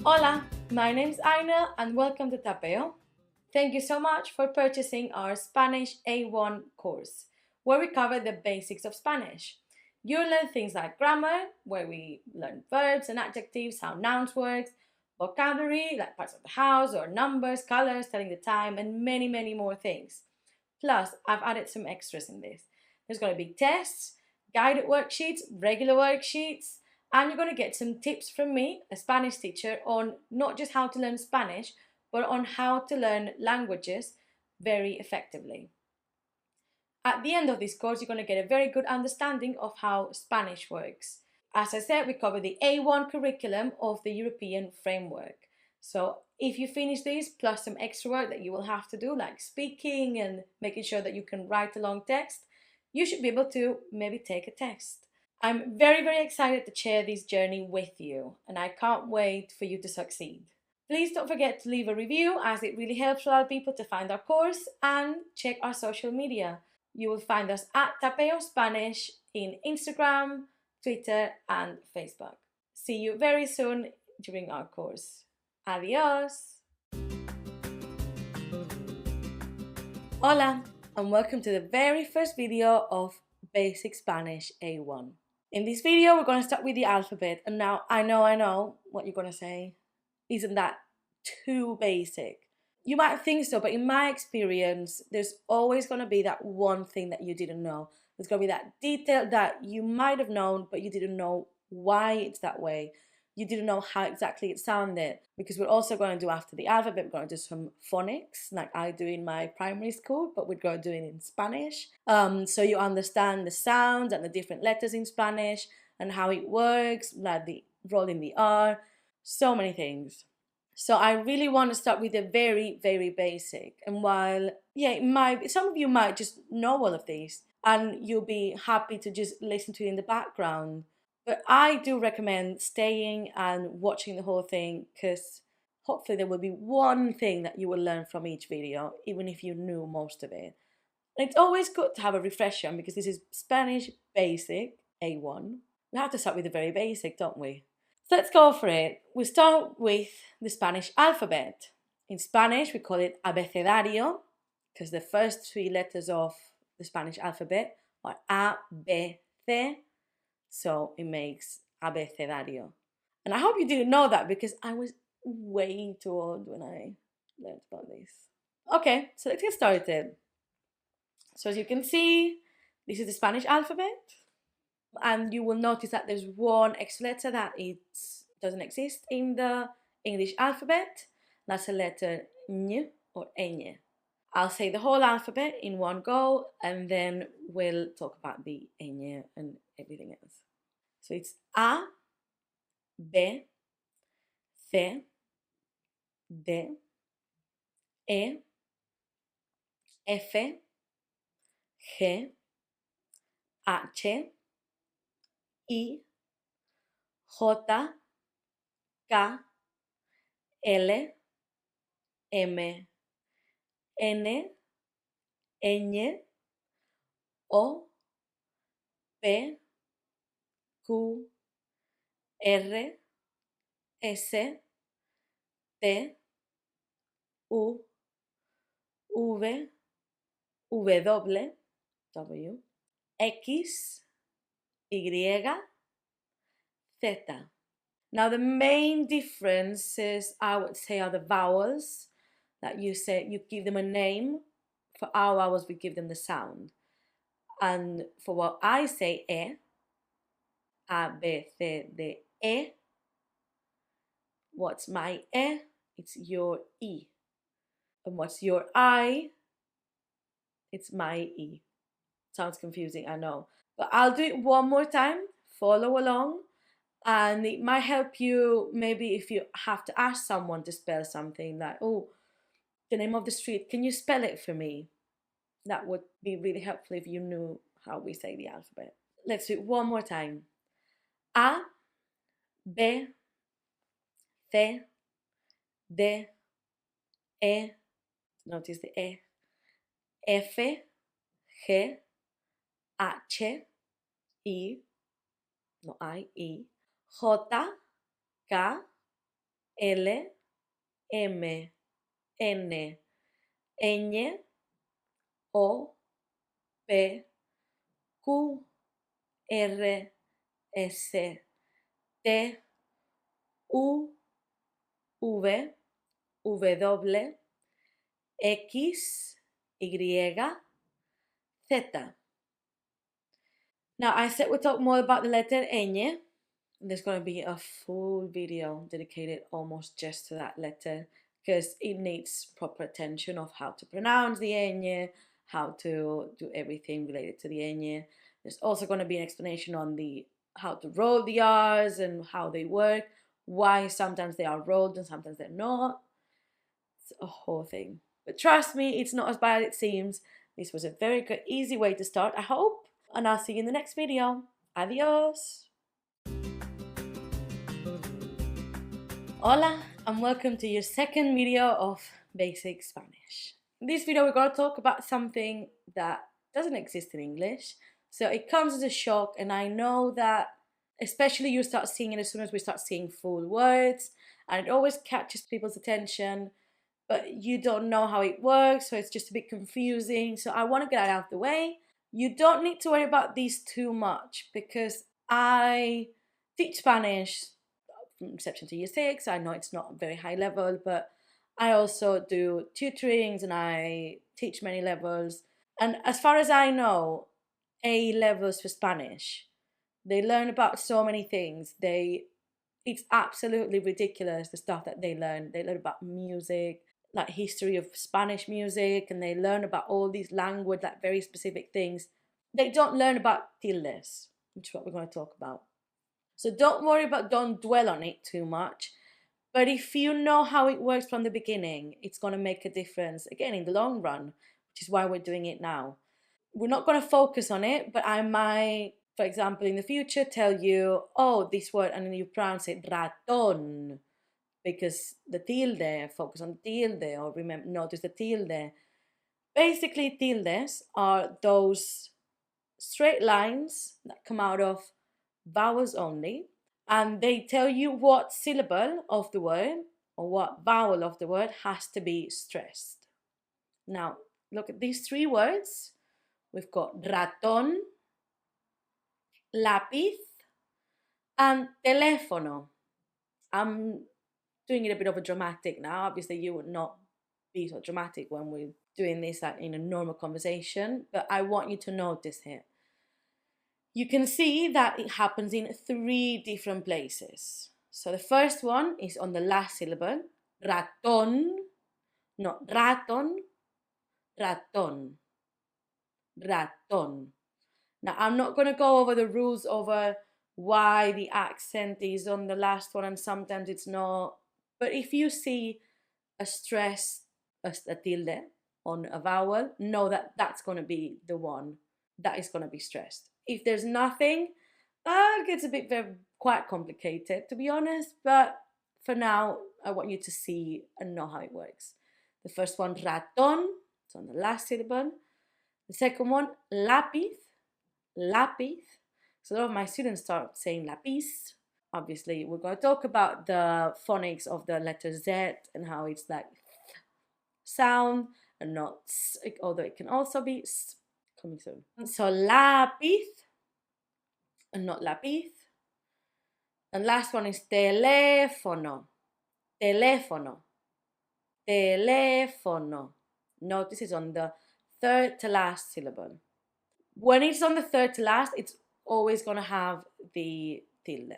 Hola, my name's Aina and welcome to Tapeo. Thank you so much for purchasing our Spanish A1 course, where we cover the basics of Spanish. You'll learn things like grammar, where we learn verbs and adjectives, how nouns work, vocabulary, like parts of the house or numbers, colors, telling the time, and many, many more things. Plus, I've added some extras in this. There's going to be tests, guided worksheets, regular worksheets, and you're going to get some tips from me, a Spanish teacher, on not just how to learn Spanish, but on how to learn languages very effectively. At the end of this course, you're going to get a very good understanding of how Spanish works. As I said, we cover the A1 curriculum of the European framework. So if you finish this, plus some extra work that you will have to do, like speaking and making sure that you can write a long text, you should be able to maybe take a test. I'm very, very excited to share this journey with you, and I can't wait for you to succeed. Please don't forget to leave a review, as it really helps other people to find our course, and check our social media. You will find us at Tapeo Spanish in Instagram, Twitter, and Facebook. See you very soon during our course. Adios! Hola, and welcome to the very first video of Basic Spanish A1. In this video, we're going to start with the alphabet, and now I know what you're going to say. Isn't that too basic? You might think so, but in my experience, there's always going to be that one thing that you didn't know. There's going to be that detail that you might have known, but you didn't know why it's that way. You didn't know how exactly it sounded, because we're also going to do, after the alphabet, we're going to do some phonics, like I do in my primary school, but we're going to do it in Spanish. So you understand the sounds and the different letters in Spanish and how it works, like the roll in the R, so many things. So I really want to start with the very, very basic. And while, some of you might just know all of these and you'll be happy to just listen to it in the background. But I do recommend staying and watching the whole thing, because hopefully there will be one thing that you will learn from each video, even if you knew most of it. And it's always good to have a refresher, because this is Spanish Basic A1. We have to start with the very basic, don't we? So let's go for it. We start with the Spanish alphabet. In Spanish, we call it abecedario, because the first three letters of the Spanish alphabet are A, B, C, so it makes abecedario. And I hope you didn't know that, because I was way too old when I learned about this. Okay, so let's get started. So as you can see, this is the Spanish alphabet. And you will notice that there's one extra letter that it doesn't exist in the English alphabet. That's a letter ñ or ñ. I'll say the whole alphabet in one go, and then we'll talk about the ñ and everything else. So it's A, B, C, D, E, F, G, H, I, J, K, L, M, N, ñ, O, P, Q, R, S, T, U, V, W, W, X, Y, Z. Now the main differences, I would say, are the vowels that you say, you give them a name. For our vowels, we give them the sound. And for what I say, A, B, C, D, E, what's my E? It's your E. And what's your I? It's my E. Sounds confusing, I know. But I'll do it one more time. Follow along. And it might help you, maybe if you have to ask someone to spell something, like, oh, the name of the street, can you spell it for me? That would be really helpful if you knew how we say the alphabet. Let's do it one more time. A, B, C, D, E, notice the E, F, G, H, I, no I, I, J, K, L, M, N, ñ, O, P, Q, R, S, T, U, V, W, X, Y, Z. Now, I said we'll talk more about the letter ñ. There's going to be a full video dedicated almost just to that letter because it needs proper attention of how to pronounce the ñ, how to do everything related to the ñ. There's also going to be an explanation on how to roll the R's and how they work, why sometimes they are rolled and sometimes they're not. It's a whole thing. But trust me, it's not as bad as it seems. This was a very good, easy way to start, I hope. And I'll see you in the next video. Adios! Hola, and welcome to your second video of Basic Spanish. In this video, we're going to talk about something that doesn't exist in English. So it comes as a shock, and I know that especially you start seeing it as soon as we start seeing full words, and it always catches people's attention, but you don't know how it works, so it's just a bit confusing. So I want to get it out of the way. You don't need to worry about these too much because I teach Spanish from reception to year 6. I know it's not very high level, but I also do tutorings and I teach many levels. And as far as I know, A levels for Spanish, they learn about so many things. It's absolutely ridiculous, the stuff that they learn. They learn about music, like history of Spanish music, and they learn about all these language, like very specific things. They don't learn about tildes, which is what we're going to talk about. So don't dwell on it too much. But if you know how it works from the beginning, it's going to make a difference, again, in the long run, which is why we're doing it now. We're not going to focus on it, but I might, for example, in the future tell you, oh, this word, and then you pronounce it raton, because the tilde, focus on tilde, or remember, notice the tilde. Basically, tildes are those straight lines that come out of vowels only, and they tell you what syllable of the word or what vowel of the word has to be stressed. Now, look at these three words. We've got raton, lápiz, and teléfono. I'm doing it a bit of a dramatic now. Obviously, you would not be so dramatic when we're doing this in a normal conversation, but I want you to notice it. You can see that it happens in 3 different places. So the first one is on the last syllable, raton, not raton, raton, raton. Now, I'm not going to go over the rules over why the accent is on the last one and sometimes it's not. But if you see a stress, a tilde on a vowel, know that that's going to be the one that is going to be stressed. If there's nothing, it gets a bit quite complicated, to be honest. But for now, I want you to see and know how it works. The first one, raton, it's on the last syllable. The second one, lápiz, lápiz. So a lot of my students start saying lápiz. Obviously, we're going to talk about the phonics of the letter Z and how it's like sound and not s, although it can also be s, coming soon. So lápiz and not lápiz. And last one is teléfono, teléfono, teléfono. Notice it's on the third to last syllable. When it's on the third to last, it's always going to have the tilde.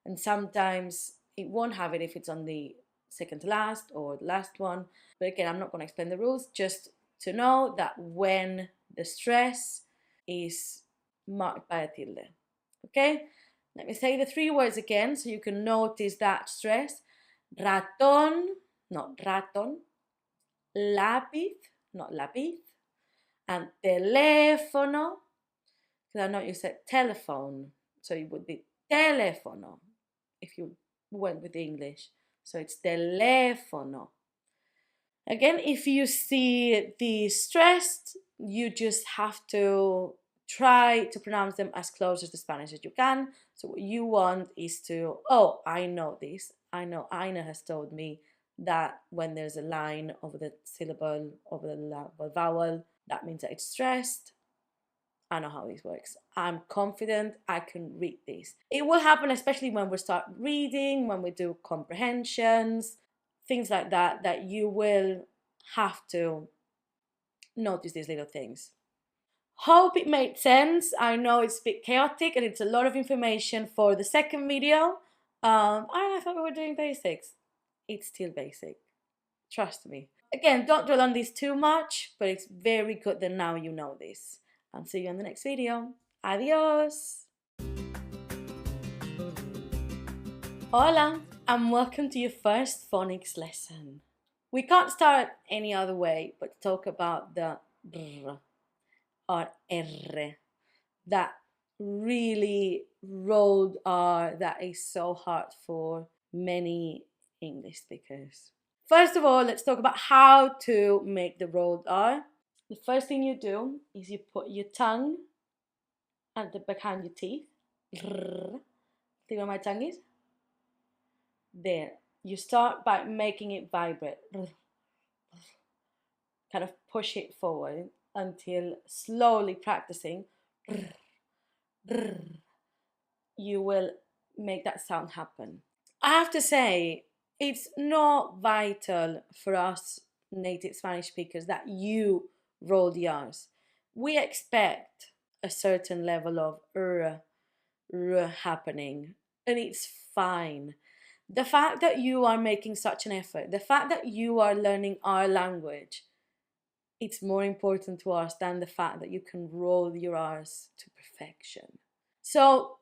And sometimes it won't have it if it's on the second to last or the last one. But again, I'm not going to explain the rules, just to know that when the stress is marked by a tilde. Okay? Let me say the 3 words again so you can notice that stress. Raton, not raton. Lápiz, not lápiz. And teléfono, because I know you said telephone, so it would be teléfono if you went with English. So it's teléfono. Again, if you see the stressed, you just have to try to pronounce them as close to Spanish as you can. So what you want is to, oh, I know this. I know Aina has told me that when there's a line over the syllable, over the vowel, that means that it's stressed. I know how this works. I'm confident I can read this. It will happen especially when we start reading, when we do comprehensions, things like that, that you will have to notice these little things. Hope it made sense. I know it's a bit chaotic and it's a lot of information for the second video. I thought we were doing basics. It's still basic. Trust me. Again, don't dwell on this too much, but it's very good that now you know this. I'll see you in the next video. Adios! Hola, and welcome to your first phonics lesson. We can't start any other way but talk about the R or R, that really rolled R that is so hard for many English speakers. First of all, let's talk about how to make the rolled R. The first thing you do is you put your tongue at the behind your teeth. See where my tongue is? There. You start by making it vibrate. Kind of push it forward until slowly practicing. You will make that sound happen. I have to say, it's not vital for us native Spanish speakers that you roll the R's. We expect a certain level of happening, and it's fine. The fact that you are making such an effort, the fact that you are learning our language, it's more important to us than the fact that you can roll your R's to perfection. So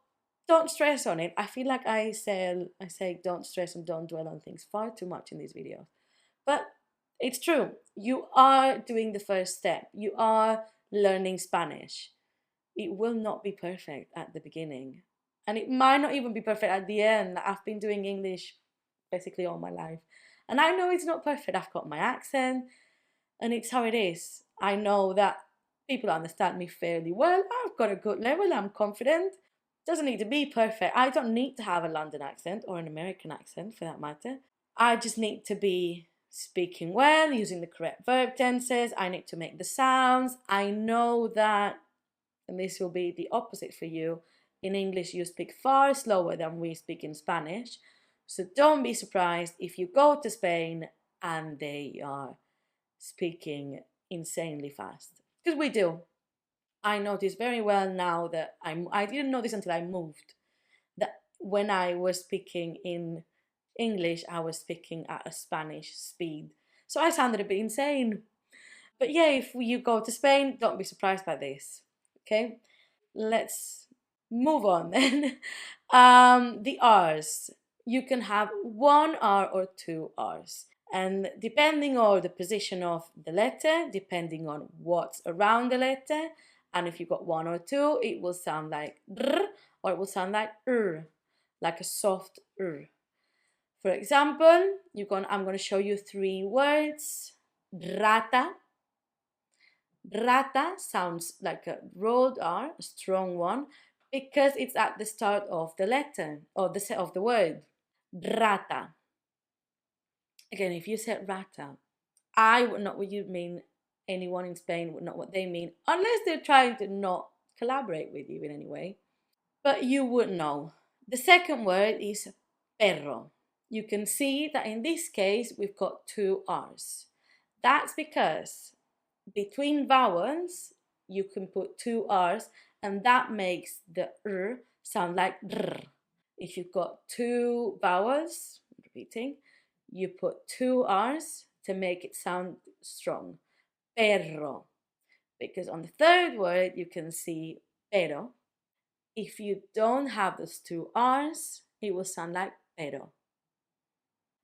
don't stress on it. I feel like I say don't stress and don't dwell on things far too much in these videos. But it's true. You are doing the first step. You are learning Spanish. It will not be perfect at the beginning. And it might not even be perfect at the end. I've been doing English basically all my life. And I know it's not perfect. I've got my accent and it's how it is. I know that people understand me fairly well. I've got a good level. I'm confident. Doesn't need to be perfect. I don't need to have a London accent or an American accent for that matter. I just need to be speaking well, using the correct verb tenses. I need to make the sounds. I know that, and this will be the opposite for you, in English you speak far slower than we speak in Spanish. So don't be surprised if you go to Spain and they are speaking insanely fast. Because we do. I notice very well now that I didn't know this until I moved, that when I was speaking in English, I was speaking at a Spanish speed. So I sounded a bit insane. But yeah, if you go to Spain, don't be surprised by this. Okay? Let's move on then. The R's. You can have one R or two R's. And depending on the position of the letter, depending on what's around the letter, and if you've got one or two, it will sound like R or it will sound like like a soft R. For example, I'm going to show you three words. Rata. Rata sounds like a rolled R, a strong one, because it's at the start of the letter or of the word. Rata. Again, if you said rata, I would not what you mean. Anyone in Spain would not what they mean, unless they're trying to not collaborate with you in any way. But you would know. The second word is perro. You can see that in this case we've got two R's. That's because between vowels you can put two R's and that makes the R sound like R. If you've got two vowels, repeating, you put two R's to make it sound strong. Perro. Because on the third word you can see pero. If you don't have those two R's, it will sound like pero.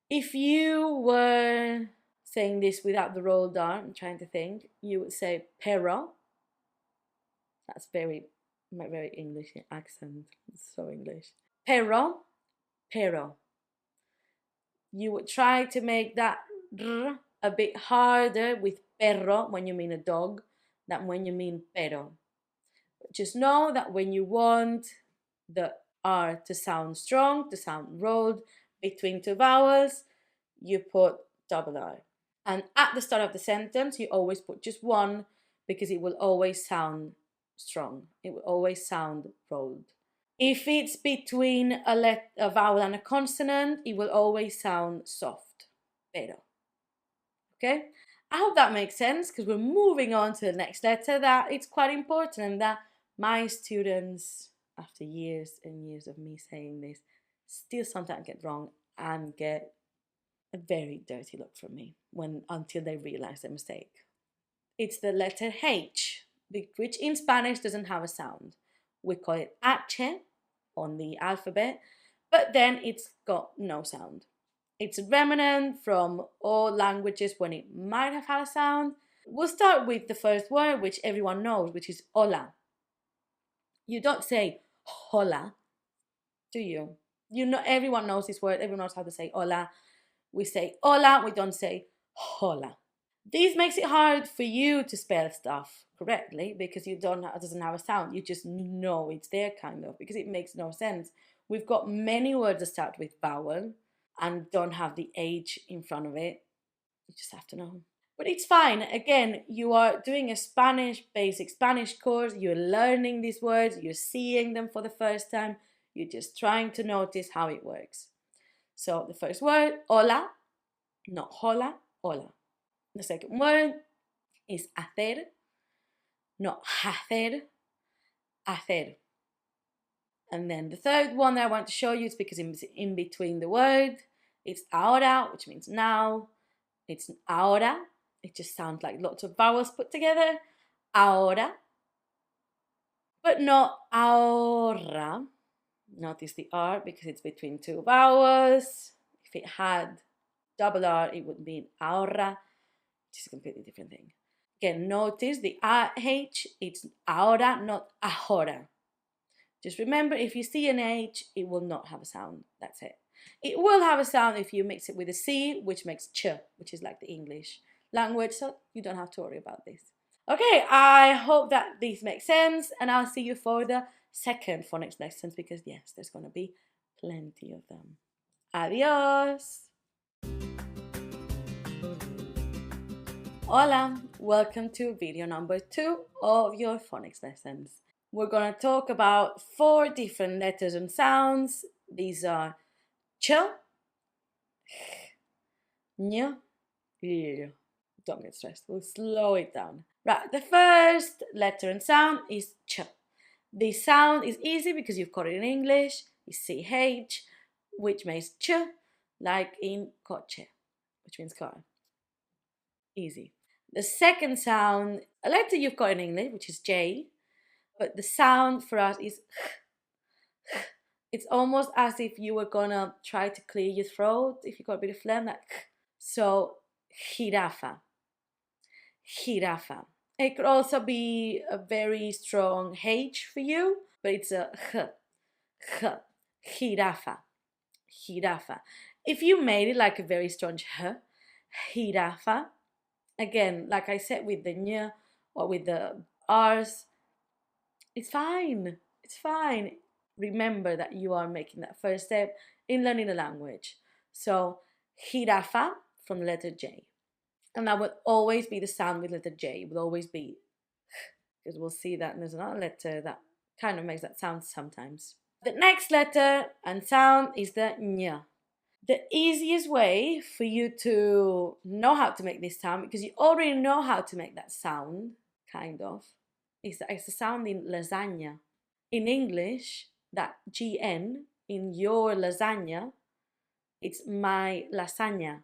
If you were saying this without the rolled R, I'm trying to think, you would say pero. That's my very English accent. It's so English. Pero, pero. You would try to make that R a bit harder with perro when you mean a dog than when you mean pero. Just know that when you want the R to sound strong, to sound rolled between two vowels, you put double R. And at the start of the sentence, you always put just one because it will always sound strong. It will always sound rolled. If it's between a vowel and a consonant, it will always sound soft. Pero. Okay? I hope that makes sense because we're moving on to the next letter that it's quite important and that my students, after years and years of me saying this, still sometimes get wrong and get a very dirty look from me until they realize their mistake. It's the letter H, which in Spanish doesn't have a sound. We call it H on the alphabet, but then it's got no sound. It's a remnant from all languages when it might have had a sound. We'll start with the first word, which everyone knows, which is hola. You don't say hola, do you? You know, everyone knows this word. Everyone knows how to say hola. We say hola, we don't say hola. This makes it hard for you to spell stuff correctly because it doesn't have a sound. You just know it's there, kind of, because it makes no sense. We've got many words that start with vowel and don't have the H in front of it. You just have to know. But it's fine. Again, you are doing a basic Spanish course. You're learning these words. You're seeing them for the first time. You're just trying to notice how it works. So the first word, hola, not hola, hola. The second word is hacer, not hacer, hacer. And then the third one that I want to show you is because it's in between the word. It's ahora, which means now. It's ahora. It just sounds like lots of vowels put together. Ahora. But not ahora. Notice the R because it's between two vowels. If it had double R, it would be ahora, which is a completely different thing. Again, notice the AH, it's ahora, not ahora. Just remember, if you see an H, it will not have a sound. That's it. It will have a sound if you mix it with a C, which makes ch, which is like the English language, so you don't have to worry about this. Okay, I hope that this makes sense, and I'll see you for the second phonics lessons because, yes, there's going to be plenty of them. Adios! Hola, welcome to video number 2 of your phonics lessons. We're going to talk about 4 different letters and sounds. These are ch, ñ, y. Don't get stressed, we'll slow it down. Right, the first letter and sound is ch. The sound is easy because you've got it in English. It's ch, which makes ch, like in coche, which means car. Easy. The second sound, a letter you've got in English, which is J, but the sound for us is it's almost as if you were gonna try to clear your throat if you got a bit of phlegm, like so jirafa. Jirafa. It could also be a very strong H for you, but it's a jirafa. Jirafa. If you made it like a very strong jirafa, again, like I said with the ñ or with the R's, it's fine. It's fine. Remember that you are making that first step in learning a language. So, jirafa from the letter J. And that will always be the sound with letter J. It will always be, because we'll see that there's another letter that kind of makes that sound sometimes. The next letter and sound is the ñ. The easiest way for you to know how to make this sound, because you already know how to make that sound, kind of, is the sound in lasagna. In English, that GN in your lasagna, it's my lasagna.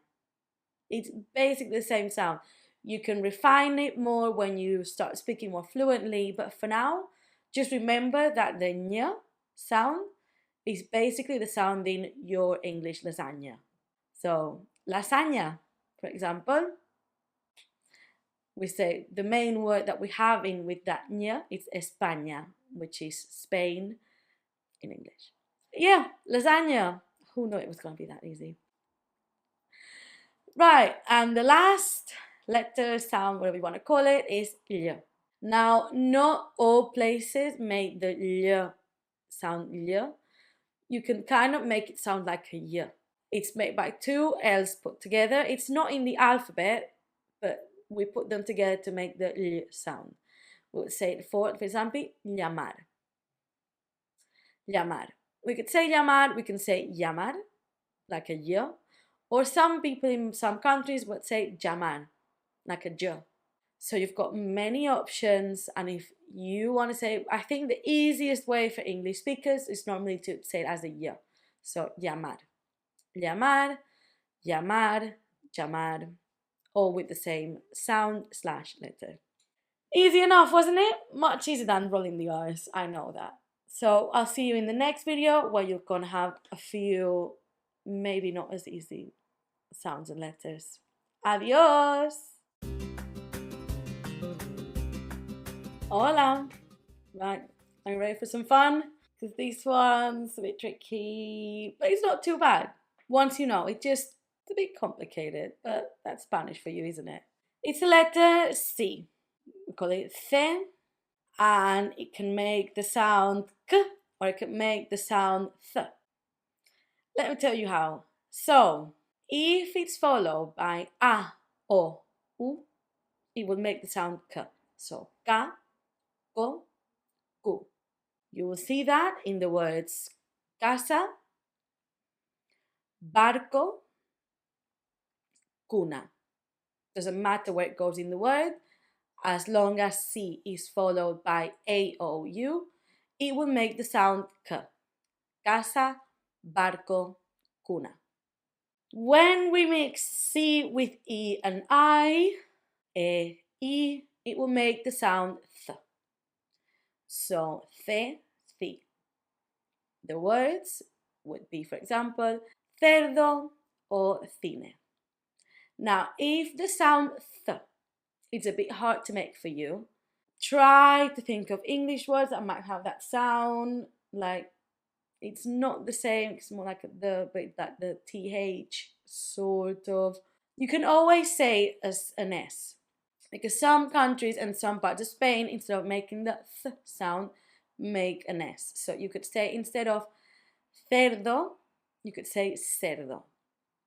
It's basically the same sound. You can refine it more when you start speaking more fluently, but for now, just remember that the ñ sound is basically the sound in your English lasagna. So, lasagna, for example, we say the main word that we have in with that ñ is España, which is Spain in English. Yeah, lasagna. Who knew it was going to be that easy? Right, and the last letter, sound, whatever you want to call it, is ll. Now, not all places make the l sound l. You can kind of make it sound like a y. It's made by two L's put together. It's not in the alphabet, but we put them together to make the l sound. We would say it for example, llamar. Llamar. We could say llamar, we can say llamar, like a y. Or some people in some countries would say llamar, like a j. So you've got many options, and if you want to say, I think the easiest way for English speakers is normally to say it as a y. So llamar, llamar, llamar, llamar, all with the same sound / letter. Easy enough, wasn't it? Much easier than rolling the R's, I know that. So I'll see you in the next video where you're gonna have a few maybe not as easy sounds and letters. Adios! Hola! Right, are you ready for some fun? Because this one's a bit tricky, but it's not too bad. Once you know, it's a bit complicated, but that's Spanish for you, isn't it? It's the letter C. We call it C, and it can make the sound K or it can make the sound Th. Let me tell you how. So, if it's followed by A, O, U, it will make the sound K. So, Ka, Ko, Ku. You will see that in the words casa, barco, cuna. Doesn't matter where it goes in the word, as long as C is followed by A, O, U, it will make the sound K. Casa, barco, cuna. When we mix C with E and I, E, I, it will make the sound Th. So, the, thi. The words would be, for example, cerdo or cine. Now, if the sound Th is a bit hard to make for you, try to think of English words that might have that sound, like it's not the same, it's more like the TH sort of. You can always say as an S, because some countries and some parts of Spain, instead of making the th sound, make an S. So you could say, instead of cerdo, you could say cerdo.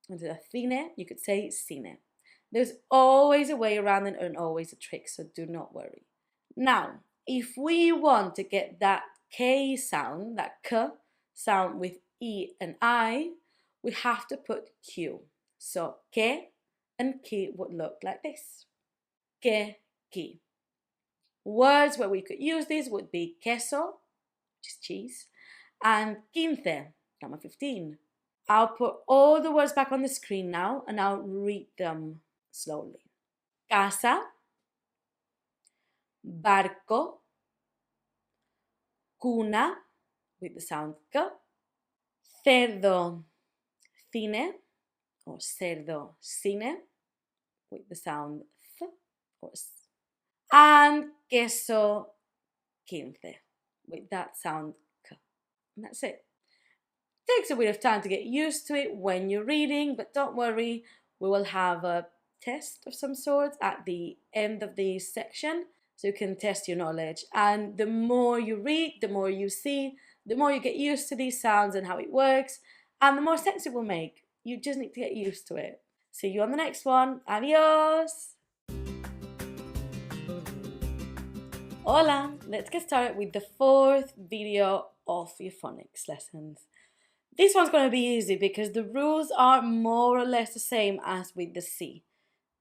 Instead of cine, you could say cine. There's always a way around it and always a trick, so do not worry. Now, if we want to get that K sound, that K sound with E and I, we have to put Q. So, que and ki would look like this. Que, ki. Words where we could use this would be queso, which is cheese, and quince, number 15. I'll put all the words back on the screen now and I'll read them slowly. Casa, barco, cuna, with the sound K, cerdo, cine, or cerdo, cine, with the sound Th, or S, and queso, quince, with that sound K. And that's it. Takes a bit of time to get used to it when you're reading, but don't worry, we will have a test of some sort at the end of this section so you can test your knowledge. And the more you read, the more you see, the more you get used to these sounds and how it works, and the more sense it will make. You just need to get used to it. See you on the next one. Adios! Hola! Let's get started with the fourth video of your phonics lessons. This one's going to be easy because the rules are more or less the same as with the C,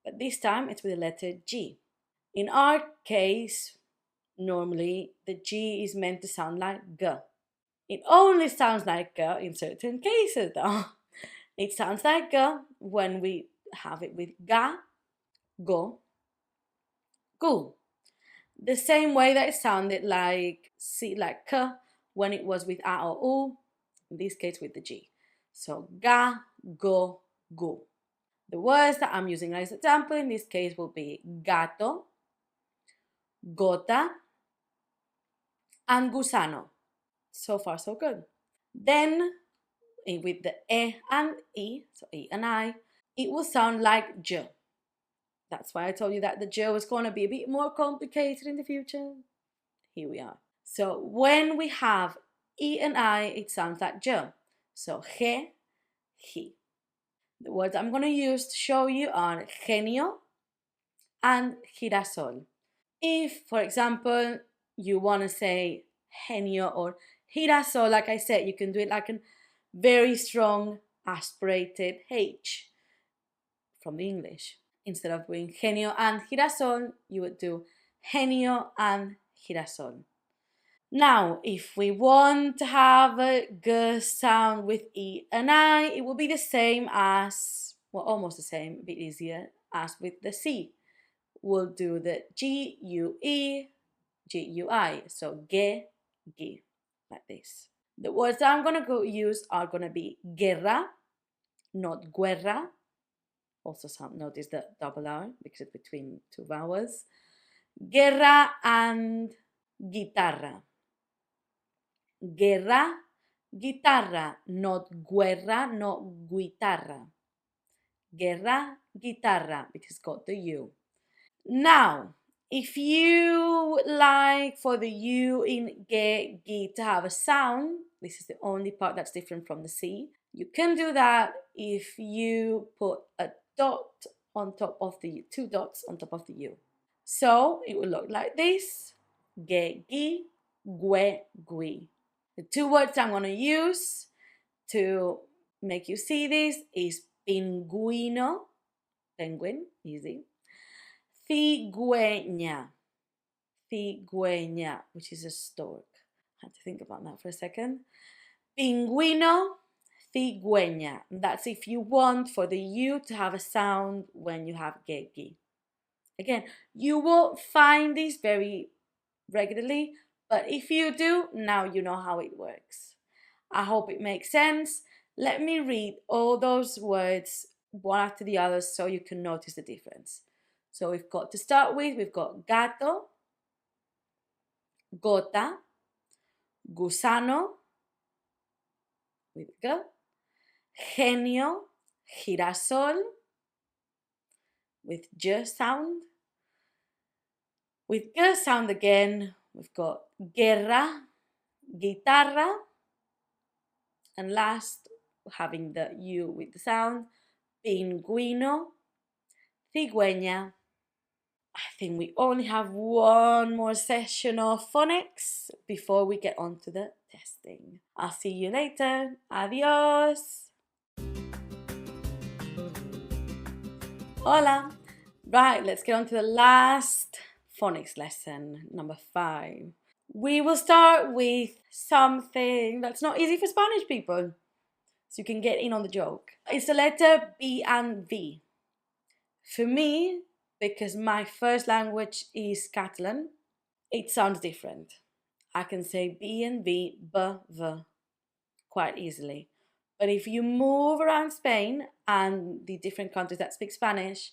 but this time it's with the letter G. In our case, normally the G is meant to sound like G. It only sounds like G in certain cases though. It sounds like G when we have it with ga, go, gu. The same way that it sounded like C, like K, when it was with A or U, in this case with the G. So ga, go, gu. The words that I'm using as example in this case will be gato, gota, and gusano. So far, so good. Then, with the E and I, so E and I, it will sound like J. That's why I told you that the J was going to be a bit more complicated in the future. Here we are. So when we have E and I, it sounds like J. So he, he. The words I'm going to use to show you are genio and girasol. If, for example, you want to say genio or girasol, like I said, you can do it like a very strong aspirated H from the English. Instead of doing genio and girasol, you would do genio and girasol. Now, if we want to have a G sound with E and I, it will be the same as, well, almost the same, a bit easier, as with the C. We'll do the G-U-E, G-U-I, so ge, gi, like this. The words that I'm going to use are going to be guerra, not guerra. Also, notice the double R because it's between two vowels. Guerra and guitarra. Guerra, guitarra, not guerra, not guitarra. Guerra, guitarra, because it's got the U. Now, if you like for the U in ge, gi to have a sound, this is the only part that's different from the C. You can do that if you put a dot on top of the U, 2 dots on top of the U. So it will look like this: ge, gi, gue, gui. The 2 words I'm going to use to make you see this is pingüino, penguin, easy. Cigüeña, cigüeña, which is a stork. I had to think about that for a second. Pingüino, cigüeña. That's if you want for the U to have a sound when you have gegi. Again, you won't find this very regularly, but if you do, now you know how it works. I hope it makes sense. Let me read all those words one after the other so you can notice the difference. So we've got to start with, we've got gato, gota, gusano, with G, genio, girasol, with J sound. With G sound again, we've got guerra, guitarra, and last, having the U with the sound, pingüino, cigüeña. I think we only have one more session of phonics before we get on to the testing. I'll see you later. Adios. Hola. Right, let's get on to the last phonics lesson, number 5. We will start with something that's not easy for Spanish people, so you can get in on the joke. It's the letter B and V. For me, because my first language is Catalan, it sounds different. I can say B and V, B, V, quite easily. But if you move around Spain and the different countries that speak Spanish,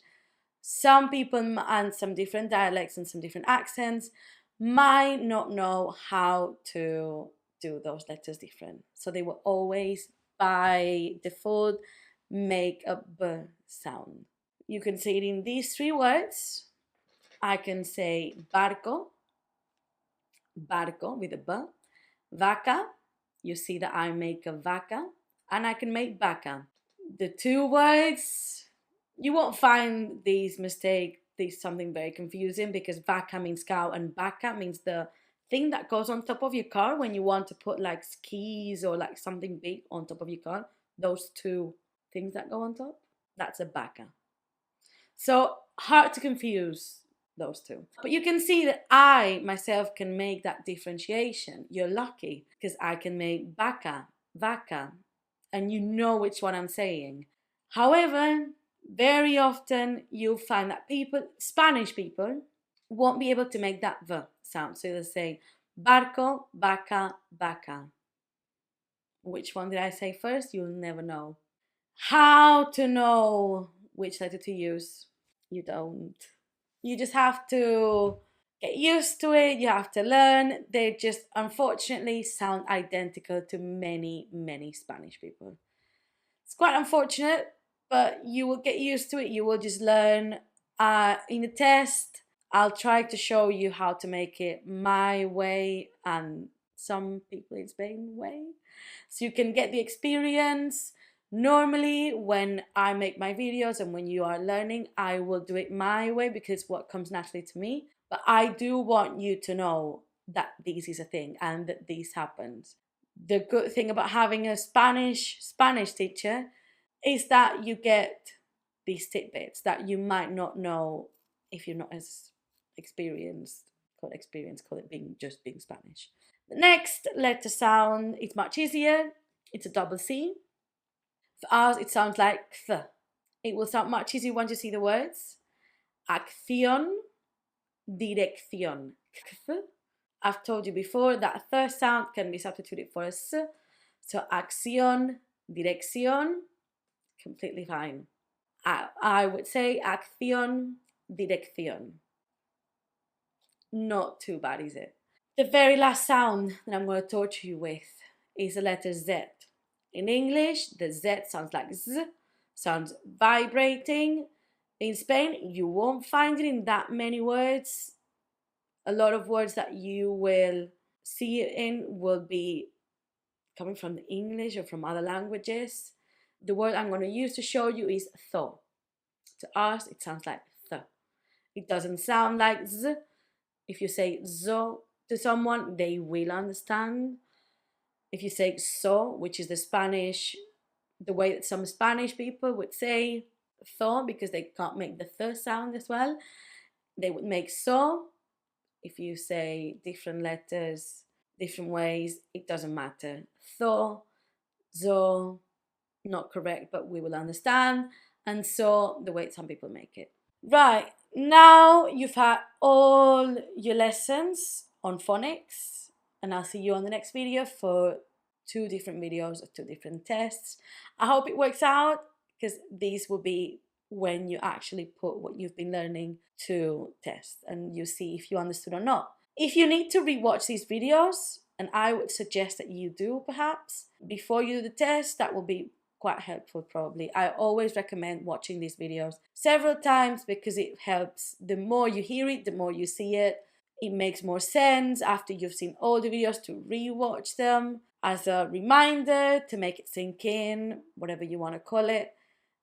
some people and some different dialects and some different accents might not know how to do those letters different. So they will always, by default, make a B sound. You can say it in these 3 words. I can say barco, barco with a B. Vaca, you see that I make a vaca. And I can make vaca. The 2 words, you won't find these mistakes, something very confusing, because vaca means cow and vaca means the thing that goes on top of your car when you want to put like skis or like something big on top of your car. Those 2 things that go on top, that's a vaca. So hard to confuse those 2. But you can see that I myself can make that differentiation. You're lucky because I can make vaca, vaca, and you know which one I'm saying. However, very often you'll find that Spanish people, won't be able to make that V sound. So they'll say barco, vaca, vaca. Which one did I say first? You'll never know. How to know which letter to use? You don't. You just have to get used to it. You have to learn. They just unfortunately sound identical to many, many Spanish people. It's quite unfortunate, but you will get used to it. You will just learn In the test, I'll try to show you how to make it my way and some people it's Spain way, so you can get the experience. Normally, when I make my videos and when you are learning, I will do it my way because what comes naturally to me. But I do want you to know that this is a thing and that this happens. The good thing about having a Spanish teacher is that you get these tidbits that you might not know if you're not as experienced. Call it being Spanish. The next letter sound is much easier. It's a double C. For us, it sounds like th. It will sound much easier once you see the words. Acción, dirección. I've told you before that a third sound can be substituted for a s. So acción, dirección, completely fine. I would say acción, dirección. Not too bad, is it? The very last sound that I'm going to torture you with is the letter Z. In English, the Z sounds like Z, sounds vibrating. In Spain, you won't find it in that many words. A lot of words that you will see it in will be coming from the English or from other languages. The word I'm going to use to show you is tho. To us, it sounds like th. It doesn't sound like z. If you say zo to someone, they will understand. If you say so, which is the way that some Spanish people would say tho, because they can't make the th sound as well, they would make so. If you say different letters, different ways, it doesn't matter. Tho, zo, not correct, but we will understand. And so, the way some people make it. Right, now you've had all your lessons on phonics, and I'll see you on the next video for 2 different videos of 2 different tests. I hope it works out, because these will be when you actually put what you've been learning to test and you see if you understood or not. If you need to rewatch these videos, and I would suggest that you do perhaps, before you do the test, that will be quite helpful probably. I always recommend watching these videos several times because it helps. The more you hear it, the more you see it. It makes more sense after you've seen all the videos to rewatch them as a reminder to make it sink in, whatever you want to call it.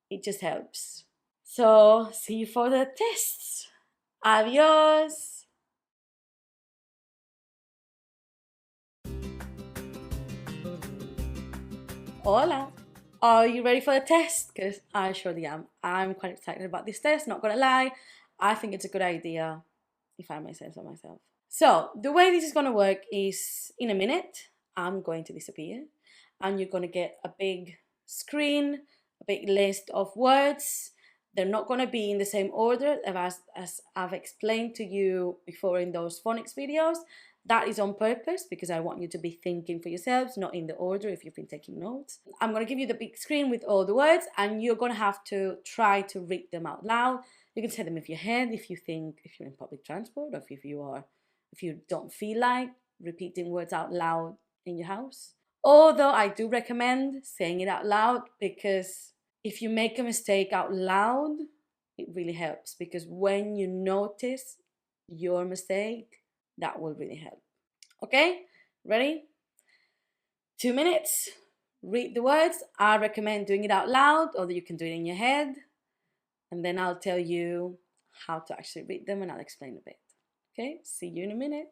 It just helps. So, see you for the tests. Adios. Hola. Are you ready for the test? Because I surely am. I'm quite excited about this test, not gonna lie. I think it's a good idea, if I may say so myself. So, the way this is gonna work is in a minute, I'm going to disappear, and you're gonna get a big screen, a big list of words. They're not gonna be in the same order as I've explained to you before in those phonics videos. That is on purpose because I want you to be thinking for yourselves, not in the order if you've been taking notes. I'm going to give you the big screen with all the words and you're going to have to try to read them out loud. You can say them with your head if you're in public transport, or if you don't feel like repeating words out loud in your house. Although I do recommend saying it out loud, because if you make a mistake out loud, it really helps, because when you notice your mistake, that will really help. Okay, ready? 2 minutes. Read the words. I recommend doing it out loud, although you can do it in your head. And then I'll tell you how to actually read them and I'll explain a bit. Okay, see you in a minute.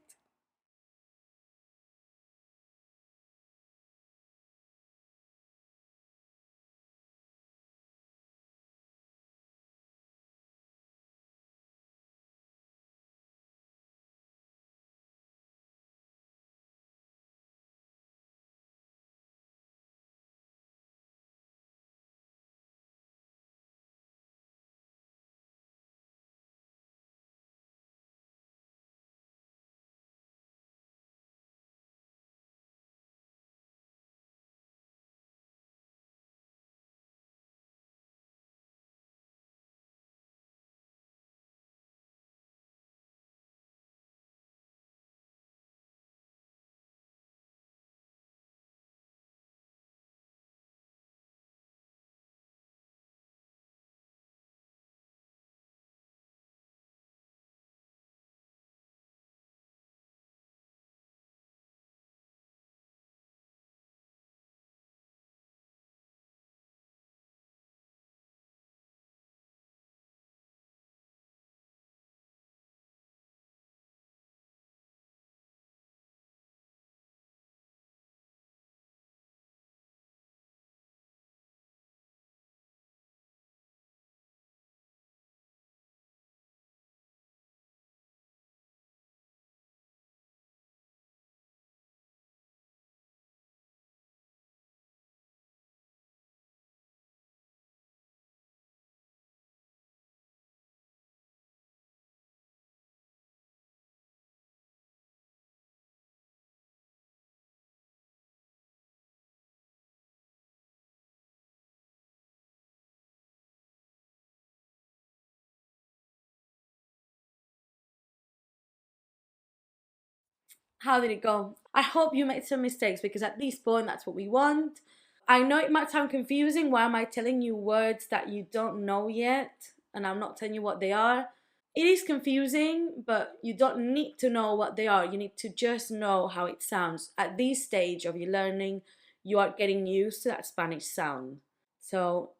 How did it go? I hope you made some mistakes because at this point, that's what we want. I know it might sound confusing. Why am I telling you words that you don't know yet? And I'm not telling you what they are. It is confusing, but you don't need to know what they are. You need to just know how it sounds. At this stage of your learning, you are getting used to that Spanish sound. So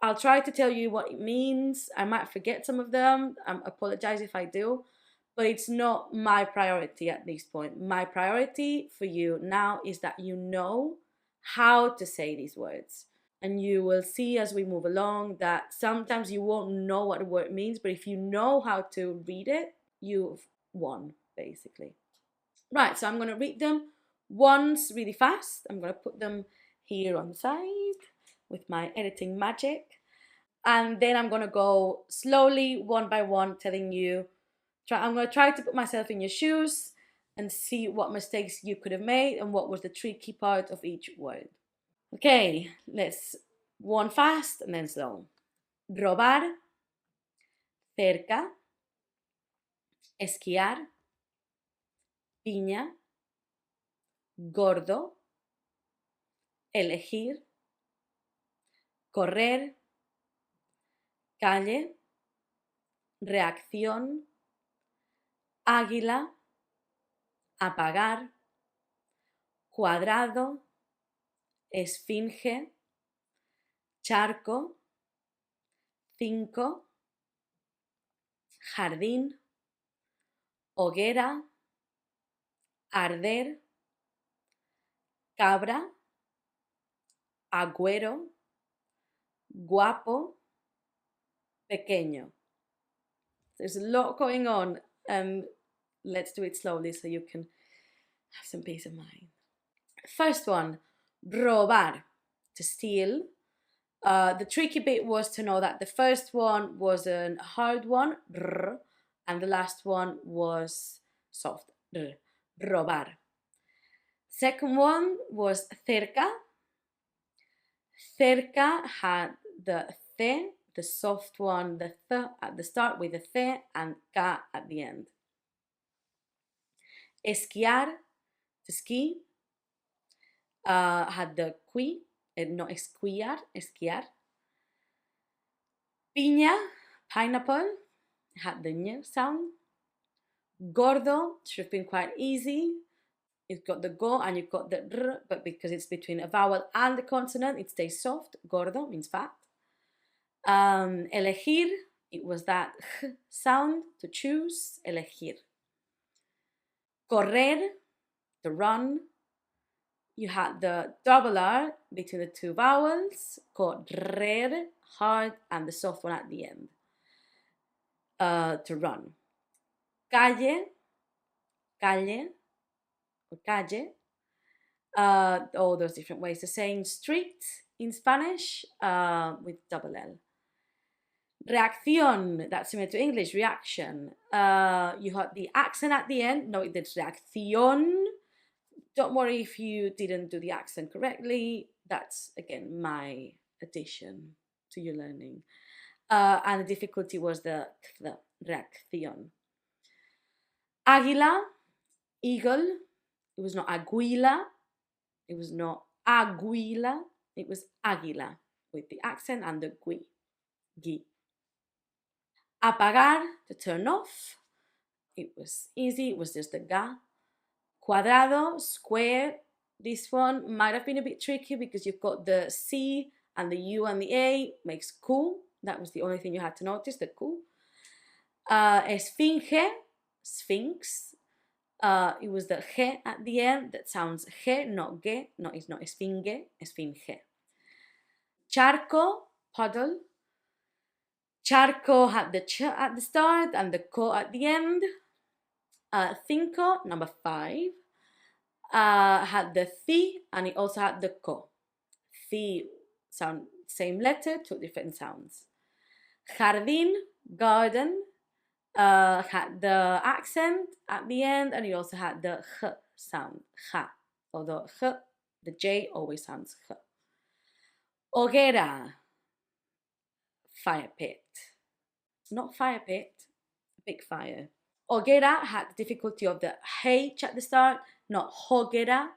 I'll try to tell you what it means. I might forget some of them. I apologize if I do, but it's not my priority at this point. My priority for you now is that you know how to say these words. And you will see as we move along that sometimes you won't know what a word means, but if you know how to read it, you've won, basically. Right, so I'm going to read them once really fast. I'm going to put them here on the side with my editing magic. And then I'm going to go slowly, one by one, telling you. I'm going to try to put myself in your shoes and see what mistakes you could have made and what was the tricky part of each word. Okay, let's one fast and then slow. Robar, cerca, esquiar, piña, gordo, elegir, correr, calle, reacción, águila, apagar, cuadrado, esfinge, charco, 5, jardín, hoguera, arder, cabra, agüero, guapo, pequeño. There's a lot going on. Let's do it slowly so you can have some peace of mind. First one, robar, to steal. The tricky bit was to know that the first one was a hard one, r, and the last one was soft, r, robar. Second one was cerca. Cerca had the th, the soft one, the th at the start with the th and ca at the end. Esquiar, to ski, had the qui, no esquiar, esquiar. Piña, pineapple, had the ñ sound. Gordo should have been quite easy. You've got the go and you've got the r, but because it's between a vowel and the consonant, it stays soft. Gordo means fat. Elegir, it was that h sound, to choose, elegir. Correr, to run. You had the double R between the two vowels, correr, hard, and the soft one at the end, to run. Calle, calle, or calle, all those different ways of saying street in Spanish with double L. Reacción, that's similar to English, reaction. You had the accent at the end. No, it's reacción. Don't worry if you didn't do the accent correctly. That's, again, my addition to your learning. And the difficulty was the reacción. Águila, eagle. It was not aguila. It was not aguila. It was águila with the accent and the gui. Apagar, to turn off. It was easy. It was just the ga. Cuadrado, square. This one might have been a bit tricky because you've got the C and the U and the A makes cu. That was the only thing you had to notice, the cu. Esfinge, sphinx. It was the ge at the end that sounds ge, not ge. No, it's not esfinge, esfinge. Charco, puddle. Charco had the ch at the start and the co at the end. Cinco, number 5, had the thi and it also had the co. Thi sound, same letter, 2 different sounds. Jardín, garden, had the accent at the end and it also had the h sound, ja, although h, the J always sounds h. Hoguera, fire pit. Not fire pit, big fire. Hoguera had the difficulty of the H at the start, not hoguera,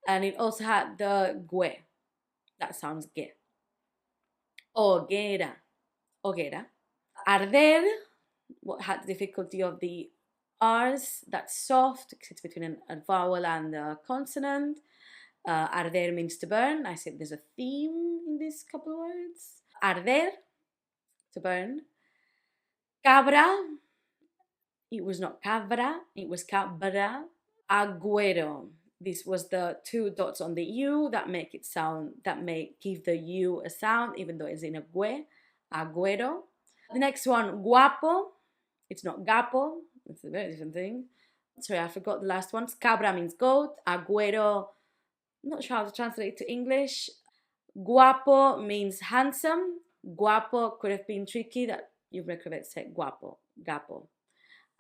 and it also had the gue. That sounds ge. Hoguera, hoguera. Arder had the difficulty of the R's, that's soft, because it's between a vowel and a consonant. Arder means to burn. I said there's a theme in these couple of words. Arder, to burn. Cabra, it was not cabra, it was cabra. Agüero, this was the two dots on the U that make it sound, that make give the U a sound, even though it's in a gue. Agüero. The next one, guapo, it's not gapo, it's a very different thing. Sorry, I forgot the last one. Cabra means goat. Agüero, I'm not sure how to translate it to English. Guapo means handsome. Guapo could have been tricky, that you could have said guapo, gapo.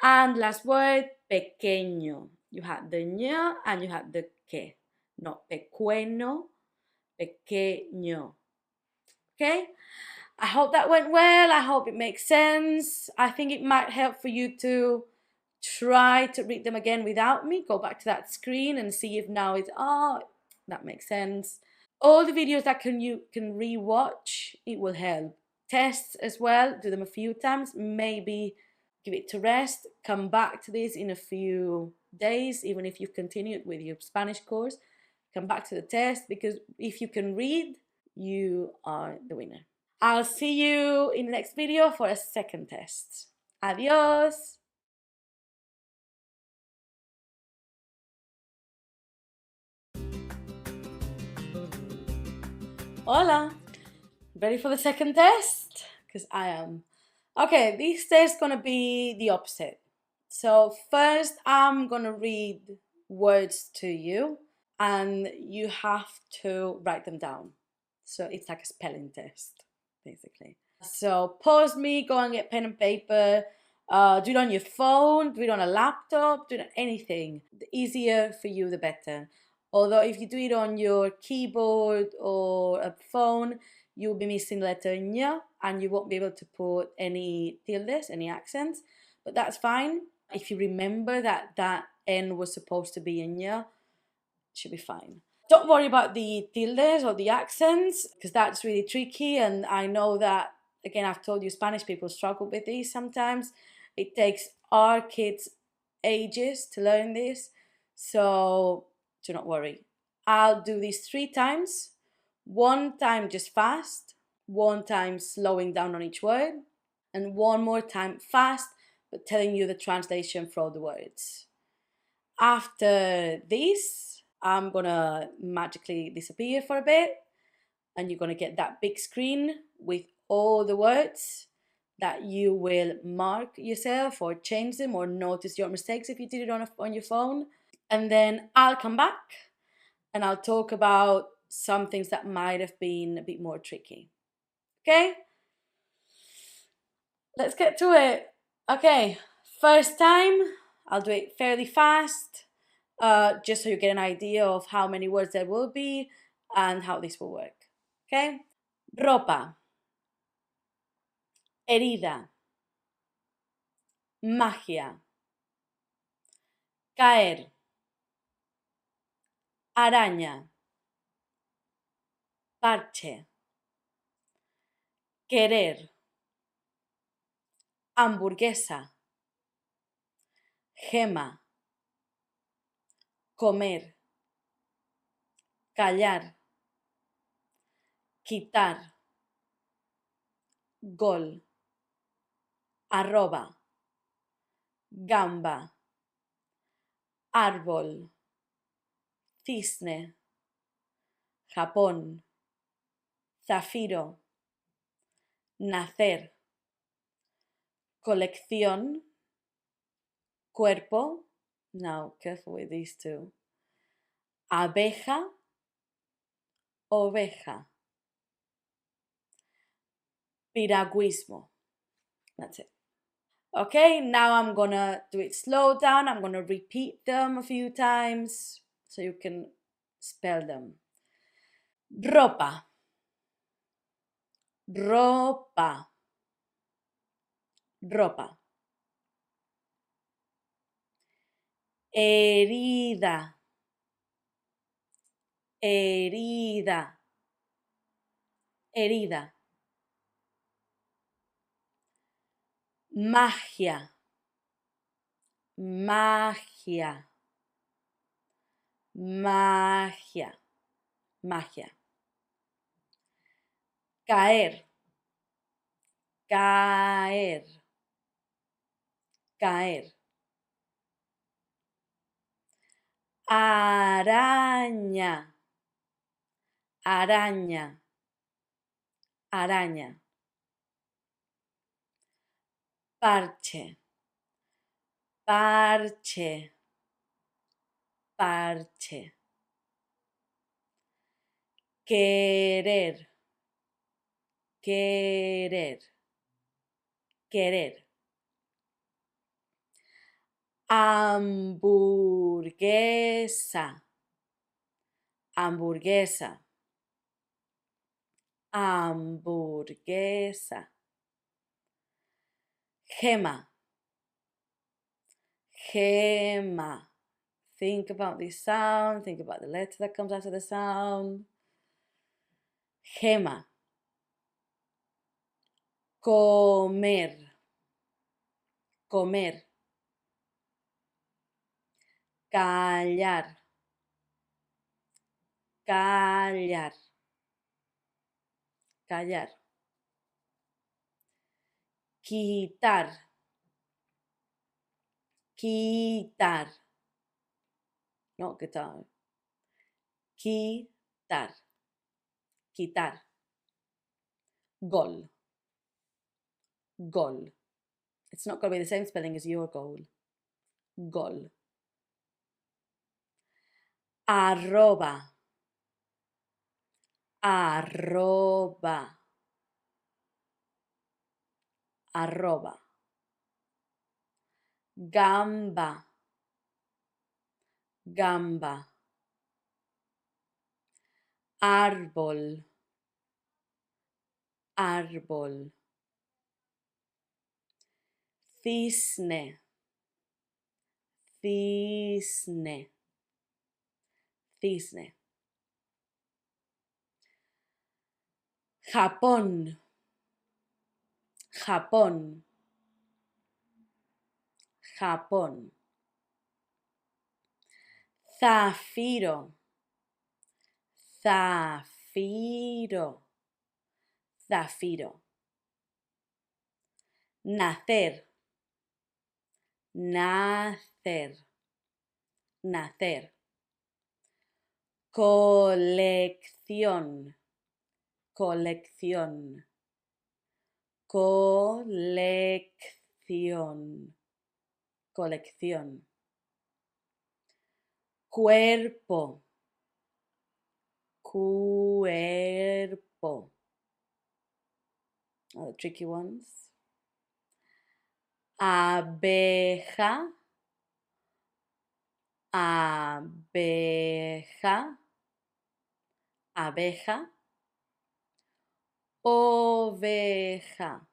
And last word, pequeño. You had the ñ and you had the que. Not pequeño, pequeño. Okay? I hope that went well. I hope it makes sense. I think it might help for you to try to read them again without me. Go back to that screen and see if now it's, that makes sense. All the videos that you can re-watch, it will help. Tests as well, do them a few times, maybe give it to rest, come back to this in a few days, even if you've continued with your Spanish course, come back to the test, because if you can read, you are the winner. I'll see you in the next video for a second test. Adios! Hola! Ready for the second test? Because I am. Okay, this test is gonna be the opposite. So first I'm gonna read words to you and you have to write them down. So it's like a spelling test, basically. So pause me, go and get pen and paper, do it on your phone, do it on a laptop, do it on anything. The easier for you, the better. Although if you do it on your keyboard or a phone, you'll be missing the letter ñ and you won't be able to put any tildes, any accents, but that's fine. If you remember that that N was supposed to be a ñ, it should be fine. Don't worry about the tildes or the accents, because that's really tricky, and I know that, again, I've told you Spanish people struggle with these sometimes. It takes our kids ages to learn this, so do not worry. I'll do these 3 times. 1 time just fast, 1 time slowing down on each word, and 1 more time fast, but telling you the translation for all the words. After this, I'm gonna magically disappear for a bit, and you're gonna get that big screen with all the words that you will mark yourself or change them or notice your mistakes if you did it on your phone. And then I'll come back and I'll talk about some things that might have been a bit more tricky. Okay? Let's get to it. Okay, first time, I'll do it fairly fast, just so you get an idea of how many words there will be and how this will work. Okay? Ropa. Herida. Magia. Caer. Araña. Parche. Querer. Hamburguesa. Gema. Comer. Callar. Quitar. Gol. Arroba. Gamba. Árbol. Cisne. Japón. Zafiro. Nacer. Colección. Cuerpo. Now, careful with these two. Abeja. Oveja. Piragüismo. That's it. Okay, now I'm gonna do it slow down. I'm gonna repeat them a few times so you can spell them. Ropa. Ropa. Ropa. herida, herida, herida. Magia, magia, magia, magia. Caer, caer, caer. Araña, araña, araña. Parche, parche, parche. Querer, querer, querer. Hamburguesa, hamburguesa, hamburguesa. Gema, gema. Think about the sound, think about the letter that comes after the sound. Gema. Comer, comer. Callar, callar, callar. Quitar, quitar. No, quitar. Quitar, quitar. Gol, gol. It's not going to be the same spelling as your goal. Gol. Arroba, arroba, arroba. Gamba, gamba. Árbol, árbol. Cisne, cisne, cisne. Japón, Japón, Japón. Zafiro, zafiro, zafiro. Nacer, nacer, nacer. Colección, colección, colección, colección. Cuerpo, cuerpo. Oh, the tricky ones. Abeja, abeja, abeja. Oveja,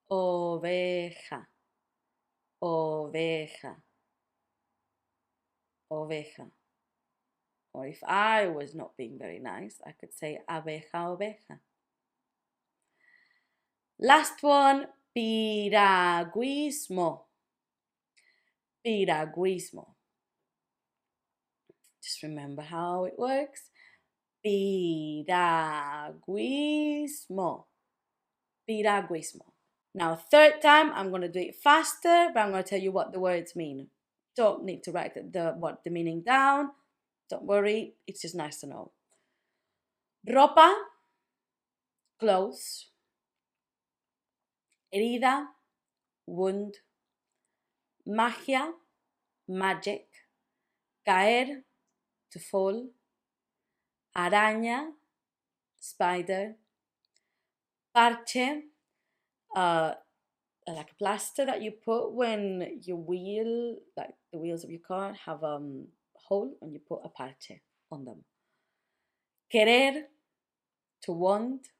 oveja, oveja, oveja. Or if I was not being very nice, I could say abeja, oveja. Last one, piragüismo, piragüismo. Just remember how it works. Piragüismo, piragüismo. Now, third time, I'm going to do it faster, but I'm going to tell you what the words mean. Don't need to write the meaning down. Don't worry, it's just nice to know. Ropa, clothes. Herida, wound. Magia, magic. Caer, to fall. Araña, spider. Parche, like a plaster that you put when your wheel, like the wheels of your car, have a hole and you put a parche on them. Querer, to want.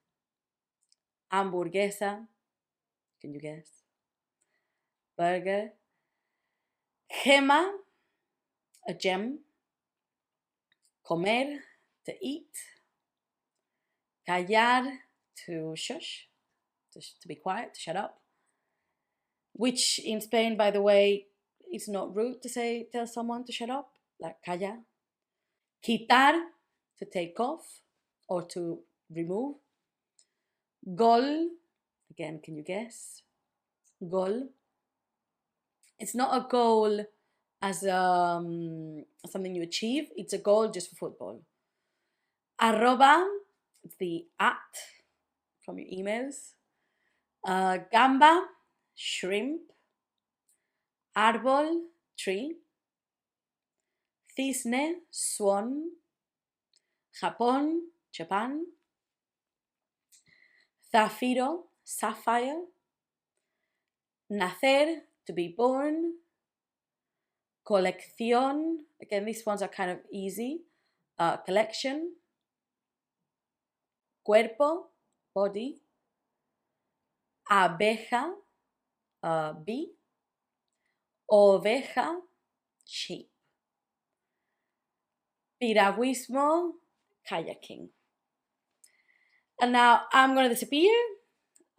Hamburguesa, can you guess? Burger. Gema, a gem. Comer, to eat. Callar, to shush, to be quiet, to shut up. Which in Spain, by the way, it's not rude to tell someone to shut up, like calla. Quitar, to take off or to remove. Gol, again, can you guess? Gol. It's not a goal as something you achieve, it's a goal just for football. Arroba, it's the at from your emails. Gamba, shrimp. Árbol, tree. Cisne, swan. Japón, Japan. Zafiro, sapphire. Nacer, to be born. Colección, again, these ones are kind of easy. Collection. Cuerpo, body. Abeja, bee. Oveja, sheep. Piragüismo, kayaking. And now I'm going to disappear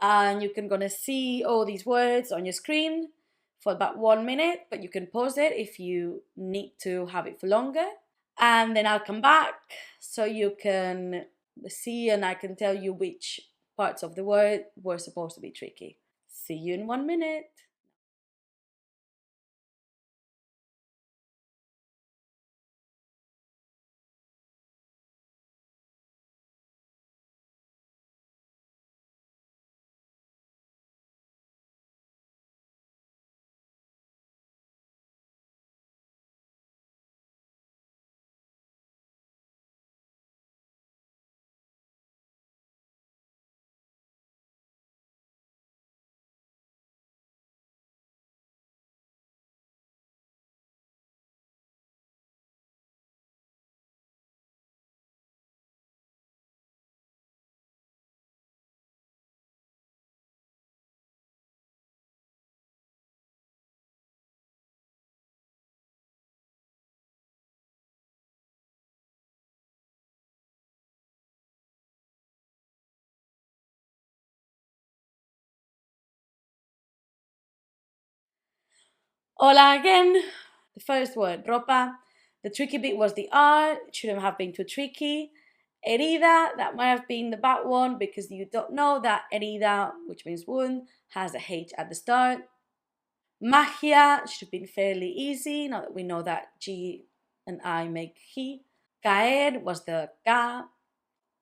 and you can gonna see all these words on your screen for about 1 minute, but you can pause it if you need to have it for longer. And then I'll come back so you can see and I can tell you which parts of the word were supposed to be tricky. See you in 1 minute. Hola again. The first word, ropa. The tricky bit was the R. It shouldn't have been too tricky. Herida, that might have been the bad one because you don't know that herida, which means wound, has a H at the start. Magia should have been fairly easy now that we know that G and I make he. Caer was the ka.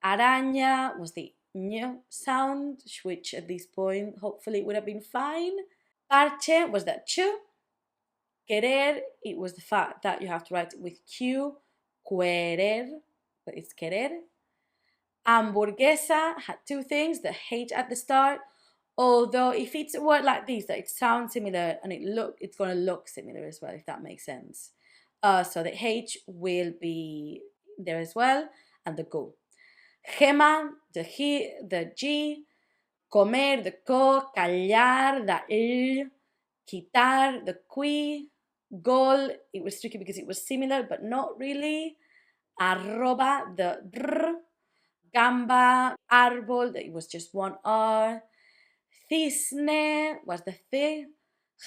Araña was the ñ sound, which at this point hopefully would have been fine. Parche was the ch. Querer, it was the fact that you have to write it with Q. Querer, but it's querer. Hamburguesa had two things, the H at the start. Although if it's a word like this, that it sounds similar and it's gonna look similar as well, if that makes sense. So the H will be there as well, and the go. Gema, the he, the G. Comer, the co. Callar, the l. Quitar, the qui. Gol, it was tricky because it was similar, but not really. Arroba, the dr. Gamba, árbol, it was just one R. Cisne was the th.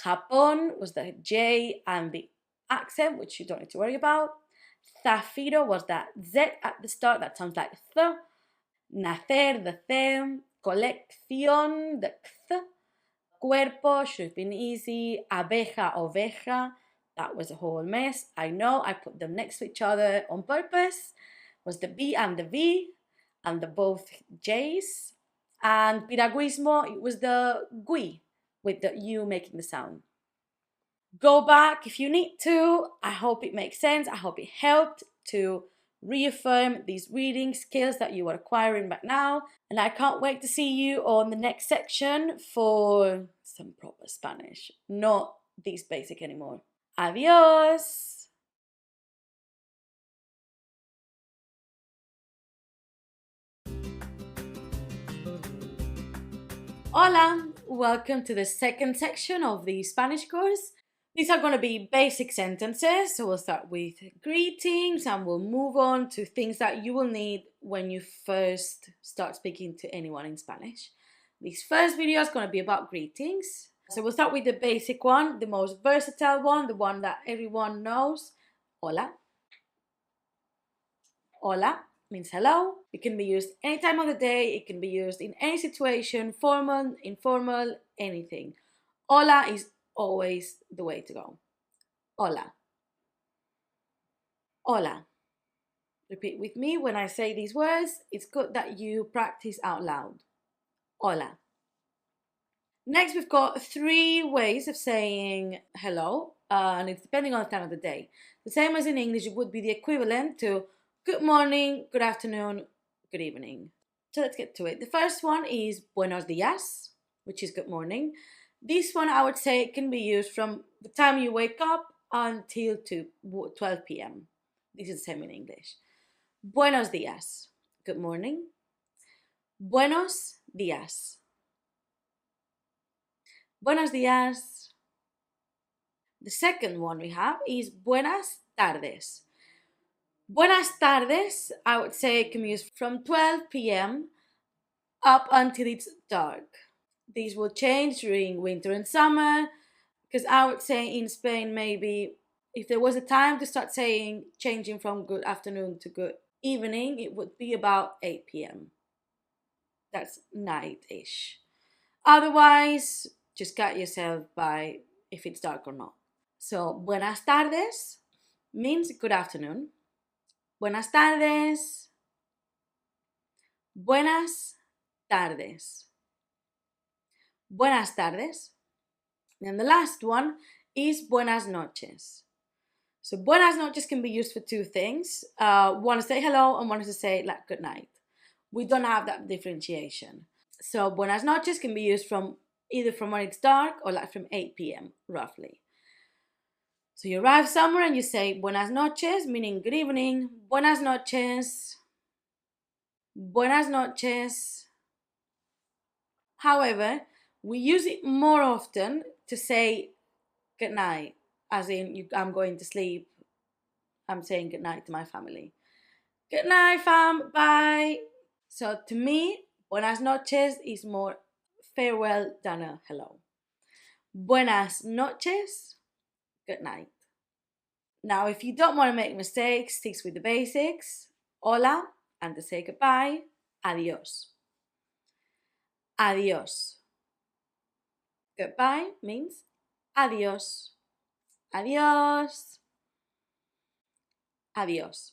Japón was the J and the accent, which you don't need to worry about. Zafiro was that Z at the start, that sounds like th. Nacer, the th. Colección, the th. Cuerpo should have been easy. Abeja, oveja, that was a whole mess. I know, I put them next to each other on purpose. Was the B and the V and the both J's. And piragüismo, it was the gui with the U making the sound. Go back if you need to. I hope it makes sense. I hope it helped to reaffirm these reading skills that you are acquiring right now. And I can't wait to see you on the next section for some proper Spanish, not these basic anymore. Adios! Hola! Welcome to the second section of the Spanish course. These are going to be basic sentences, so we'll start with greetings and we'll move on to things that you will need when you first start speaking to anyone in Spanish. This first video is going to be about greetings. So we'll start with the basic one, the most versatile one, the one that everyone knows. Hola. Hola means hello. It can be used any time of the day. It can be used in any situation, formal, informal, anything. Hola is always the way to go. Hola. Hola. Repeat with me when I say these words. It's good that you practice out loud. Hola. Next, we've got 3 ways of saying hello, and it's depending on the time of the day. The same as in English, it would be the equivalent to good morning, good afternoon, good evening. So let's get to it. The first one is buenos días, which is good morning. This one, I would say, can be used from the time you wake up until 12 p.m. This is the same in English. Buenos días, good morning. Buenos días. Buenos días. The second one we have is buenas tardes. Buenas tardes, I would say, can be used from 12 p.m. up until it's dark. These will change during winter and summer, because I would say in Spain, maybe if there was a time to start saying changing from good afternoon to good evening, it would be about 8 p.m. That's night-ish. Otherwise, just guide yourself by if it's dark or not. So, buenas tardes means good afternoon. Buenas tardes. Buenas tardes. Buenas tardes. And the last one is buenas noches. So buenas noches can be used for 2 things. One is to say hello and one is to say like good night. We don't have that differentiation. So buenas noches can be used from either from when it's dark or like from 8 p.m. roughly. So you arrive somewhere and you say buenas noches, meaning good evening. Buenas noches. Buenas noches. However, we use it more often to say good night, as in I'm going to sleep. I'm saying good night to my family. Good night, fam. Bye. So to me, buenas noches is more farewell than a hello. Buenas noches, good night. Now, if you don't want to make mistakes, stick with the basics. Hola, and to say goodbye, adios. Adios. Goodbye means adios. Adios. Adios.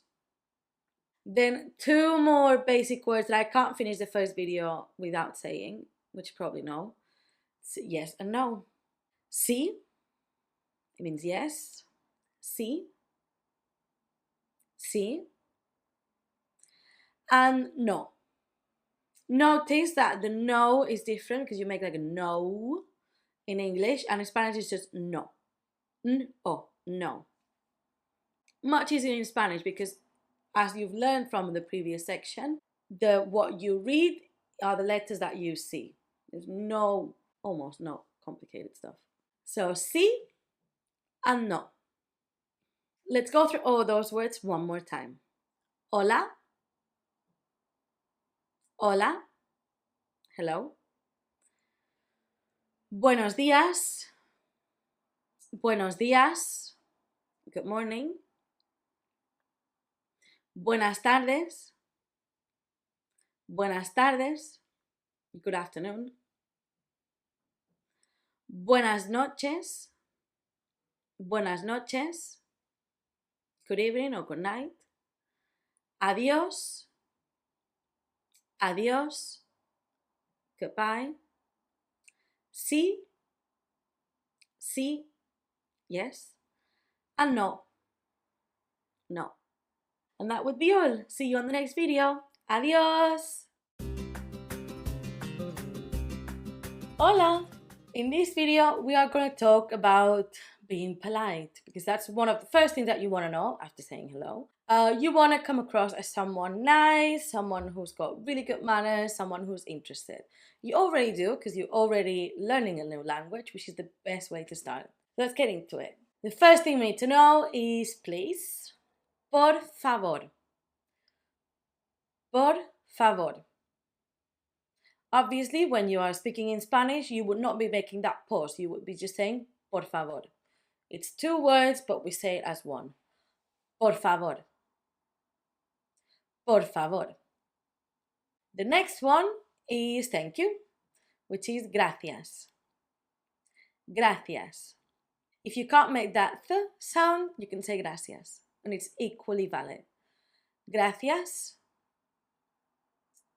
Then 2 more basic words that I can't finish the first video without saying, which you probably know. Yes and no. Sí, it means yes. Sí. Sí. And no. Notice that the no is different because you make like a no in English, and in Spanish it's just no. No. Much easier in Spanish because, as you've learned from the previous section, what you read are the letters that you see. There's almost no complicated stuff. So sí and no. Let's go through all those words one more time. Hola. Hola. Hello. Buenos días. Buenos días. Good morning. Buenas tardes. Buenas tardes. Good afternoon. Buenas noches. Buenas noches. Good evening or good night. Adios. Adios. Goodbye. Sí. Sí. Yes. And no. No. And that would be all. See you on the next video. Adios. Hola. In this video, we are going to talk about being polite, because that's one of the first things that you want to know after saying hello. You want to come across as someone nice, someone who's got really good manners, someone who's interested. You already do, because you're already learning a new language, which is the best way to start. Let's get into it. The first thing we need to know is please. Por favor. Por favor. Obviously, when you are speaking in Spanish, you would not be making that pause. You would be just saying por favor. It's two words, but we say it as one. Por favor. Por favor. The next one is thank you, which is gracias. Gracias. If you can't make that th sound, you can say gracias, and it's equally valid. Gracias.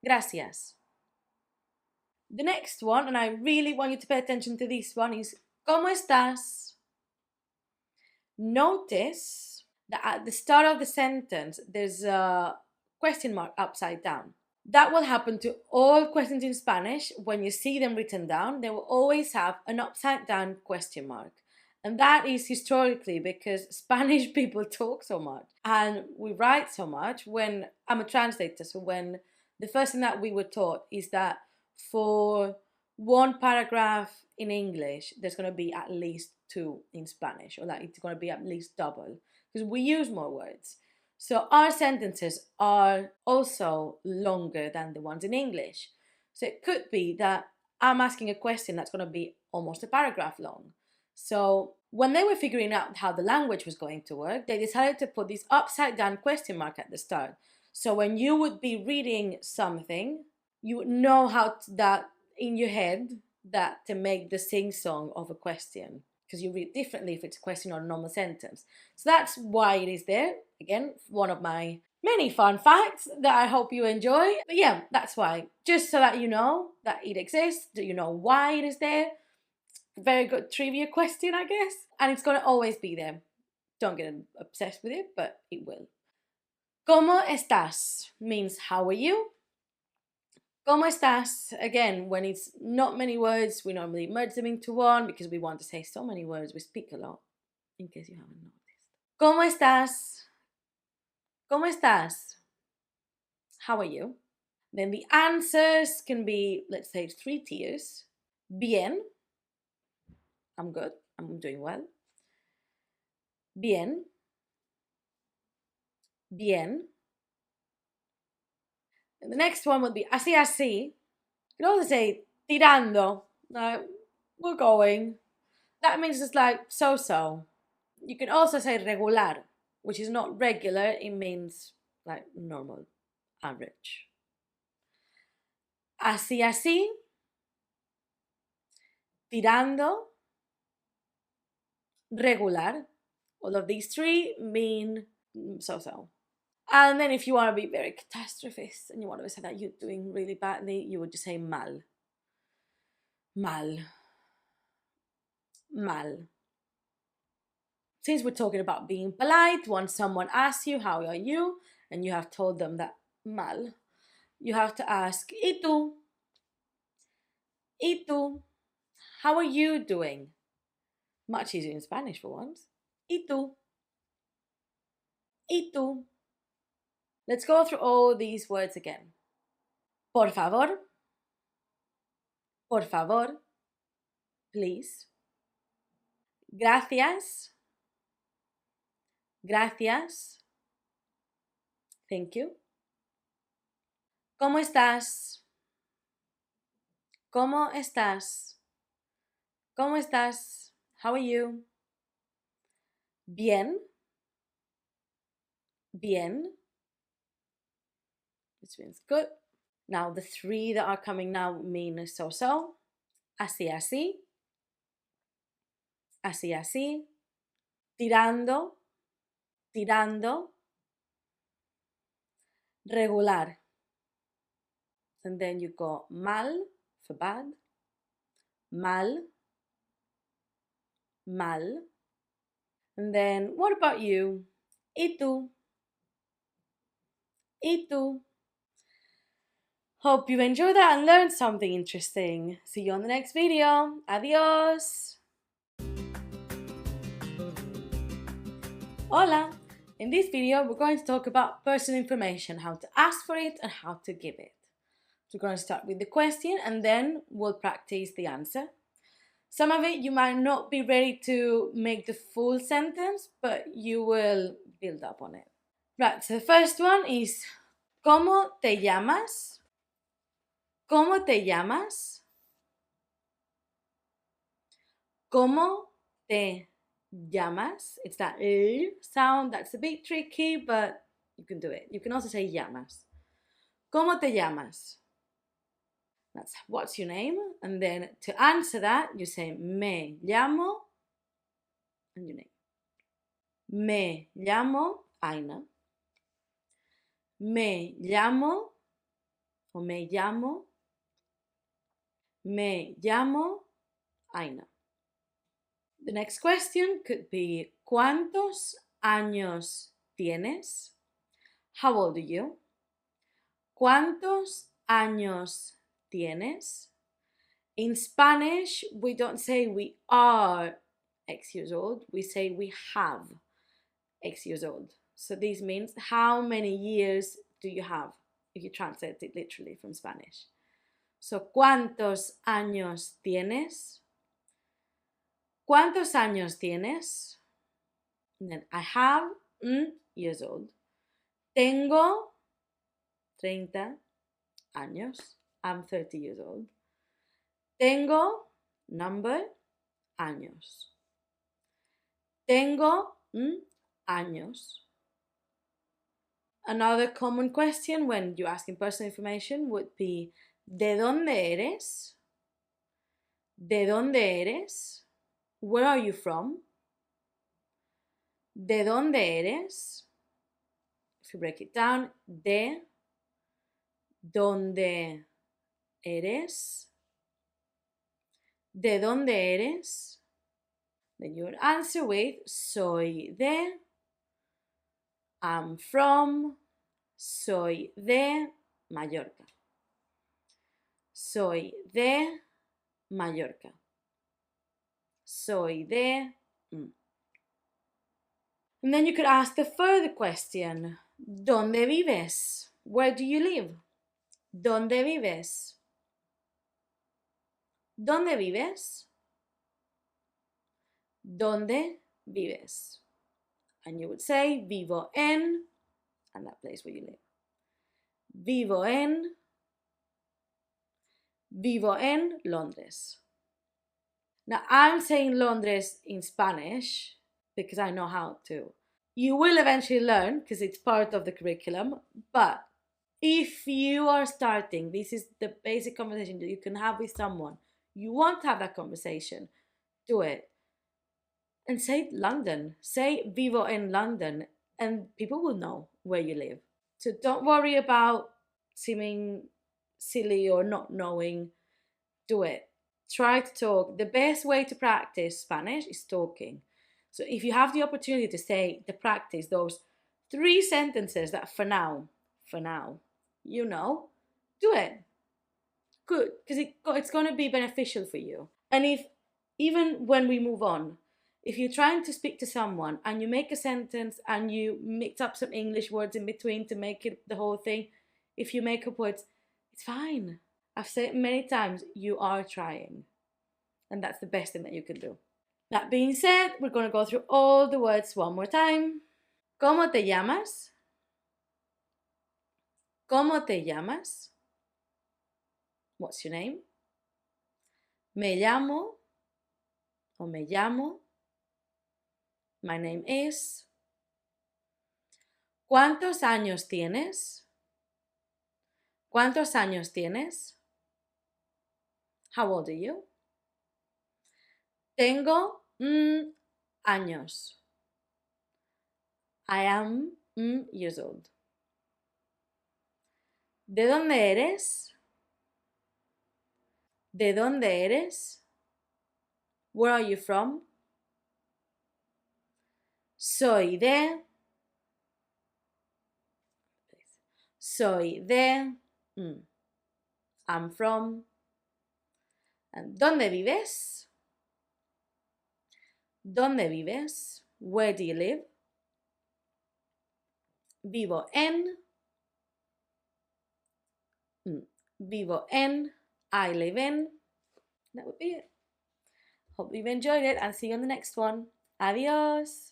Gracias. The next one, and I really want you to pay attention to this one, is ¿Cómo estás? Notice that at the start of the sentence, there's a question mark upside down. That will happen to all questions in Spanish. When you see them written down, they will always have an upside down question mark. And that is historically because Spanish people talk so much and we write so much. When I'm a translator, so when the first thing that we were taught is that for one paragraph in English, there's going to be at least two in Spanish, or like it's going to be at least double because we use more words. So our sentences are also longer than the ones in English. So it could be that I'm asking a question that's going to be almost a paragraph long. So when they were figuring out how the language was going to work, they decided to put this upside down question mark at the start. So when you would be reading something, you would know how that in your head that to make the sing-song of a question, because you read differently if it's a question or a normal sentence. So that's why it is there. Again, one of my many fun facts that I hope you enjoy. But yeah, that's why. Just so that you know that it exists, that you know why it is there. Very good trivia question, I guess. And it's going to always be there. Don't get obsessed with it, but it will. ¿Cómo estás? Means how are you? ¿Cómo estás? Again, when it's not many words, we normally merge them into one because we want to say so many words. We speak a lot, in case you haven't noticed. ¿Cómo estás? ¿Cómo estás? How are you? Then the answers can be, let's say, 3 tiers. Bien. I'm good. I'm doing well. Bien. Bien. And the next one would be así, así. You can also say tirando. Like, we're going. That means it's like so-so. You can also say regular, which is not regular. It means like normal, average. Así, así. Tirando. Regular. All of these 3 mean so-so. And then if you want to be very catastrophist and you want to say that you're doing really badly, you would just say mal. Mal. Mal. Since we're talking about being polite, when someone asks you, how are you? And you have told them that mal, you have to ask, ¿Y tú? ¿Y tú? How are you doing? Much easier in Spanish for once. ¿Y tú? ¿Y tú? Let's go through all these words again. Por favor. Por favor. Please. Gracias. Gracias. Thank you. ¿Cómo estás? ¿Cómo estás? ¿Cómo estás? How are you? Bien. Bien. Which means good. Now the 3 that are coming now mean so-so. Así, así. Así, así. Tirando. Tirando. Regular. And then you go mal for bad. Mal. Mal. And then what about you? ¿Y tú? ¿Y tú? Hope you enjoyed that and learned something interesting. See you on the next video. Adios. Hola. In this video, we're going to talk about personal information, how to ask for it and how to give it. So we're going to start with the question and then we'll practice the answer. Some of it you might not be ready to make the full sentence, but you will build up on it. Right, so the first one is ¿Cómo te llamas? ¿Cómo te llamas? ¿Cómo te llamas? It's that sound that's a bit tricky, but you can do it. You can also say llamas. ¿Cómo te llamas? That's what's your name? And then to answer that, you say me llamo and your name. Me llamo Aina. Me llamo o me llamo. Me llamo Aina. The next question could be ¿Cuántos años tienes? How old are you? ¿Cuántos años tienes? In Spanish, we don't say we are X years old, we say we have X years old. So this means how many years do you have, if you translate it literally from Spanish. So, ¿cuántos años tienes? ¿Cuántos años tienes? And then I have years old. Tengo 30 años. I'm 30 years old. Tengo number años. Tengo años. Another common question when you're asking personal information would be ¿De dónde eres? ¿De dónde eres? Where are you from? ¿De dónde eres? If you break it down, de dónde eres. ¿De dónde eres? Then you would answer with soy de, I'm from, soy de Mallorca. Soy de Mallorca. Soy de. And then you could ask the further question, ¿Dónde vives? Where do you live? ¿Dónde vives? ¿Dónde vives? ¿Dónde vives? And you would say, vivo en, and that place where you live. Vivo en Londres. Now, I'm saying Londres in Spanish because I know how to. You will eventually learn because it's part of the curriculum, but if you are starting, this is the basic conversation that you can have with someone. You want to have that conversation, do it. And say London. Say vivo en London, and people will know where you live. So don't worry about seeming silly or not knowing. Do it. Try to talk. The best way to practice Spanish is talking. So if you have the opportunity to say, to practice those 3 sentences that for now, you know, do it. Good, because it's going to be beneficial for you. And if, even when we move on, if you're trying to speak to someone and you make a sentence and you mix up some English words in between to make it the whole thing, if you make up words, it's fine. I've said it many times, you are trying. And that's the best thing that you can do. That being said, we're going to go through all the words one more time. ¿Cómo te llamas? ¿Cómo te llamas? What's your name? Me llamo o me llamo. My name is. ¿Cuántos años tienes? ¿Cuántos años tienes? How old are you? Tengo años. I am years old. ¿De dónde eres? ¿De dónde eres? Where are you from? Soy de. Soy de. I'm from. And ¿dónde vives? ¿Dónde vives? Where do you live? Vivo en. Vivo en. I live in. That would be it. Hope you've enjoyed it and see you on the next one. Adios!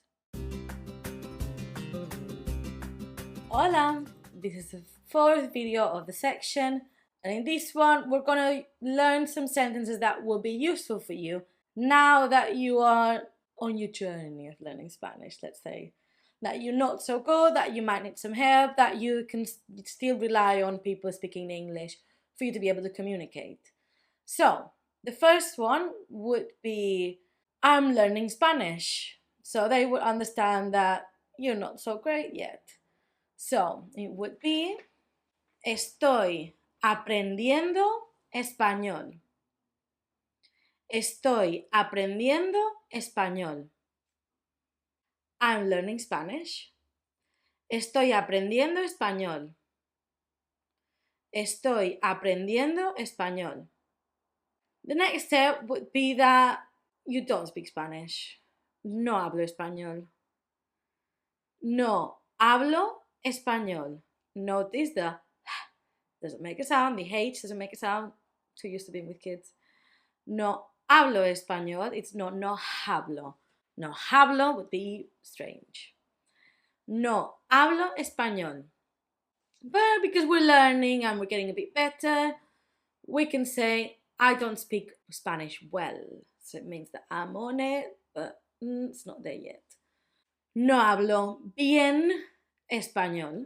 Hola! This is the fourth video of the section, and in this one we're gonna learn some sentences that will be useful for you now that you are on your journey of learning Spanish, let's say. That you're not so good, that you might need some help, that you can still rely on people speaking English for you to be able to communicate. So, the first one would be, I'm learning Spanish. So they would understand that you're not so great yet. So, it would be, estoy aprendiendo español. Estoy aprendiendo español. I'm learning Spanish. Estoy aprendiendo español. Estoy aprendiendo español. The next step would be that you don't speak Spanish. No hablo español. No hablo español. Notice the doesn't make a sound, the H doesn't make a sound. Too used to being with kids. No hablo español. It's no hablo. No hablo would be strange. No hablo español. But because we're learning and we're getting a bit better, we can say, I don't speak Spanish well. So it means that I'm on it, but it's not there yet. No hablo bien español.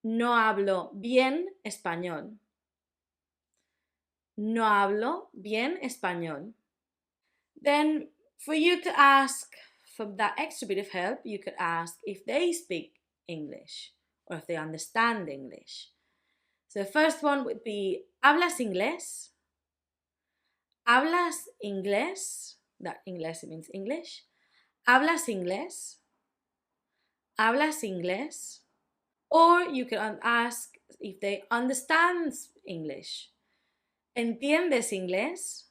No hablo bien español. No hablo bien español. Then for you to ask for that extra bit of help, you could ask if they speak English or if they understand English. So the first one would be, ¿hablas inglés? ¿Hablas inglés? That inglés means English. ¿Hablas inglés? ¿Hablas inglés? Or you can ask if they understand English. ¿Entiendes inglés?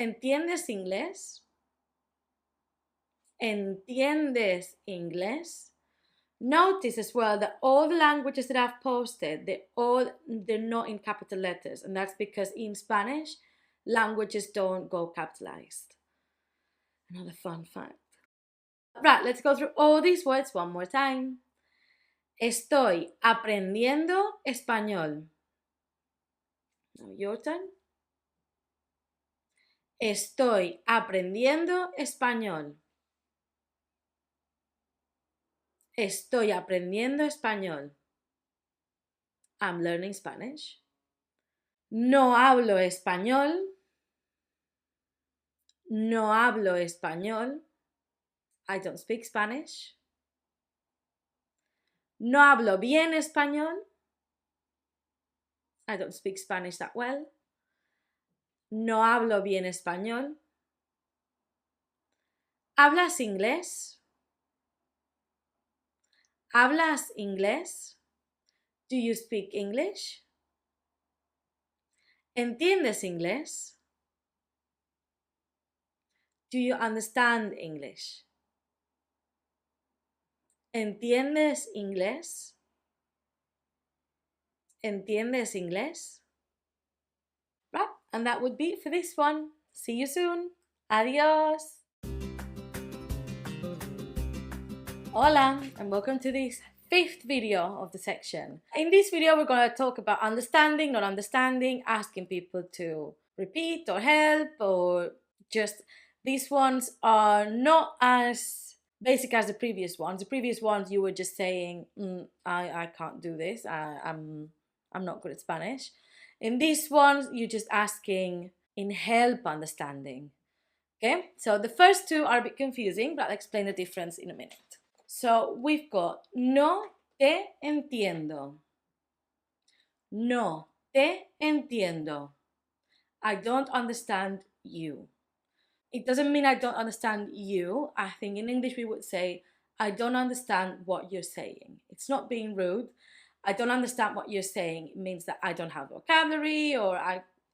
¿Entiendes inglés? ¿Entiendes inglés? Notice as well that all the languages that I've posted, they're not in capital letters, and that's because in Spanish, languages don't go capitalized. Another fun fact. Right, let's go through all these words one more time. Estoy aprendiendo español. Now your turn. Estoy aprendiendo español. Estoy aprendiendo español. I'm learning Spanish. No hablo español. No hablo español. I don't speak Spanish. No hablo bien español. I don't speak Spanish that well. No hablo bien español. ¿Hablas inglés? ¿Hablas inglés? Do you speak English? ¿Entiendes inglés? Do you understand English? ¿Entiendes inglés? ¿Entiendes inglés? Right, and that would be it for this one. See you soon. Adios. Hola, and welcome to this fifth video of the section. In this video, we're going to talk about understanding, not understanding, asking people to repeat or help, or just these ones are not as basic as the previous ones. The previous ones you were just saying, I can't do this, I'm not good at Spanish. In these ones, you're just asking in help understanding. Okay, so the first two are a bit confusing, but I'll explain the difference in a minute. So we've got no te entiendo. No te entiendo. I don't understand you. It doesn't mean I don't understand you. I think in English we would say, I don't understand what you're saying. It's not being rude. I don't understand what you're saying. It means that I don't have vocabulary, or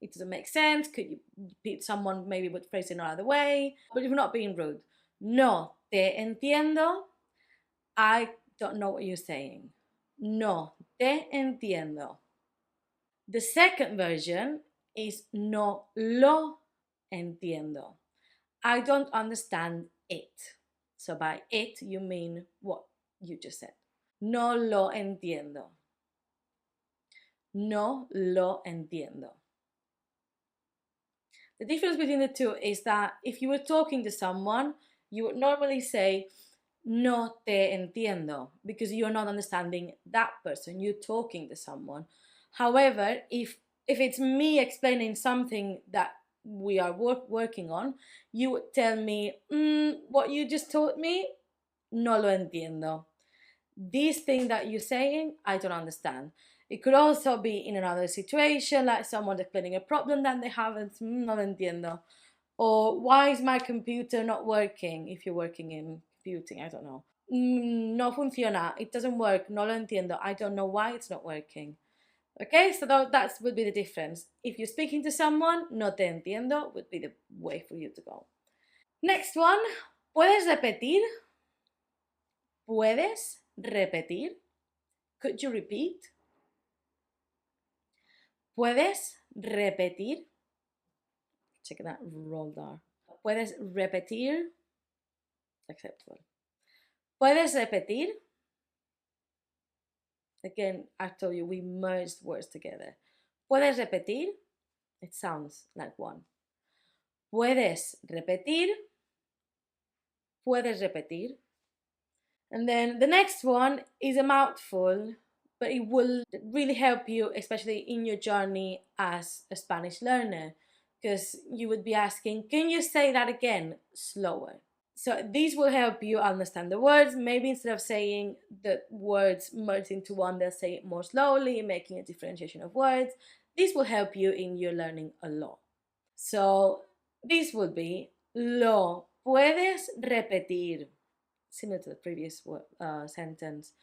it doesn't make sense. Could you repeat? Someone maybe would phrase it another way, but you're not being rude. No te entiendo. I don't know what you're saying. No te entiendo. The second version is no lo entiendo. I don't understand it. So by it, you mean what you just said. No lo entiendo. No lo entiendo. The difference between the two is that if you were talking to someone, you would normally say, no te entiendo, because you're not understanding that person. You're talking to someone. However, if it's me explaining something that we are working on, you would tell me, what you just told me, no lo entiendo. This thing that you're saying, I don't understand. It could also be in another situation, like someone explaining a problem that they haven't, no lo entiendo. Or why is my computer not working? If you're working in computing, I don't know. No funciona, it doesn't work, no lo entiendo, I don't know why it's not working. Okay, so that would be the difference. If you're speaking to someone, no te entiendo would be the way for you to go. Next one, ¿puedes repetir? ¿Puedes repetir? Could you repeat? ¿Puedes repetir? Check that roll there. ¿Puedes repetir? Acceptable. ¿Puedes repetir? Again, I told you we merged words together. ¿Puedes repetir? It sounds like one. ¿Puedes repetir? ¿Puedes repetir? And then the next one is a mouthful, but it will really help you, especially in your journey as a Spanish learner, because you would be asking, can you say that again slower? So these will help you understand the words. Maybe instead of saying the words merged into one, they'll say it more slowly, making a differentiation of words. This will help you in your learning a lot. So this would be, lo puedes repetir, similar to the previous sentence,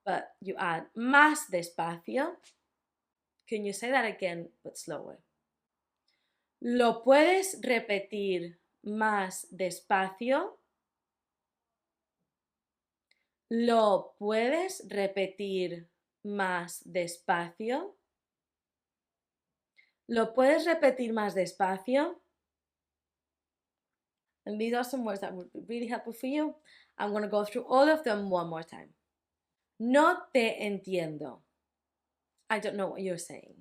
but you add más despacio. Can you say that again, but slower? Lo puedes repetir más despacio. ¿Lo puedes repetir más despacio? ¿Lo puedes repetir más despacio? And these are some words that would be really helpful for you. I'm going to go through all of them one more time. No te entiendo. I don't know what you're saying.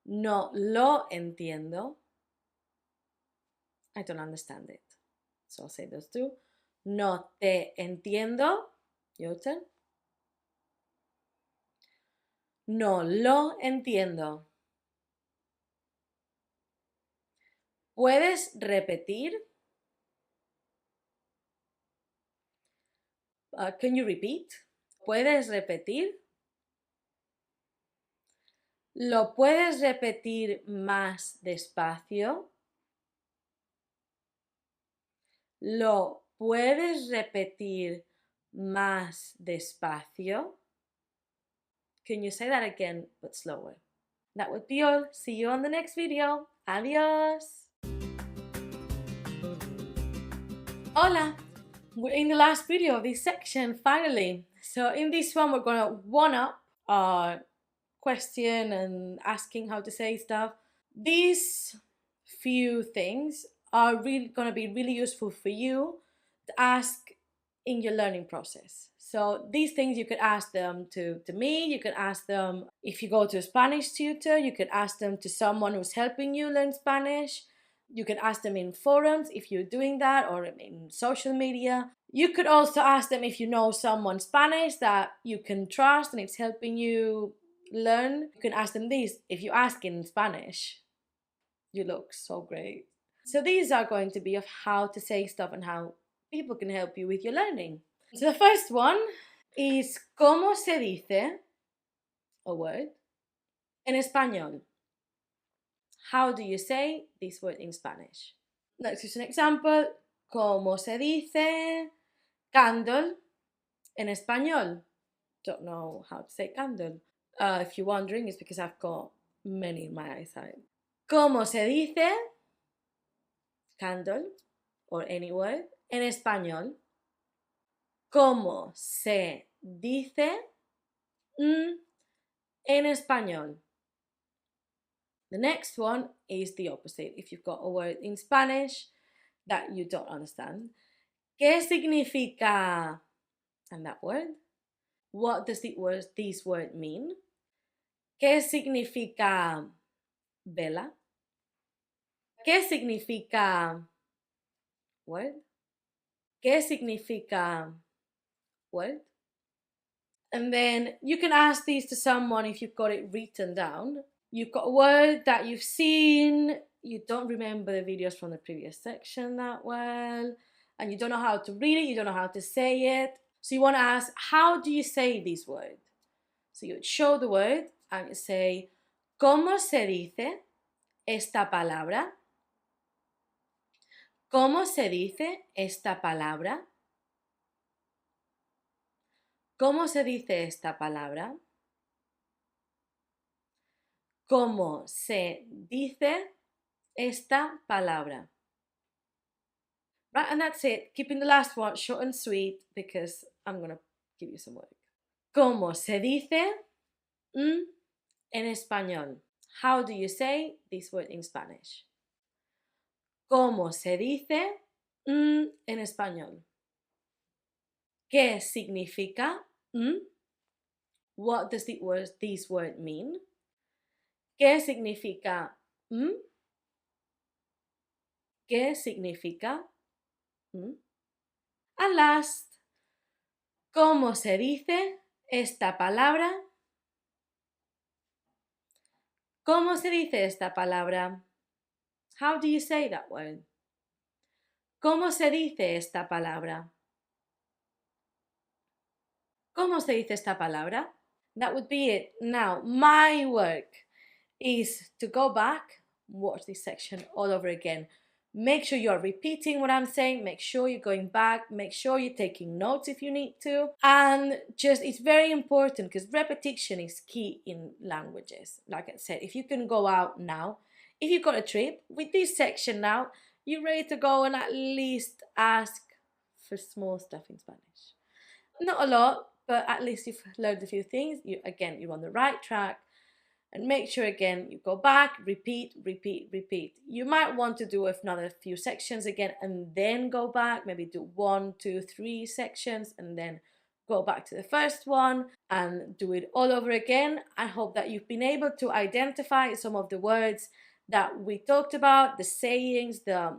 No lo entiendo. I don't understand it. So I'll say those two. No te entiendo. Your turn. No lo entiendo. ¿Puedes repetir? Can you repeat? ¿Puedes repetir? ¿Lo puedes repetir más despacio? ¿Lo puedes repetir más despacio? Can you say that again, but slower? That would be all. See you on the next video. Adios! Hola! We're in the last video of this section, finally. So in this one, we're gonna one-up our question and asking how to say stuff. These few things are really going to be really useful for you to ask in your learning process. So these things you could ask them to me, you could ask them if you go to a Spanish tutor, you could ask them to someone who's helping you learn Spanish. You can ask them in forums if you're doing that, or in social media. You could also ask them if you know someone Spanish that you can trust and it's helping you learn. You can ask them this. If you ask in Spanish, you look so great. So these are going to be of how to say stuff and how people can help you with your learning. So the first one is ¿cómo se dice a word en español? How do you say this word in Spanish? Next is an example. ¿Cómo se dice candle en español? Don't know how to say candle. If you're wondering, it's because I've got many in my eyesight. ¿Cómo se dice candle or any word en español? ¿Cómo se dice en español? The next one is the opposite. If you've got a word in Spanish that you don't understand, ¿qué significa? And that word. What does this word mean? ¿Qué significa vela? ¿Qué significa word? ¿Qué significa word? And then you can ask these to someone if you've got it written down. You've got a word that you've seen, you don't remember the videos from the previous section that well, and you don't know how to read it, you don't know how to say it. So you want to ask, how do you say this word? So you would show the word and you say, ¿cómo se dice esta palabra? ¿Cómo se dice esta palabra? ¿Cómo se dice esta palabra? ¿Cómo se dice esta palabra? Right, and that's it. Keeping the last one short and sweet because I'm going to give you some work. ¿Cómo se dice en español? How do you say this word in Spanish? ¿Cómo se dice en español? ¿Qué significa? What does this word mean? ¿Qué significa? ¿Qué significa? And last, ¿cómo se dice esta palabra? ¿Cómo se dice esta palabra? How do you say that word? ¿Cómo se dice esta palabra? ¿Cómo se dice esta palabra? That would be it. Now, my work is to go back, watch this section all over again. Make sure you're repeating what I'm saying. Make sure you're going back. Make sure you're taking notes if you need to. And just, it's very important because repetition is key in languages. Like I said, if you can go out now, if you've got a trip, with this section now, you're ready to go and at least ask for small stuff in Spanish. Not a lot, but at least you've learned a few things. You're on the right track. And make sure again, you go back, repeat, repeat, repeat. You might want to do another few sections again and then go back, maybe do 1, 2, 3 sections and then go back to the first one and do it all over again. I hope that you've been able to identify some of the words that we talked about, the sayings, the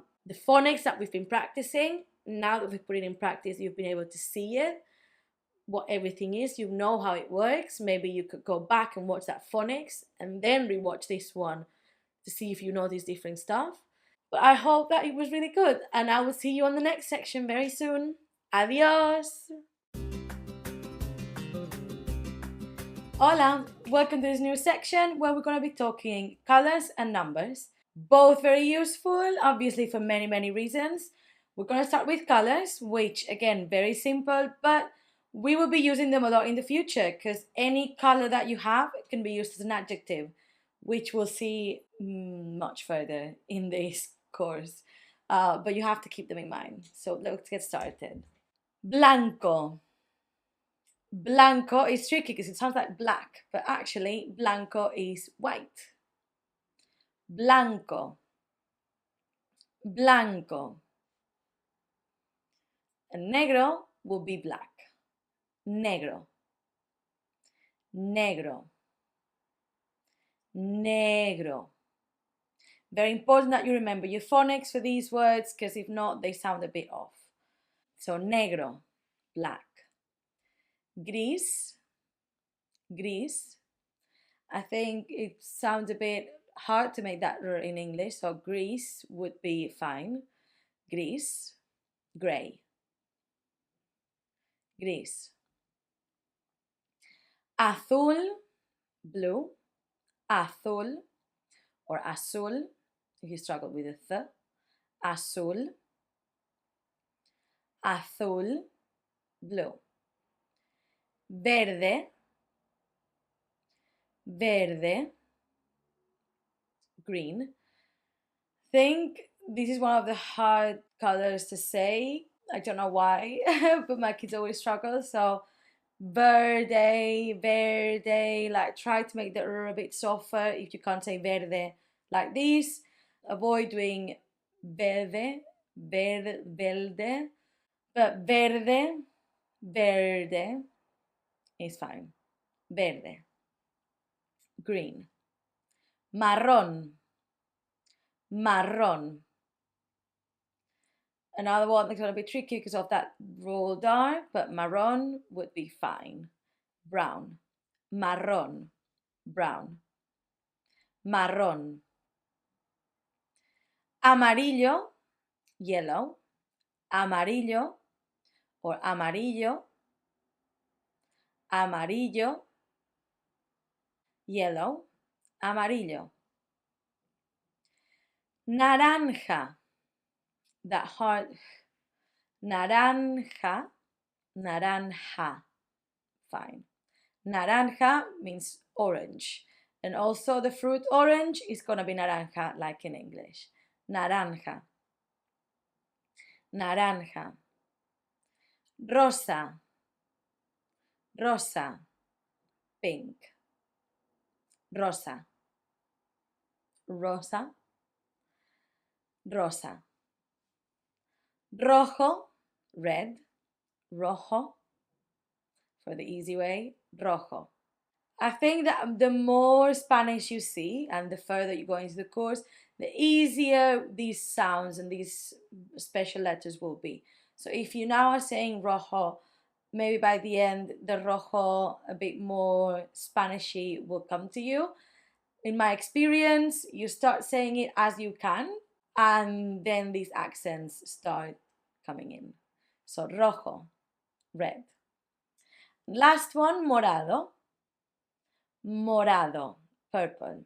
phonics that we've been practicing. Now that we've put it in practice, you've been able to see it, what everything is, you know how it works. Maybe you could go back and watch that phonics and then rewatch this one to see if you know this different stuff. But I hope that it was really good and I will see you on the next section very soon. Adios! Hola! Welcome to this new section where we're going to be talking colors and numbers. Both very useful, obviously for many, many reasons. We're going to start with colors, which again, very simple, but we will be using them a lot in the future because any color that you have can be used as an adjective, which we'll see much further in this course. But you have to keep them in mind. So let's get started. Blanco. Blanco is tricky because it sounds like black, but actually blanco is white. Blanco. Blanco. And negro will be black. Negro. Negro. Negro. Very important that you remember your phonics for these words because if not, they sound a bit off. So negro, black. Gris, gris. I think it sounds a bit hard to make that in English, so gris would be fine. Gris, gray. Gris. Azul, blue. Azul or azul, if you struggle with the th. Azul. Azul, blue. Verde. Verde. Green. I think this is one of the hard colors to say. I don't know why, but my kids always struggle. So verde, verde, like try to make the r a bit softer if you can't say verde. like this. Avoid doing verde, verde, but verde is fine. Verde. Green. Marrón, marrón. Another one that's going to be tricky because of that rolled R, but marrón would be fine. Brown, marrón, brown. Marrón. Amarillo, yellow. Amarillo or amarillo. Amarillo, yellow. Amarillo. Naranja, that hard. Naranja, naranja, fine. Naranja means orange. And also the fruit orange is going to be naranja, like in English. Naranja. Naranja. Rosa. Rosa. Pink. Rosa. Rosa. Rosa. Rojo. Red. Rojo. For the easy way. Rojo. I think that the more Spanish you see and the further you go into the course, the easier these sounds and these special letters will be. So if you now are saying rojo, maybe by the end the rojo a bit more Spanishy will come to you. In my experience, you start saying it as you can and then these accents start coming in. So rojo, red. Last one, morado. Morado, purple.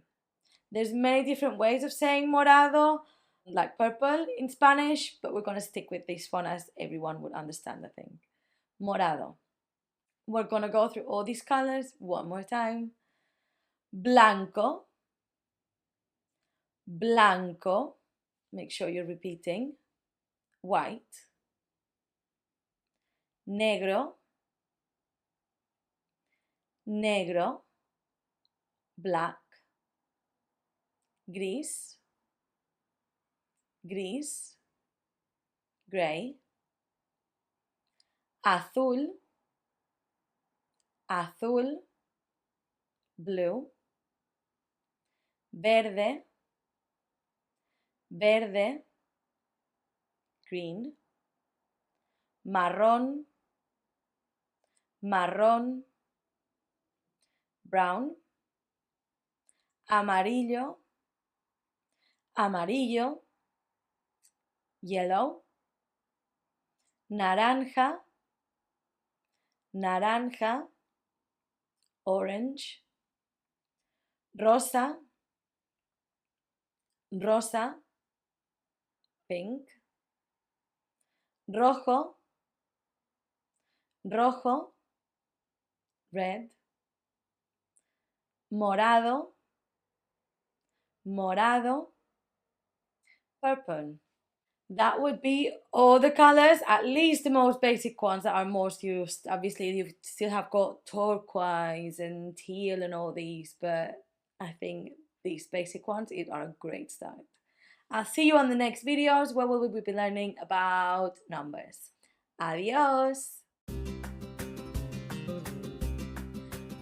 There's many different ways of saying morado, like purple in Spanish, but we're going to stick with this one as everyone would understand, I think. Morado. We're going to go through all these colors one more time. Blanco. Blanco. Make sure you're repeating. White. Negro. Negro. Black. Gris. Gris. Gray. Azul. Azul. Blue. Verde. Verde. Green. Marrón. Marrón. Brown. Amarillo. Amarillo. Yellow. Naranja. Naranja. Orange. Rosa. Rosa. Pink. Rojo. Rojo. Red. Morado. Morado. Purple. That would be all the colors, at least the most basic ones that are most used. Obviously, you still have got turquoise and teal and all these, but I think these basic ones are a great start. I'll see you on the next videos where we will be learning about numbers. Adios!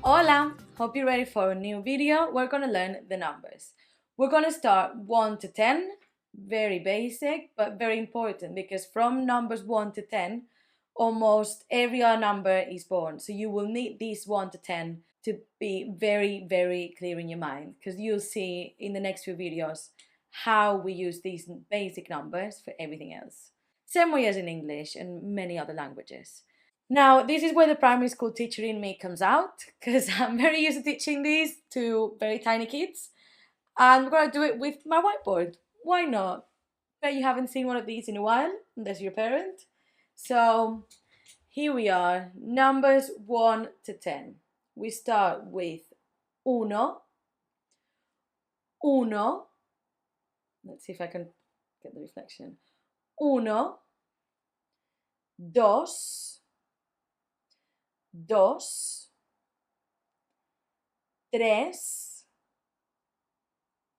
Hola! Hope you're ready for a new video. We're going to learn the numbers. We're going to start 1 to 10. Very basic, but very important because from numbers 1 to 10, almost every other number is born. So you will need these 1 to 10 to be very, very clear in your mind because you'll see in the next few videos how we use these basic numbers for everything else. Same way as in English and many other languages. Now, this is where the primary school teacher in me comes out because I'm very used to teaching these to very tiny kids. And we're going to do it with my whiteboard. Why not? Bet you haven't seen one of these in a while, unless you're a parent. So here we are, numbers 1 to 10. We start with uno. Uno. Let's see if I can get the reflection. Uno. Dos. Dos. Tres.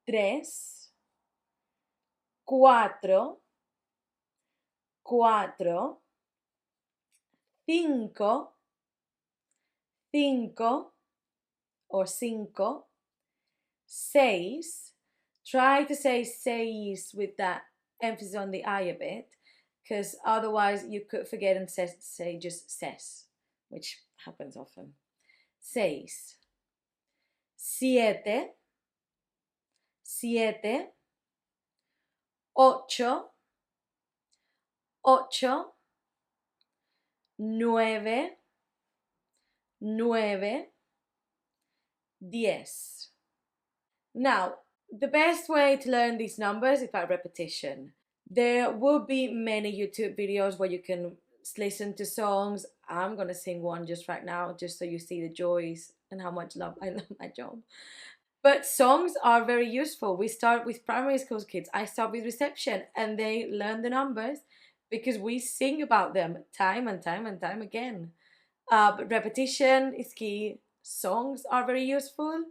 Tres. 4, 4, 5, 5 or 5, 6. Try to say 6 with that emphasis on the I a bit, because otherwise you could forget and say just ses, which happens often. 6, 7, 7, 8, 8, 9, 9, 10. Now, the best way to learn these numbers is by repetition. There will be many YouTube videos where you can listen to songs. I'm going to sing one just right now, just so you see the joys and how much I love my job. But songs are very useful. We start with primary school kids. I start with reception and they learn the numbers because we sing about them time and time and time again. But repetition is key. Songs are very useful,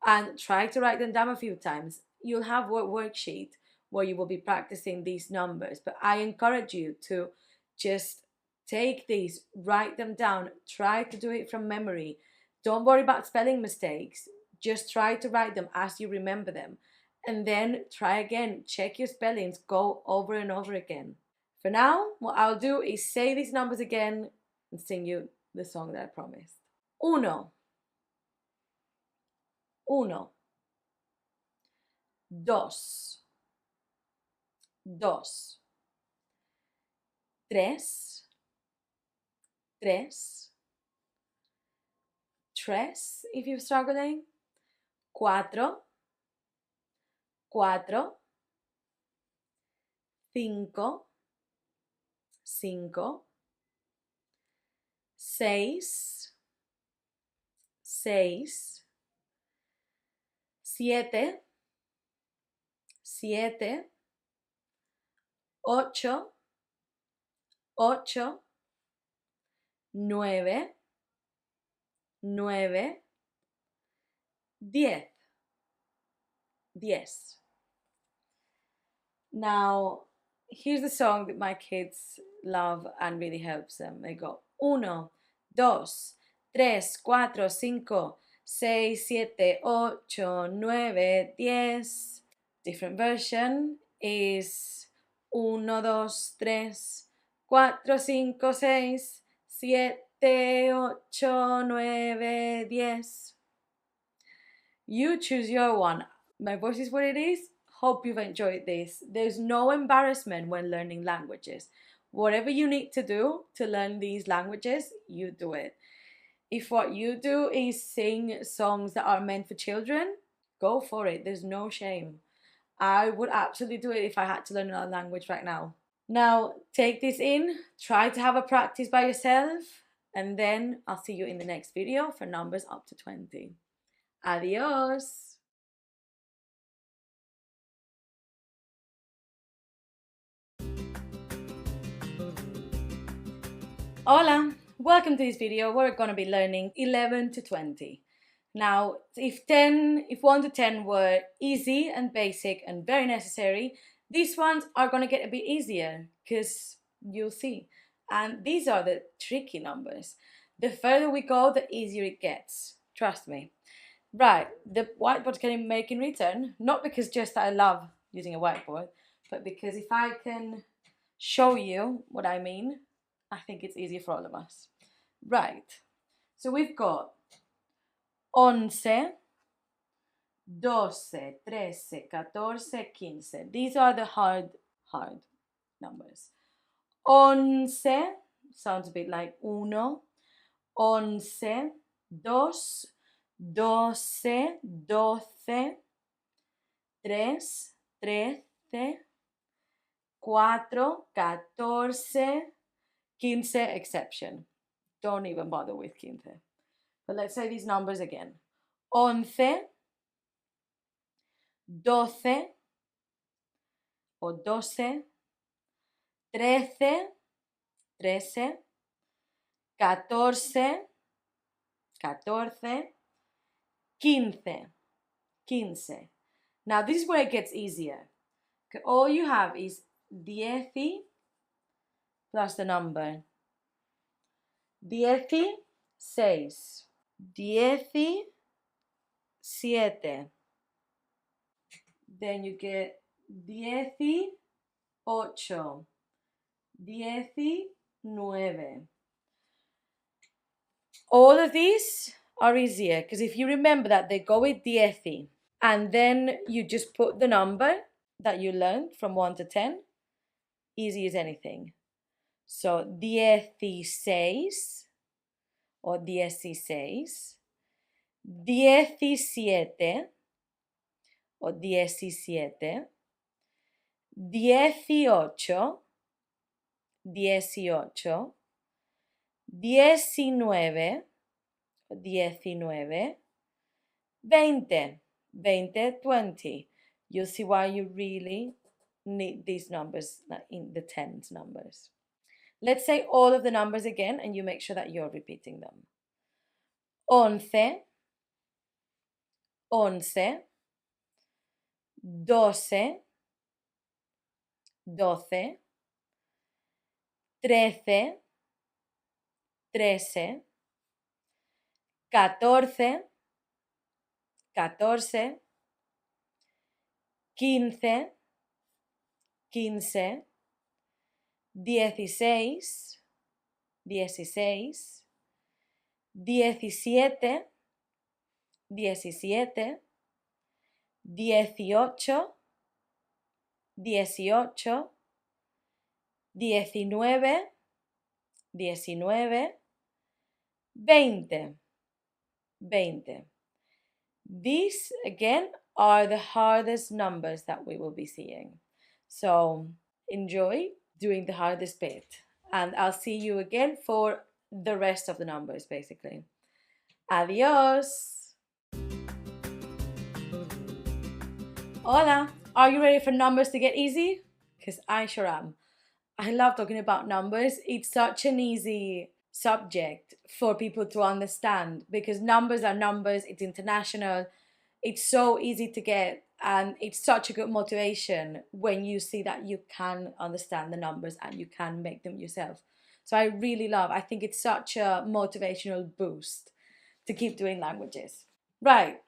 and try to write them down a few times. You'll have a worksheet where you will be practicing these numbers, but I encourage you to just take these, write them down, try to do it from memory. Don't worry about spelling mistakes. Just try to write them as you remember them. And then try again, check your spellings, go over and over again. For now, what I'll do is say these numbers again and sing you the song that I promised. 1, 1, 2, 2, 3, 3, 3 if you're struggling, 4, 4, 5, 5, 6, 6, 7, 7, 8, 8, 9, 9, 10, 10. Now, here's the song that my kids love and really helps them. They go 1, 2, 3, 4, 5, 6, 7, 8, 9, 10. Different version is 1, 2, 3, 4, 5, 6, 7, 8, 9, 10. You choose your one. My voice is what it is. Hope you've enjoyed this. There's no embarrassment when learning languages. Whatever you need to do to learn these languages, you do it. If what you do is sing songs that are meant for children, go for it. There's no shame. I would absolutely do it if I had to learn another language right now. Now, take this in, try to have a practice by yourself, and then I'll see you in the next video for numbers up to 20. Adios! Hola! Welcome to this video. We're going to be learning 11 to 20. Now, if 1 to 10 were easy and basic and very necessary, these ones are going to get a bit easier because you'll see. And these are the tricky numbers. The further we go, the easier it gets. Trust me. Right, the whiteboard's getting making return, not because just I love using a whiteboard, but because if I can show you what I mean, I think it's easier for all of us. Right, so we've got 11, 12, 13, 14, 15. These are the hard numbers. 11 sounds a bit like uno. 11, 2, 12, 12, 3, 13, 4, 14, 15, exception. Don't even bother with 15. But let's say these numbers again. 11, 12 o 12, 13, 13, 14, 14, 15, 15. Now this is where it gets easier, All you have is 10 plus the number. 16. 17. Then you get 18. 19. All of these are easier because if you remember that they go with 10 and then you just put the number that you learned from 1 to 10, easy as anything. So 16 or 16, 17 o 17, 18, 18, 19, 19, 20, 20, 20. You'll see why you really need these numbers in the tens numbers. Let's say all of the numbers again and you make sure that you're repeating them. 11, 11, 12, 12, 13, 13, 14, 14, 15, 15, 16, 16, 17, 17, 18, 18, 19, 19, 20, 20. These, again, are the hardest numbers that we will be seeing. So enjoy doing the hardest bit. And I'll see you again for the rest of the numbers, basically. Adios! Hola! Are you ready for numbers to get easy? Because I sure am. I love talking about numbers. It's such an easy subject for people to understand because numbers are numbers, it's international, it's so easy to get, and it's such a good motivation when you see that you can understand the numbers and you can make them yourself. So I think it's such a motivational boost to keep doing languages. Right,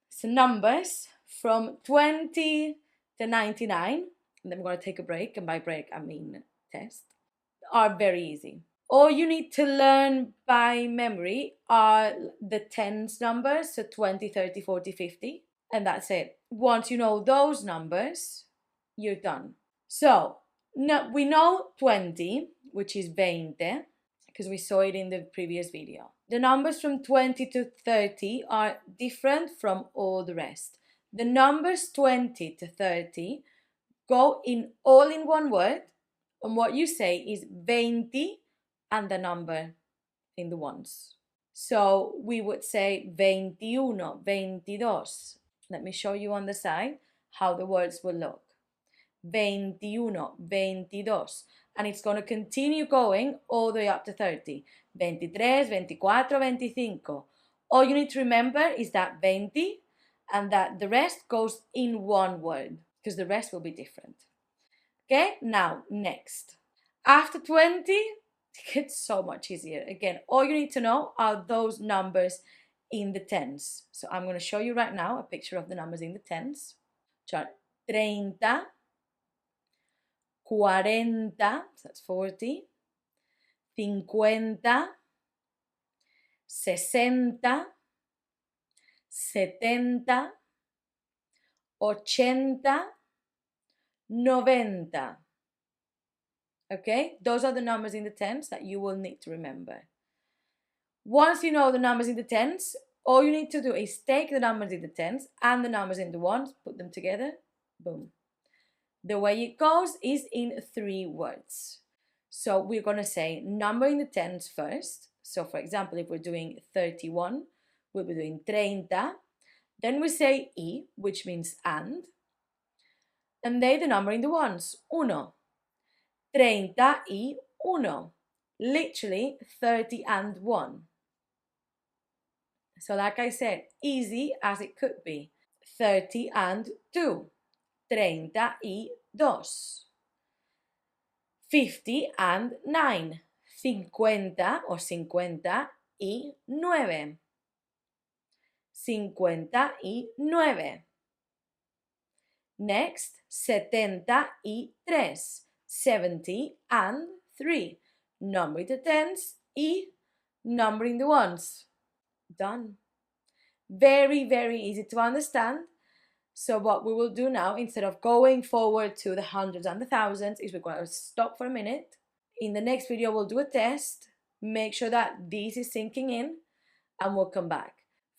so numbers from 20 to 99, and then we're going to take a break, and by break I mean test, are very easy. All you need to learn by memory are the tens numbers, so 20, 30, 40, 50, and that's it. Once you know those numbers, you're done. So, we know 20, which is 20, because we saw it in the previous video. The numbers from 20 to 30 are different from all the rest. The numbers 20 to 30 go all in one word, and what you say is 20 and the number in the ones. So we would say 21, 22. Let me show you on the side how the words will look. 21, 22. And it's going to continue going all the way up to 30. 23, 24, 25. All you need to remember is that 20 and that the rest goes in one word because the rest will be different. Okay, now next. After 20, it gets so much easier. Again, all you need to know are those numbers in the tens. So I'm going to show you right now a picture of the numbers in the tens. So 30, 40, so that's 40, 50, 60, 70, 80, 90. Okay, those are the numbers in the tens that you will need to remember. Once you know the numbers in the tens, all you need to do is take the numbers in the tens and the numbers in the ones, put them together, boom. The way it goes is in 3 words. So we're going to say number in the tens first. So for example, if we're doing 31, we'll be doing 30. Then we say y, which means and then the number in the ones, uno. 31. Literally 30 and 1. So like I said, easy as it could be. 30 and 2. 32. 50 and 9. 50 o 59. 59. Next, 73. 70 and 3. Numbering the tens y numbering the ones. Done. Very, very easy to understand. So what we will do now, instead of going forward to the hundreds and the thousands, is we're going to stop for a minute. In the next video, we'll do a test. Make sure that this is sinking in, and we'll come back.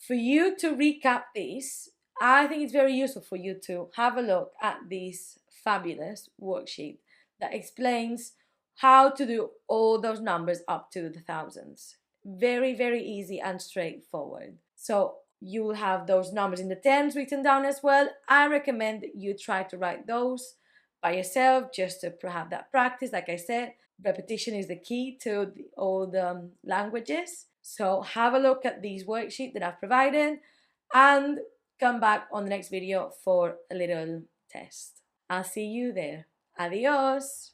For you to recap this, I think it's very useful for you to have a look at this fabulous worksheet that explains how to do all those numbers up to the thousands. Very, very easy and straightforward. So you will have those numbers in the tens written down as well. I recommend that you try to write those by yourself just to have that practice. Like I said, repetition is the key to all the languages. So have a look at these worksheets that I've provided and come back on the next video for a little test. I'll see you there. Adios!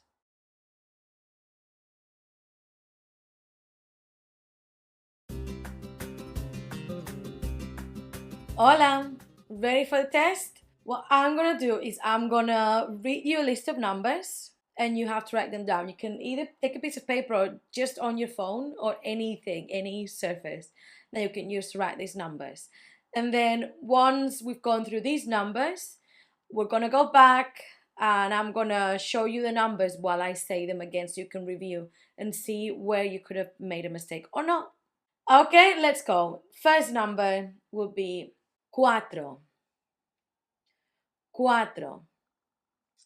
Hola! Ready for the test? What I'm gonna do is I'm gonna read you a list of numbers and you have to write them down. You can either take a piece of paper or just on your phone or anything, any surface that you can use to write these numbers. And then once we've gone through these numbers, we're gonna go back and I'm gonna show you the numbers while I say them again so you can review and see where you could have made a mistake or not. Okay, let's go. First number will be cuatro. Cuatro.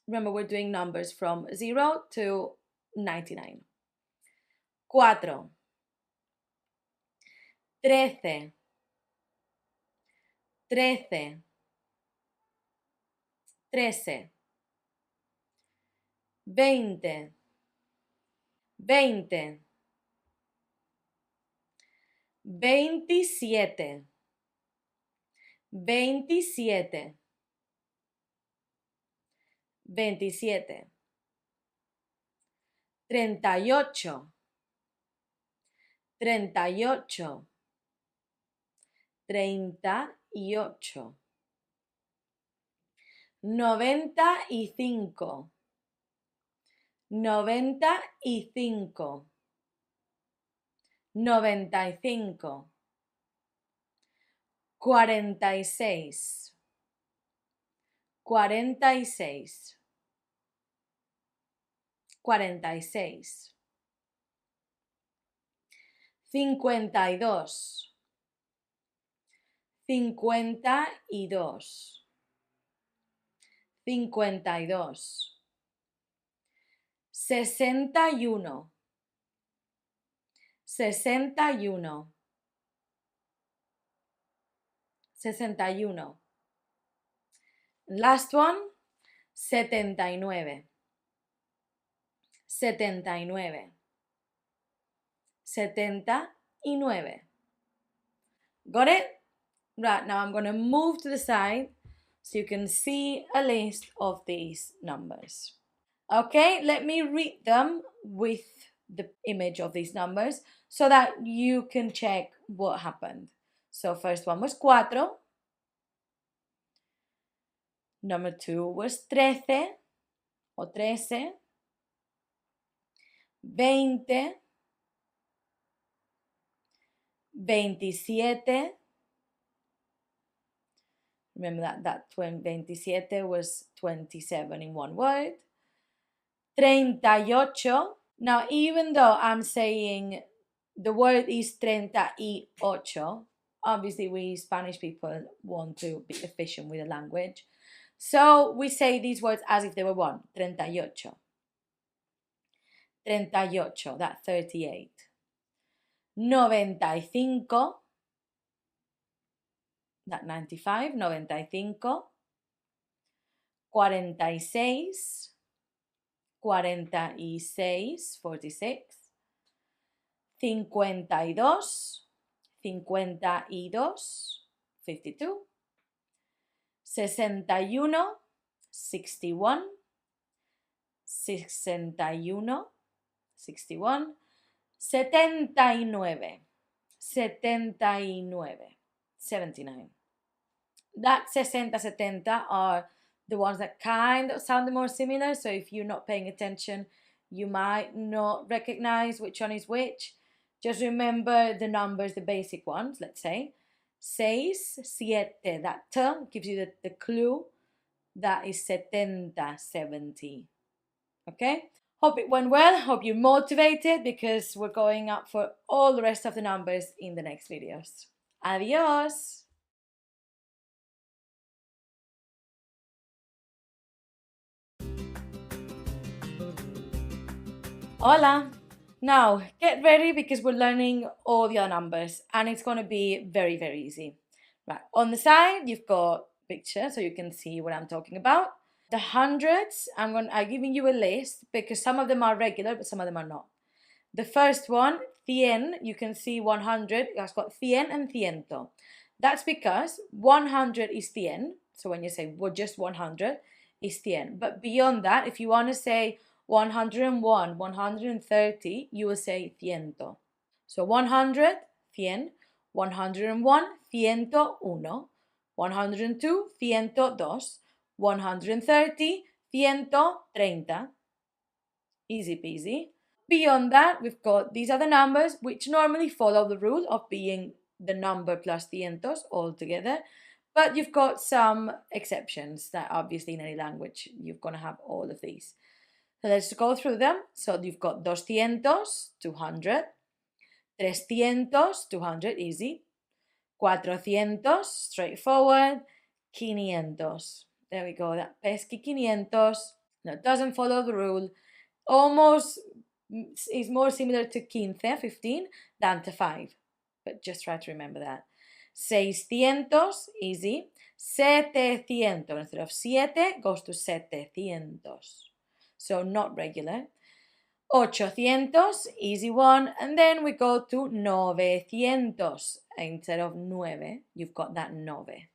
Remember, we're doing numbers from 0 to 99. Cuatro. Trece. Trece. Trece. Veinte. Veinte. 27. 27. 27. 38. 38. 38. 95. 95. 95. 46. 46. 46. 52. 52. 52. 61. 61. 61. Last one, 79. 79. 79. Got it? Right, now I'm going to move to the side so you can see a list of these numbers. Okay, let me read them with the image of these numbers so that you can check what happened. So first one was cuatro. Number 2 was trece o trece. 20. 27. Remember that 27 was 27 in one word. 38. Now, even though I'm saying the word is 38, obviously we Spanish people want to be efficient with the language. So we say these words as if they were one. 38. 38, that's 38. 95. That 95, 95. 46. 46, 46. 52. 52. 52. 61. 61. 61, 61, 79, 79, 79. That 60, 70 are the ones that kind of sound more similar, so if you're not paying attention, you might not recognize which one is which. Just remember the numbers, the basic ones, let's say. 6, 7, that T gives you the clue. That is 70, 70. Okay? Hope it went well. Hope you're motivated because we're going up for all the rest of the numbers in the next videos. Adios! Hola! Now, get ready because we're learning all the other numbers and it's going to be very, very easy. Right, on the side, you've got picture so you can see what I'm talking about. The hundreds, I'm giving you a list because some of them are regular, but some of them are not. The first one, 100, you can see 100, it's got 100 and ciento. That's because 100 is 100, so when you say well, just 100 is 100. But beyond that, if you want to say 101, 130, you will say ciento. So 100, 100, 101, 101, 102, 102, 130, 130. Easy peasy. Beyond that, we've got these other numbers which normally follow the rule of being the number plus cientos all together. But you've got some exceptions that obviously in any language you're going to have all of these. So let's go through them. So you've got 200, 200, 300, 200, easy, 400, straightforward, 500. There we go, that pesky 500. No, it doesn't follow the rule. Almost is more similar to 15 than to 5. But just try to remember that. 600, easy. 700, instead of 7 goes to 700. So not regular. 800, easy one. And then we go to 900. Instead of 9, you've got that 9.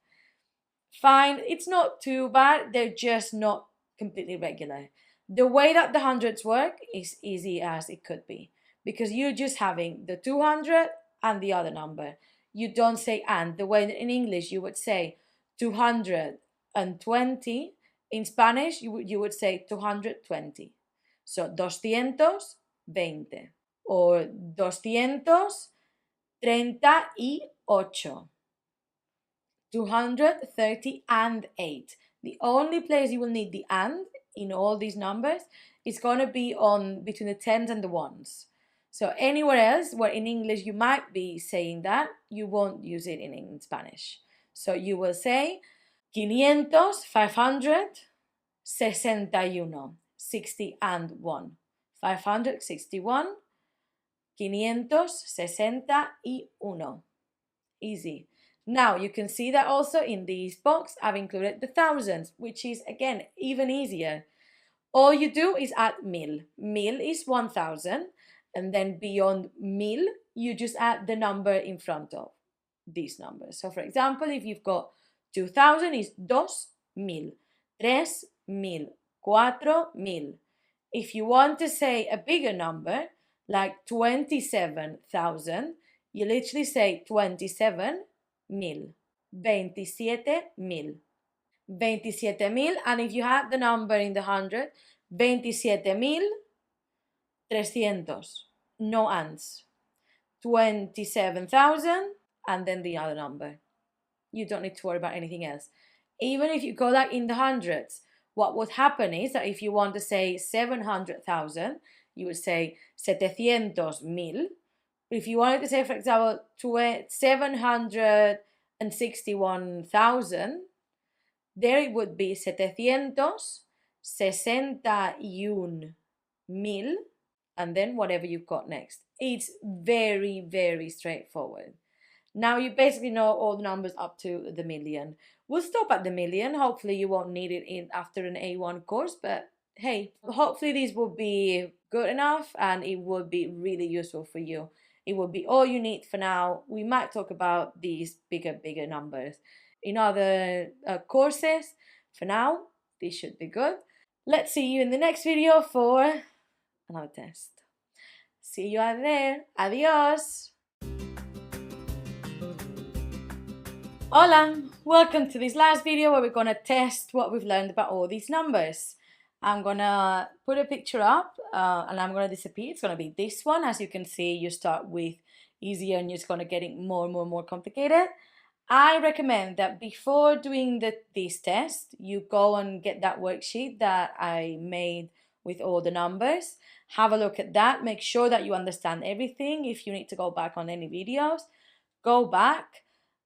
Fine, it's not too bad. They're just not completely regular. The way that the hundreds work is easy as it could be because you're just having the 200 and the other number. You don't say and. The way that in English you would say 220, in Spanish you would say 220. So 220 or 238. 238. The only place you will need the and in all these numbers is going to be on between the tens and the ones. So anywhere else where in English you might be saying that, you won't use it in Spanish. So you will say 500, 500, 61, 60 and 1. 561, 561. Easy. Now you can see that also in this box I've included the thousands, which is again even easier. All you do is add mil. Mil is 1000, and then beyond mil you just add the number in front of these numbers. So for example, if you've got 2000 is 2000, 3000, 4000. If you want to say a bigger number like 27,000, you literally say 27,000. 27,000. 27,000, and if you had the number in the hundred, 27,300. No ands. 27,000 and then the other number. You don't need to worry about anything else. Even if you go like in the hundreds, what would happen is that if you want to say 700,000, you would say 700,000. If you wanted to say, for example, 761,000, there it would be 761,000, and then whatever you've got next. It's very, very straightforward. Now you basically know all the numbers up to the million. We'll stop at the million. Hopefully you won't need it after an A1 course, but hey, hopefully these will be good enough and it will be really useful for you. It will be all you need for now. We might talk about these bigger numbers in other courses. For now, this should be good. Let's see you in the next video for another test. See you out there. Adios. Hola, welcome to this last video where we're going to test what we've learned about all these numbers. I'm going to put a picture up and I'm going to disappear. It's going to be this one. As you can see, you start with easier and you're just going to get it more complicated. I recommend that before doing this test, you go and get that worksheet that I made with all the numbers. Have a look at that. Make sure that you understand everything. If you need to go back on any videos, go back.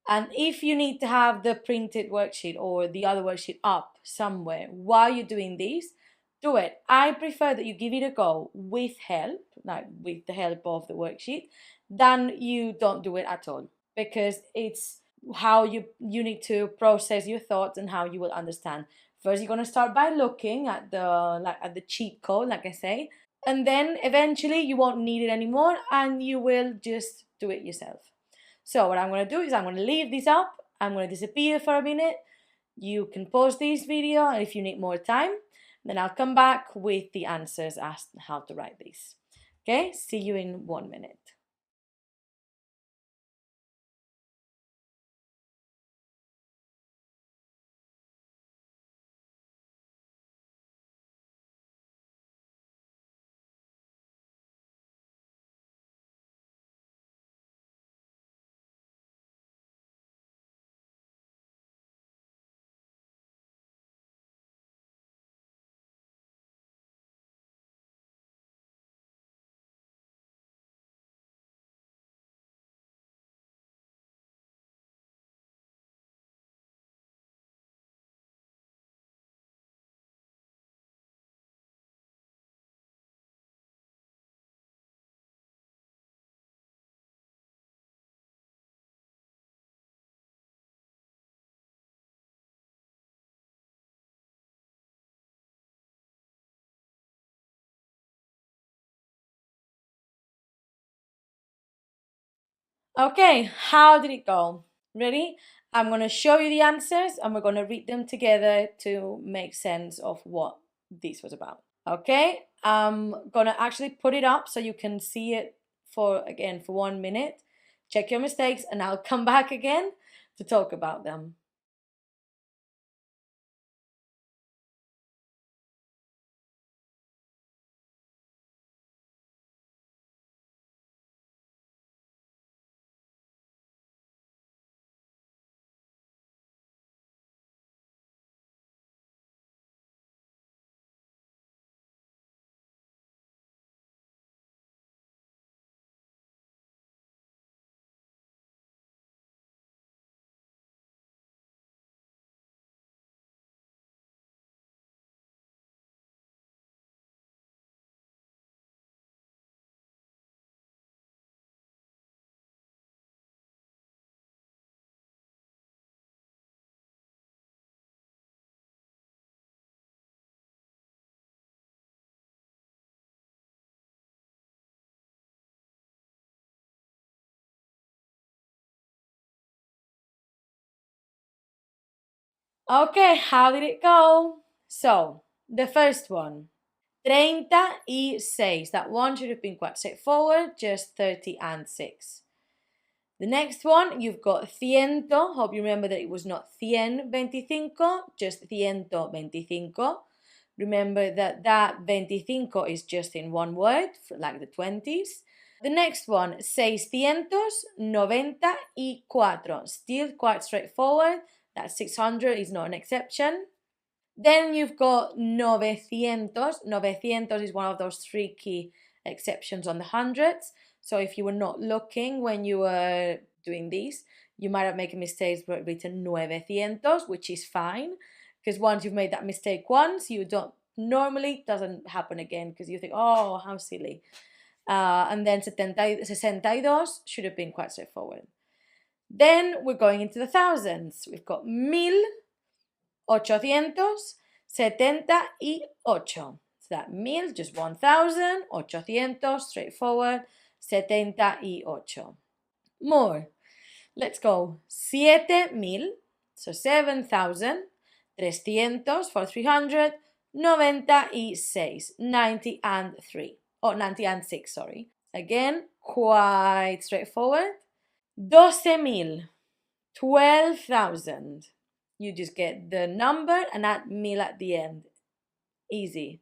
And if you need to have the printed worksheet or the other worksheet up somewhere while you're doing this, do it. I prefer that you give it a go with help, like with the help of the worksheet, than you don't do it at all, because it's how you need to process your thoughts and how you will understand. First, you're going to start by looking at the cheat code, like I say, and then eventually you won't need it anymore and you will just do it yourself. So what I'm going to do is I'm going to leave this up. I'm going to disappear for a minute. You can pause this video if you need more time. Then I'll come back with the answers as to how to write this. Okay, see you in 1 minute. Okay, how did it go? Ready? I'm going to show you the answers and we're going to read them together to make sense of what this was about. Okay, I'm going to actually put it up so you can see it for 1 minute. Check your mistakes and I'll come back again to talk about them. Okay, how did it go? So, the first one, 36. That one should have been quite straightforward, just 30 and 6. The next one, you've got ciento. Hope you remember that it was not 125, just 125. Remember that 25 is just in one word, like the 20s. The next one, 694. Still quite straightforward. That 600 is not an exception. Then you've got 900. 900 is one of those tricky exceptions on the hundreds. So if you were not looking when you were doing this, you might have made a mistake but written 900, which is fine. Because once you've made that mistake once, you don't normally doesn't happen again because you think, oh, how silly. And then 62 should have been quite straightforward. Then we're going into the thousands. We've got 1878. So that 1000, just 1000, 800, straightforward, 78. More. Let's go. 7000, so 7,000, 300 for 300, 96, 90 and 3, or 90 and 6, sorry. Again, quite straightforward. 12,000, 12,000. You just get the number and add mil at the end. Easy.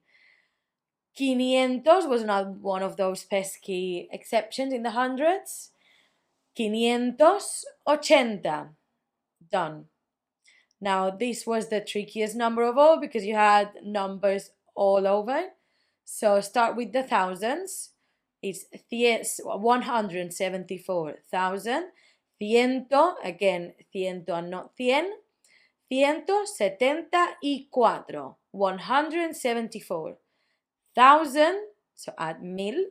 500 was not one of those pesky exceptions in the hundreds. 580. Done. Now, this was the trickiest number of all because you had numbers all over. So start with the thousands. It's 174,000. Ciento, again, ciento and not cien. 174. 174. 1,000, so add mil.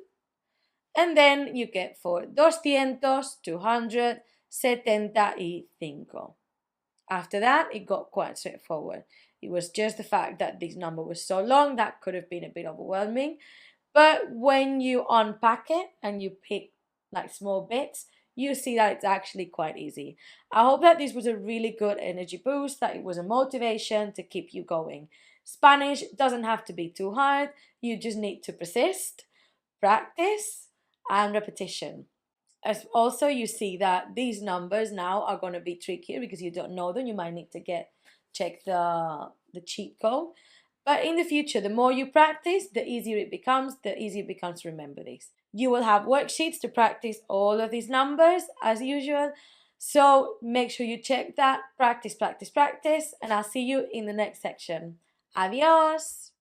And then you get for 200, 275. After that, it got quite straightforward. It was just the fact that this number was so long that could have been a bit overwhelming. But when you unpack it and you pick like small bits, you see that it's actually quite easy. I hope that this was a really good energy boost, that it was a motivation to keep you going. Spanish doesn't have to be too hard. You just need to persist, practice, and repetition. As also, you see that these numbers now are going to be trickier because you don't know them. You might need to check the cheat code. But in the future, the more you practice, the easier it becomes to remember this. You will have worksheets to practice all of these numbers as usual. So make sure you check that, practice, practice, practice, and I'll see you in the next section. Adios!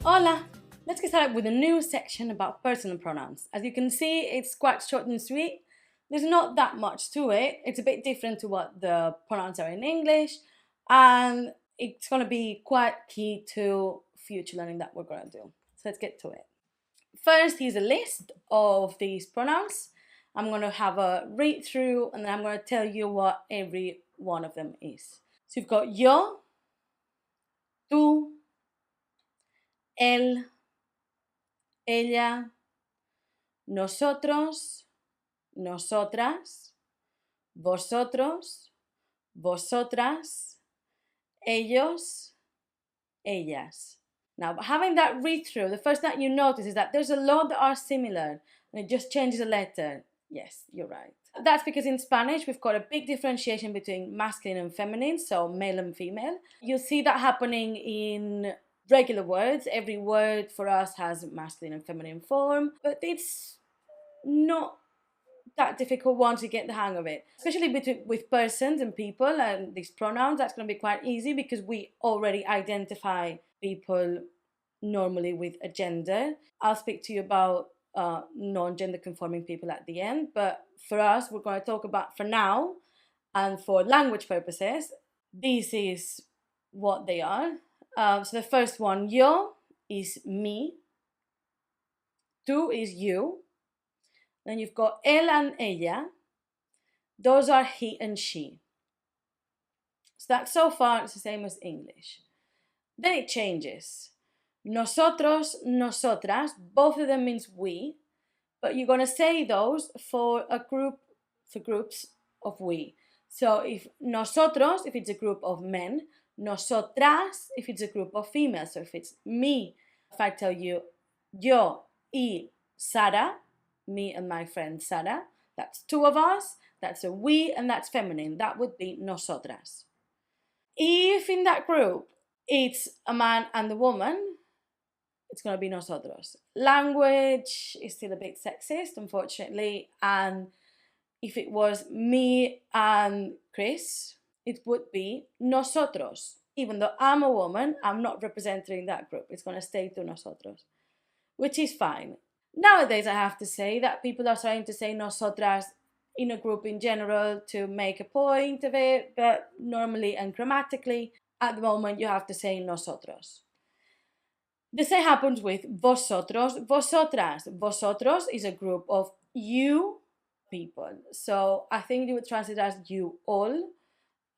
Hola! Let's get started with a new section about personal pronouns. As you can see, it's quite short and sweet. There's not that much to it. It's a bit different to what the pronouns are in English, and it's going to be quite key to future learning that we're going to do. So let's get to it. First, here's a list of these pronouns. I'm going to have a read through and then I'm going to tell you what every one of them is. So you've got yo, tú, él, ella, nosotros, nosotras, vosotros, vosotras, ellos, ellas. Now, having that read through, the first thing you notice is that there's a lot that are similar and it just changes a letter. Yes, you're right. That's because in Spanish, we've got a big differentiation between masculine and feminine, so male and female. You'll see that happening in regular words. Every word for us has masculine and feminine form, but it's not that difficult once you get the hang of it. Especially with persons and people and these pronouns, that's going to be quite easy because we already identify people normally with a gender. I'll speak to you about non-gender conforming people at the end, but for us, we're going to talk about for now and for language purposes, this is what they are. So the first one, yo, is me. Tú is you. Then you've got él and ella. Those are he and she. So that so far it's the same as English. Then it changes. Nosotros, nosotras, both of them means we, but you're going to say those for groups of we. So if nosotros, if it's a group of men, nosotras, if it's a group of females. So if it's me, if I tell you yo y Sara, me and my friend Sara, that's two of us, that's a we, and that's feminine. That would be nosotras. If in that group it's a man and a woman, it's going to be nosotros. Language is still a bit sexist, unfortunately, and if it was me and Chris, it would be nosotros. Even though I'm a woman, I'm not representing that group. It's going to stay to nosotros, which is fine. Nowadays, I have to say that people are starting to say nosotras in a group in general to make a point of it, but normally and grammatically, at the moment, you have to say nosotros. The same happens with vosotros, vosotras. Vosotros is a group of you people. So I think you would translate as you all.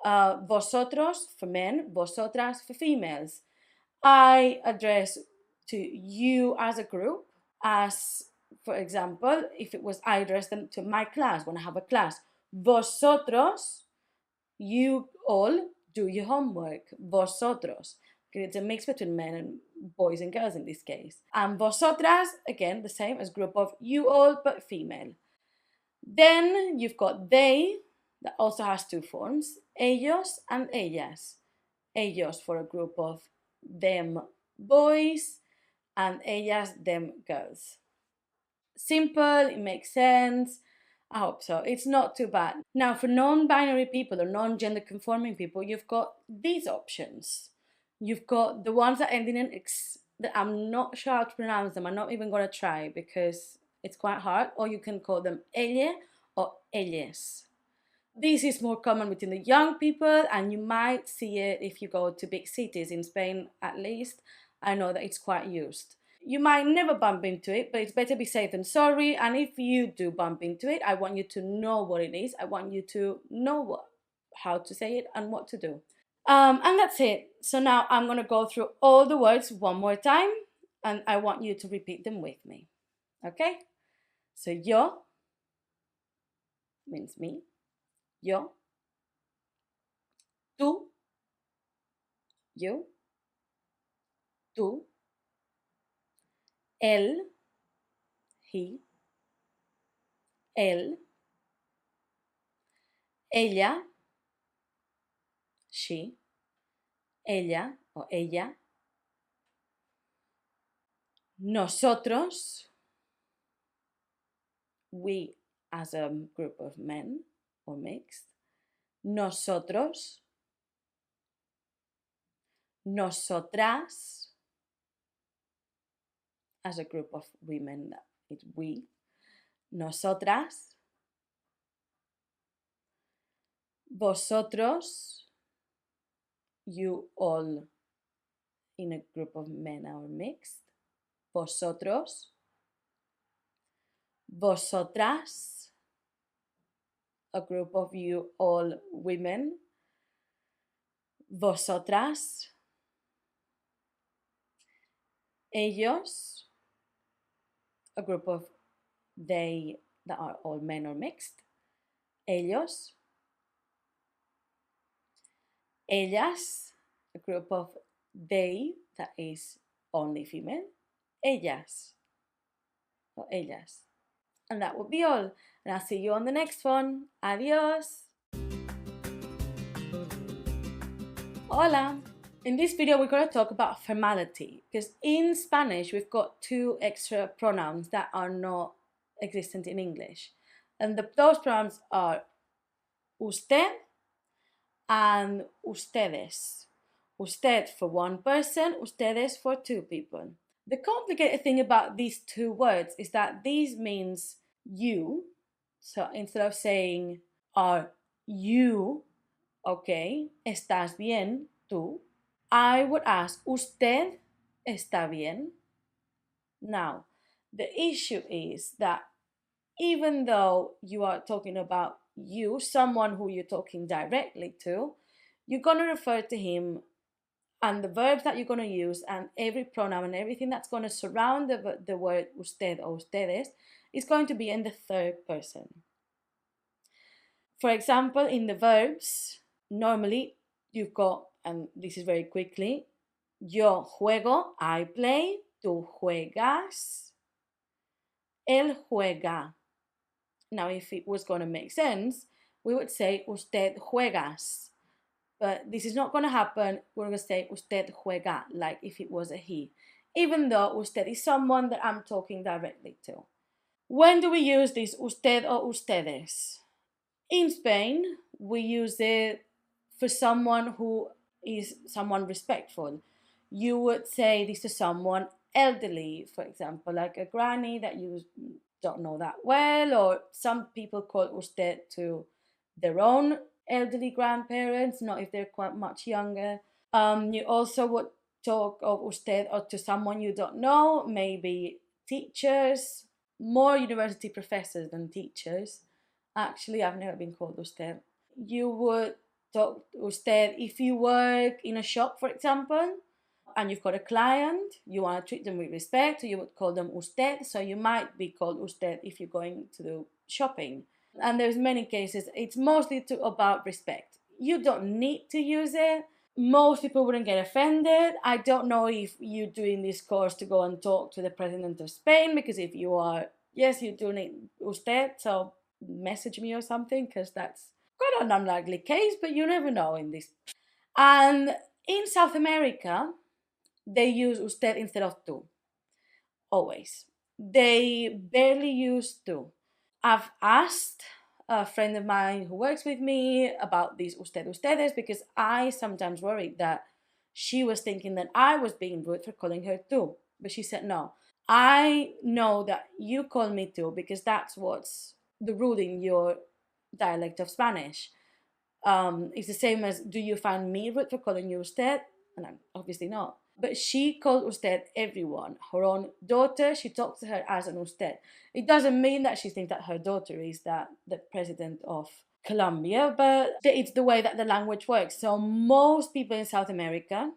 Vosotros for men, vosotras for females. I address to you as a group, as for example, if it was I address them to my class when I have a class. Vosotros, you all do your homework. Vosotros. It's a mix between men and boys and girls in this case. And vosotras, again, the same as group of you all, but female. Then you've got they, that also has two forms, ellos and ellas. Ellos for a group of them boys, and ellas, them girls. Simple, it makes sense. I hope so. It's not too bad. Now, for non-binary people or non-gender conforming people, you've got these options. You've got the ones that end in an X, that I'm not sure how to pronounce them. I'm not even going to try because it's quite hard. Or you can call them elle or elles. This is more common between the young people, and you might see it if you go to big cities. In Spain, at least, I know that it's quite used. You might never bump into it, but it's better be safe than sorry. And if you do bump into it, I want you to know what it is. I want you to know how to say it and what to do. And that's it. So now I'm going to go through all the words one more time, and I want you to repeat them with me. Okay? So yo means me. Yo. Tú. You. Tú. Él. He. Él. Ella. She. Ella o ella. Nosotros. We as a group of men or mixed. Nosotros. Nosotras as a group of women, it's we. Nosotras. Vosotros, you all in a group of men or mixed. Vosotros. Vosotras, a group of you all women. Vosotras. Ellos, a group of they that are all men or mixed. Ellos. Ellas, a group of they that is only female. Ellas or ellas. And that would be all. And I'll see you on the next one. Adios. Hola. In this video, we're going to talk about formality, because in Spanish, we've got two extra pronouns that are not existent in English. And those pronouns are usted and ustedes. Usted for one person, ustedes for two people. The complicated thing about these two words is that these means you. So instead of saying are you okay, estás bien tú, I would ask usted está bien. Now, the issue is that even though you are talking about you, someone who you're talking directly to, you're going to refer to him, and the verbs that you're going to use and every pronoun and everything that's going to surround the word usted or ustedes is going to be in the third person. For example, in the verbs, normally you've got, and this is very quickly, yo juego, I play, tú juegas, él juega. Now, if it was going to make sense, we would say usted juegas. But this is not going to happen. We're going to say usted juega, like if it was a he. Even though usted is someone that I'm talking directly to. When do we use this usted or ustedes? In Spain, we use it for someone who is someone respectful. You would say this to someone elderly, for example, like a granny that you don't know that well, or some people call usted to their own elderly grandparents, not if they're quite much younger. You also would talk of usted or to someone you don't know, maybe teachers, more university professors than teachers. Actually, I've never been called usted. You would talk usted if you work in a shop, for example. and you've got a client, you want to treat them with respect, so you would call them usted. So you might be called usted if you're going to do shopping. And there's many cases. It's mostly about respect. You don't need to use it. Most people wouldn't get offended. I don't know if you're doing this course to go and talk to the president of Spain, because if you are, yes, you're doing it usted, so message me or something, because that's quite an unlikely case, but you never know in this. And in South America, they use usted instead of tú. Always. They barely use tú. I've asked a friend of mine who works with me about these ustedes, because I sometimes worried that she was thinking that I was being rude for calling her tú. But she said, no, I know that you call me tú because that's what's the rule in your dialect of Spanish. It's the same as, do you find me rude for calling you usted? And I'm obviously not. But she called usted everyone. Her own daughter, she talks to her as an usted. It doesn't mean that she thinks that her daughter is the president of Colombia, but it's the way that the language works. So most people in South America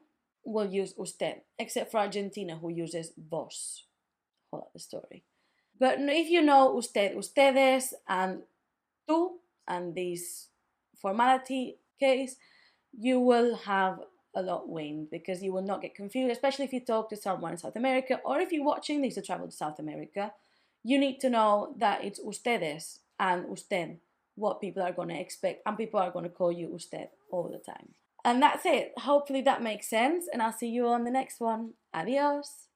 will use usted, except for Argentina, who uses vos. Hold up the story. But if you know usted, ustedes, and tú, and this formality case, you will have a lot win, because you will not get confused, especially if you talk to someone in South America, or if you're watching this to travel to South America. You need to know that it's ustedes and usted, what people are going to expect, and people are going to call you usted all the time. And that's it. Hopefully that makes sense, and I'll see you on the next one. Adios.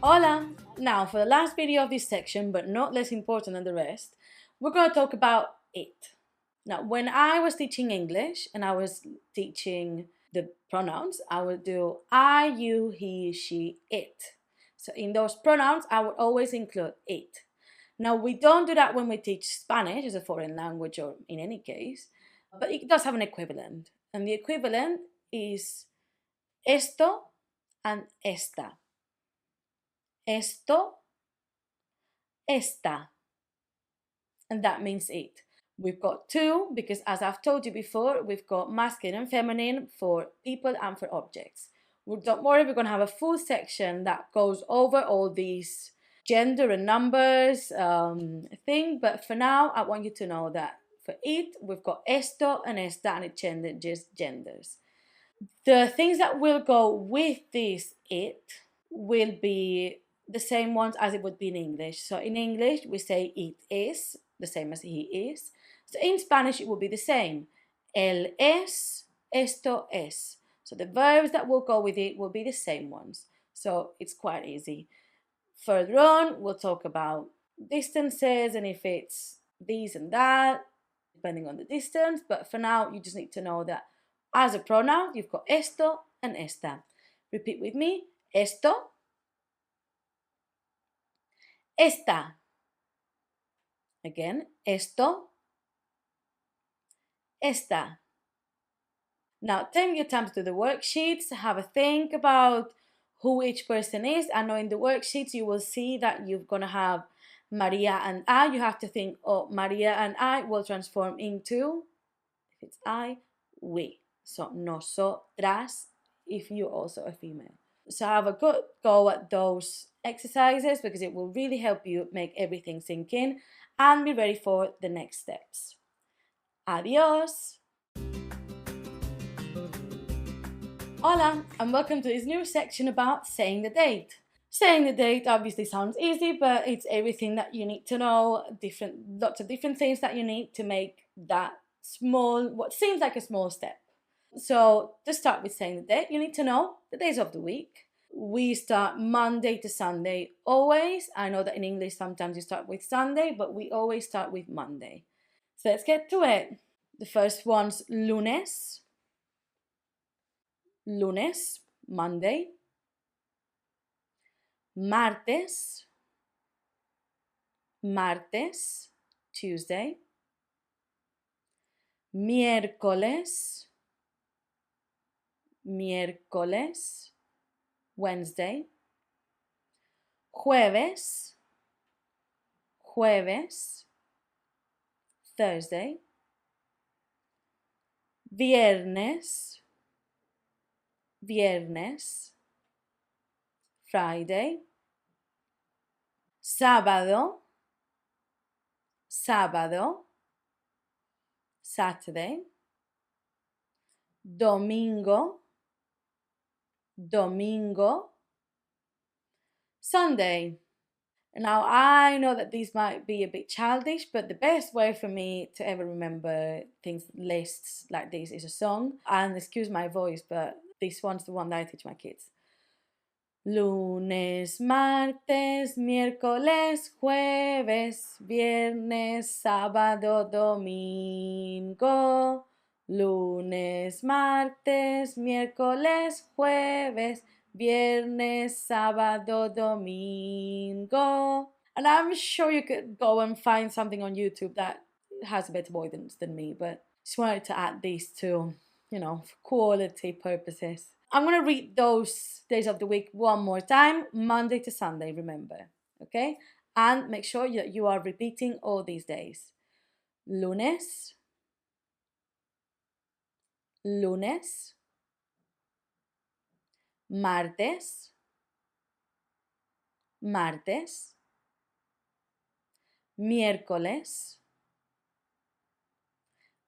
Hola! Now, for the last video of this section, but not less important than the rest, we're going to talk about it. Now, when I was teaching English and I was teaching the pronouns, I would do I, you, he, she, it. So in those pronouns, I would always include it. Now, we don't do that when we teach Spanish as a foreign language, or in any case, but it does have an equivalent. And the equivalent is esto and esta. Esto, esta. And that means it. We've got two, because as I've told you before, we've got masculine and feminine for people and for objects. Well, don't worry, we're going to have a full section that goes over all these gender and numbers thing, but for now, I want you to know that for it, we've got esto and esta, and it changes genders. The things that will go with this it will be the same ones as it would be in English. So in English, we say it is, the same as he is. So in Spanish, it will be the same. Él es, esto es. So the verbs that will go with it will be the same ones. So it's quite easy. Further on, we'll talk about distances and if it's these and that, depending on the distance. But for now, you just need to know that as a pronoun, you've got esto and esta. Repeat with me. Esto, esta. Again, esto, esta. Now, take your time to do the worksheets, have a think about who each person is. I know in the worksheets you will see that you're going to have Maria and I. You have to think, oh, Maria and I will transform into, if it's I, we. So, nosotras, if you're also a female. So have a good go at those exercises, because it will really help you make everything sink in and be ready for the next steps. Adios! Hola, and welcome to this new section about saying the date. Saying the date obviously sounds easy, but it's everything that you need to know, lots of different things that you need to make that small, what seems like a small step. So to start with saying the date, you need to know the days of the week. We start Monday to Sunday always. I know that in English sometimes you start with Sunday, but we always start with Monday. So let's get to it. The first one's lunes. Lunes, Monday. Martes. Martes, Tuesday. Miércoles. Miércoles, Wednesday. Jueves. Jueves, Thursday. Viernes. viernes, Friday, sábado, sábado, Saturday, domingo, domingo, Sunday. Now, I know that these might be a bit childish, but the best way for me to ever remember things, lists like this, is a song. And excuse my voice, but this one's the one that I teach my kids. Lunes, martes, miércoles, jueves, viernes, sábado, domingo. Lunes, martes, miércoles, jueves, viernes, sábado, domingo. And I'm sure you could go and find something on YouTube that has a better voice than me, but just wanted to add these to, for quality purposes. I'm going to read those days of the week one more time, Monday to Sunday, remember, okay? And make sure that you are repeating all these days. Lunes, lunes, martes, martes, miércoles,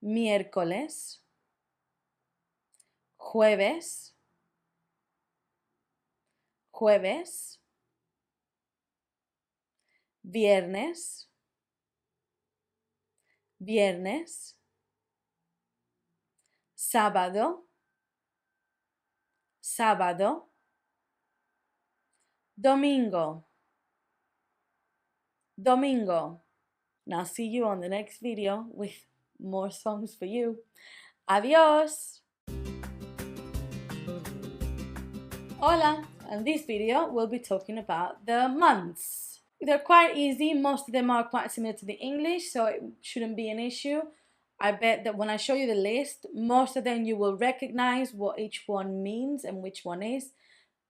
miércoles, jueves, jueves, viernes, viernes, sábado, sábado, domingo, domingo. Now see you on the next video with more songs for you. Adios! Hola! In this video, we'll be talking about the months. They're quite easy. Most of them are quite similar to the English, so it shouldn't be an issue. I bet that when I show you the list, most of them you will recognize what each one means and which one is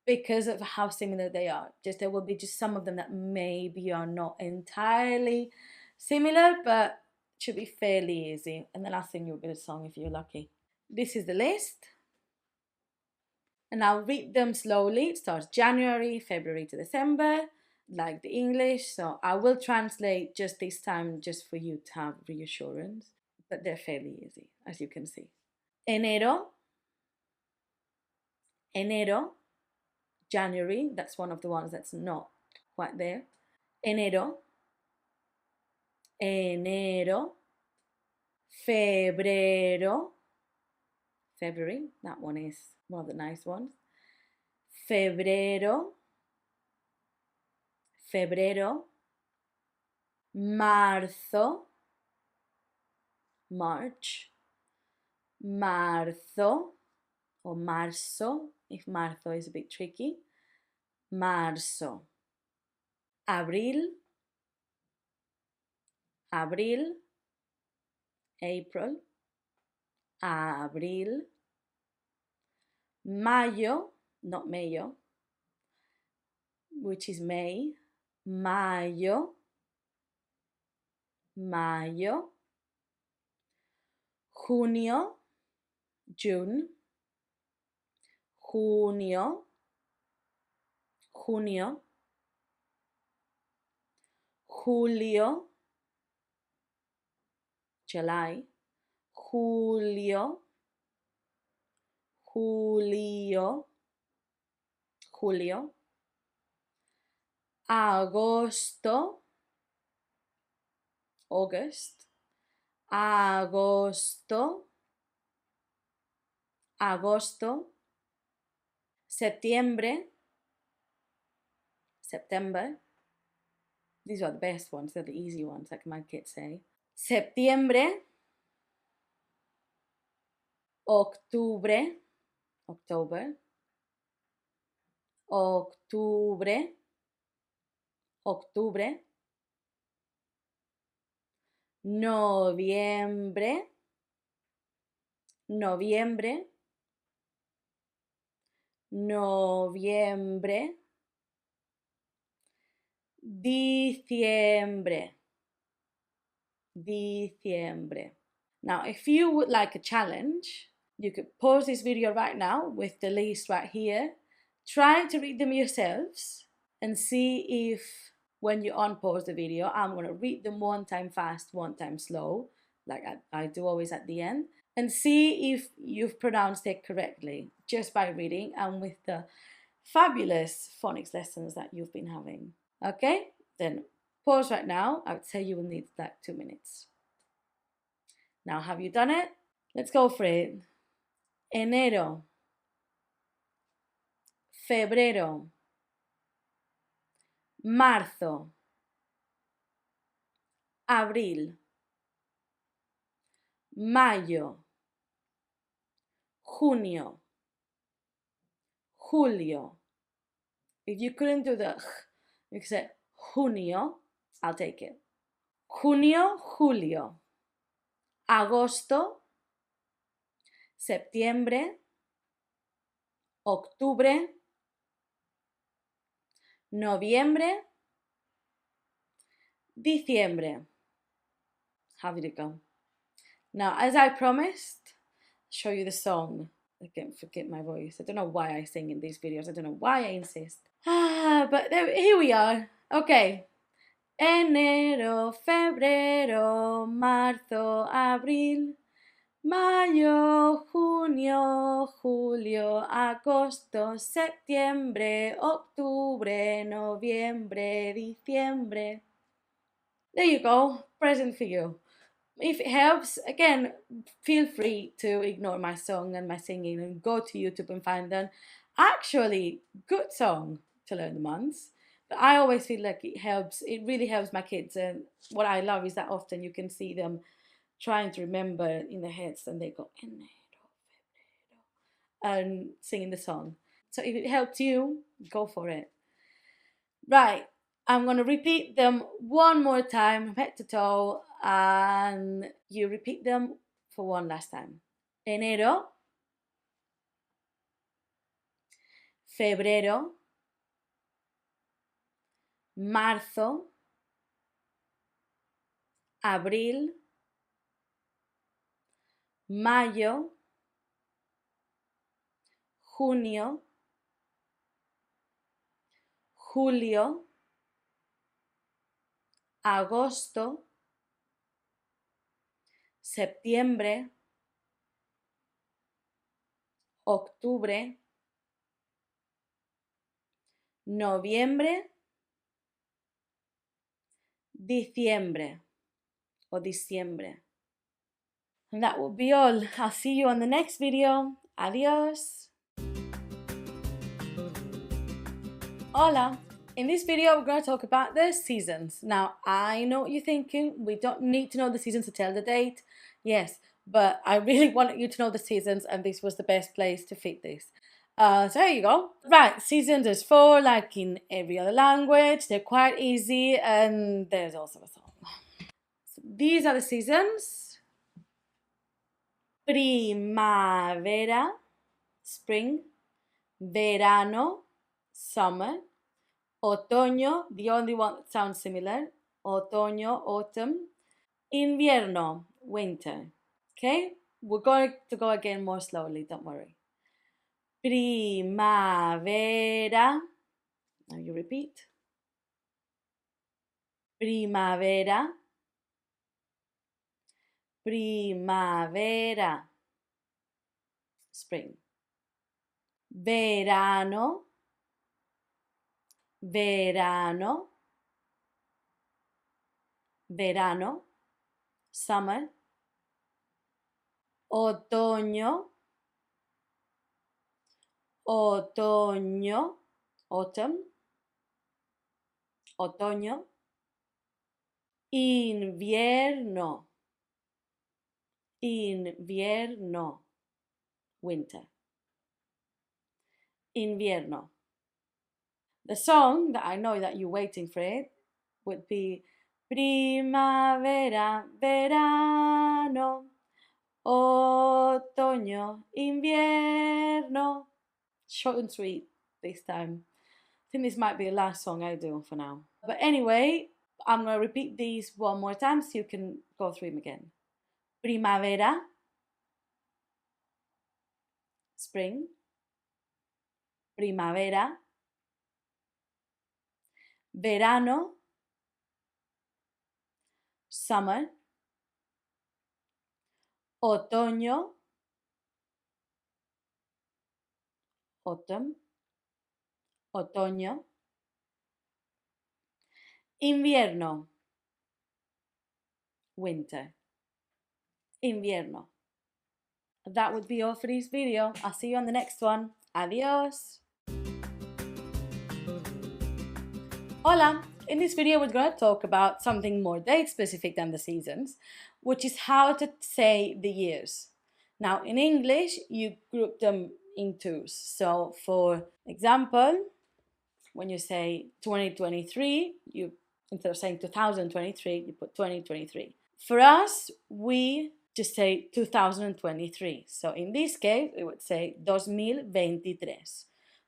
because of how similar they are. There will be just some of them that maybe are not entirely similar, but should be fairly easy. And then I'll sing you a bit of song if you're lucky. This is the list. And I'll read them slowly. It starts January, February to December, like the English. So I will translate just this time just for you to have reassurance. But they're fairly easy, as you can see. Enero, enero, January. That's one of the ones that's not quite there. Enero, enero, febrero, February, that one is one of the nice ones. Febrero, febrero, marzo, March, marzo, or marzo, if marzo is a bit tricky. Marzo, abril, abril, April, abril, mayo, not mayo, which is May, mayo, mayo, junio, June, junio, junio, julio, July, julio, julio, julio, agosto, August, agosto, agosto, septiembre, September. These are the best ones, they're the easy ones, like my kids say. Septiembre, octubre, October, octubre, octubre, noviembre, noviembre, noviembre, diciembre, diciembre. Now, if you would like a challenge, You could pause this video right now with the list right here. Try to read them yourselves and see if when you unpause the video, I'm going to read them one time fast, one time slow, like I do always at the end, and see if you've pronounced it correctly just by reading and with the fabulous phonics lessons that you've been having. Okay, then pause right now. I would say you will need like 2 minutes. Now, have you done it? Let's go for it. Enero, febrero, marzo, abril, mayo, junio, julio. If you couldn't do the you could say junio, I'll take it. Junio, julio, agosto, septiembre, octubre, noviembre, diciembre. How did it go? Now, as I promised, I'll show you the song. I can't forget my voice. I don't know why I sing in these videos. I don't know why I insist. But here we are. Okay. Enero, febrero, marzo, abril, mayo, junio, julio, agosto, septiembre, octubre, noviembre, diciembre. There you go, present for you. If it helps, again, feel free to ignore my song and my singing and go to YouTube and find an actually good song to learn the months. But I always feel like it really helps my kids. And what I love is that often you can see them trying to remember in their heads and they go, and singing the song. So if it helps you, go for it. Right, I'm going to repeat them one more time, head to toe, and you repeat them for one last time. Enero, febrero, marzo, abril, mayo, junio, julio, agosto, septiembre, octubre, noviembre, diciembre o diciembre. And that will be all. I'll see you on the next video. Adios. Hola. In this video, we're going to talk about the seasons. Now, I know what you're thinking. We don't need to know the seasons to tell the date. Yes, but I really wanted you to know the seasons, and this was the best place to fit this. So here you go. Right, seasons, there's 4, like in every other language. They're quite easy, and there's also a song. So these are the seasons. Primavera, spring. Verano, summer. Otoño, the only one that sounds similar. Otoño, autumn. Invierno, winter. Okay? We're going to go again more slowly, don't worry. Primavera. Now you repeat. Primavera. Primavera. Spring. Verano. Verano. Verano. Summer. Otoño. Otoño. Autumn. Otoño. Invierno. Invierno. Winter. Invierno. The song that I know that you're waiting for it would be Primavera, verano, otoño, invierno. Short and sweet this time. I think this might be the last song I do for now. But anyway, I'm going to repeat these one more time so you can go through them again. Primavera, spring, primavera, verano, summer, otoño, autumn, otoño, invierno, winter, invierno. That would be all for this video. I'll see you on the next one. Adios. Hola! In this video we're going to talk about something more date specific than the seasons, which is how to say the years. Now in English you group them in twos. So for example, when you say 2023, you instead of saying 2023, you put 2023. For us, we just say 2023. So in this case, we would say 2023.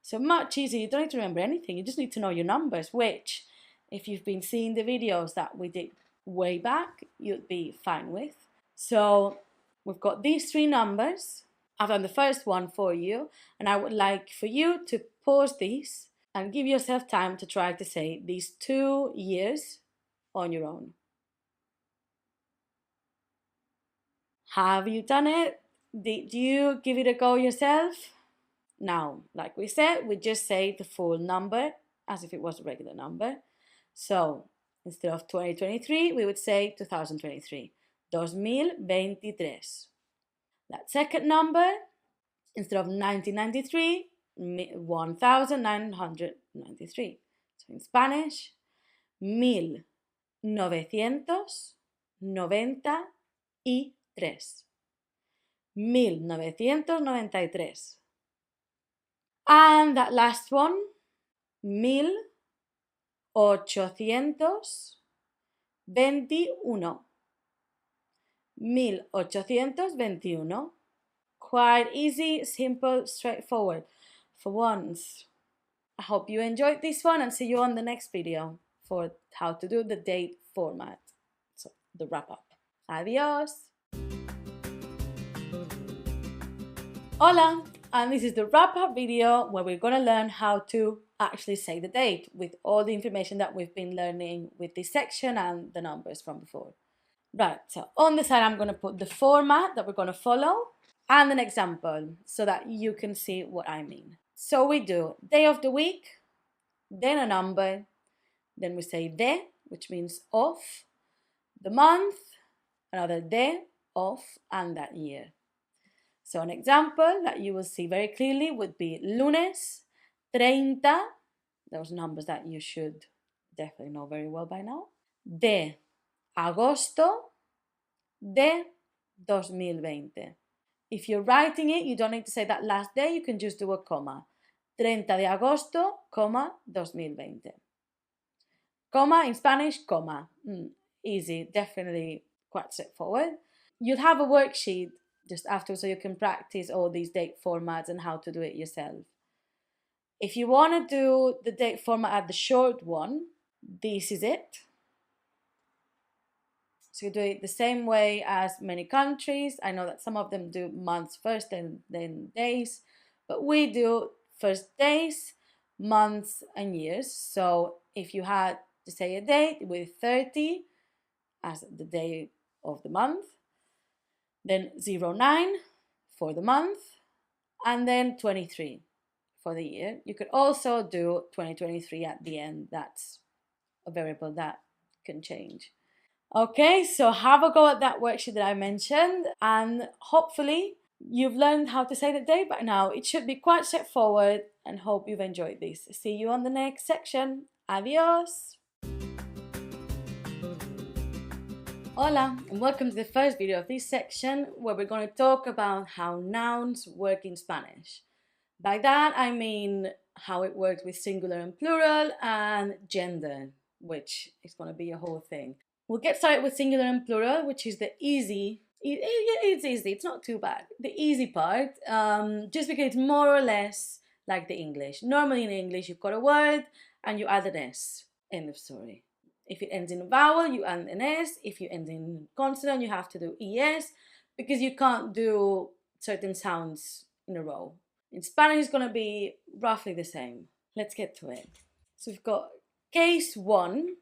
So much easier. You don't need to remember anything. You just need to know your numbers, which, if you've been seeing the videos that we did way back, you'd be fine with. So we've got these three numbers. I've done the first one for you, and I would like for you to pause these and give yourself time to try to say these 2 years on your own. Have you done it? Did you give it a go yourself? Now, like we said, we just say the full number as if it was a regular number. So, instead of 2023, we would say 2023. 2023. That second number, instead of 1993, 1993. So in Spanish, 1993. 1993. And that last one, 1821. 1821. Quite easy, simple, straightforward. For once, I hope you enjoyed this one and see you on the next video for how to do the date format. So, the wrap up. Adios! Hola! And this is the wrap up video where we're going to learn how to actually say the date with all the information that we've been learning with this section and the numbers from before. Right, so on the side I'm going to put the format that we're going to follow and an example so that you can see what I mean. So we do day of the week, then a number, then we say de, which means of, the month, another de, of, and that year. So an example that you will see very clearly would be lunes, 30, those numbers that you should definitely know very well by now, de agosto de 2020. If you're writing it, you don't need to say that last day, you can just do a comma. 30 de agosto, 2020. Comma in Spanish, comma. Easy, definitely quite straightforward. You'll have a worksheet just after so you can practice all these date formats and how to do it yourself. If you want to do the date format at the short one, this is it. So you do it the same way as many countries. I know that some of them do months first and then days, but we do first days, months, and years. So if you had to say a date with 30 as the day of the month, then 09 for the month, and then 23 for the year. You could also do 2023 at the end. That's a variable that can change. Okay, so have a go at that worksheet that I mentioned, and hopefully you've learned how to say the date by now. It should be quite straightforward, and hope you've enjoyed this. See you on the next section. Adios! Hola, and welcome to the first video of this section where we're going to talk about how nouns work in Spanish. By that I mean how it works with singular and plural and gender, which is going to be a whole thing. We'll get started with singular and plural, which is the easy. It's easy, it's not too bad. The easy part, just because it's more or less like the English. Normally in English you've got a word and you add an S. End of story. If it ends in a vowel, you add an S. If you end in consonant, you have to do ES because you can't do certain sounds in a row. In Spanish, it's going to be roughly the same. Let's get to it. So we've got case 1,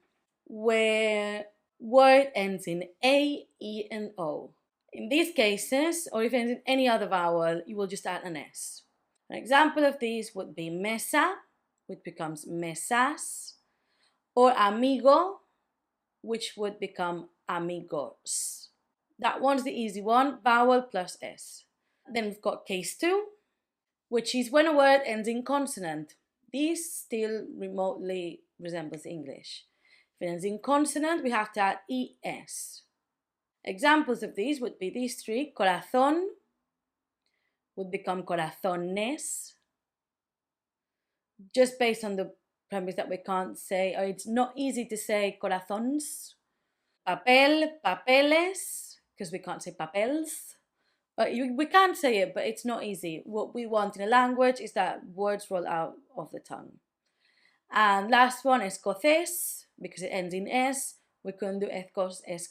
where word ends in A, E, and O. In these cases, or if it ends in any other vowel, you will just add an S. An example of these would be mesa, which becomes mesas, or amigo, which would become amigos. That one's the easy one, vowel plus S. Then we've got case 2, which is when a word ends in consonant. This still remotely resembles English. If it ends in consonant, we have to add ES. Examples of these would be these 3. Corazón would become corazones, just based on the premise that we can't say, or it's not easy to say corazones. Papel, papeles, because we can't say papels. We can't say it, but it's not easy. What we want in a language is that words roll out of the tongue. And last one, escoces, because it ends in S. We couldn't do escoces,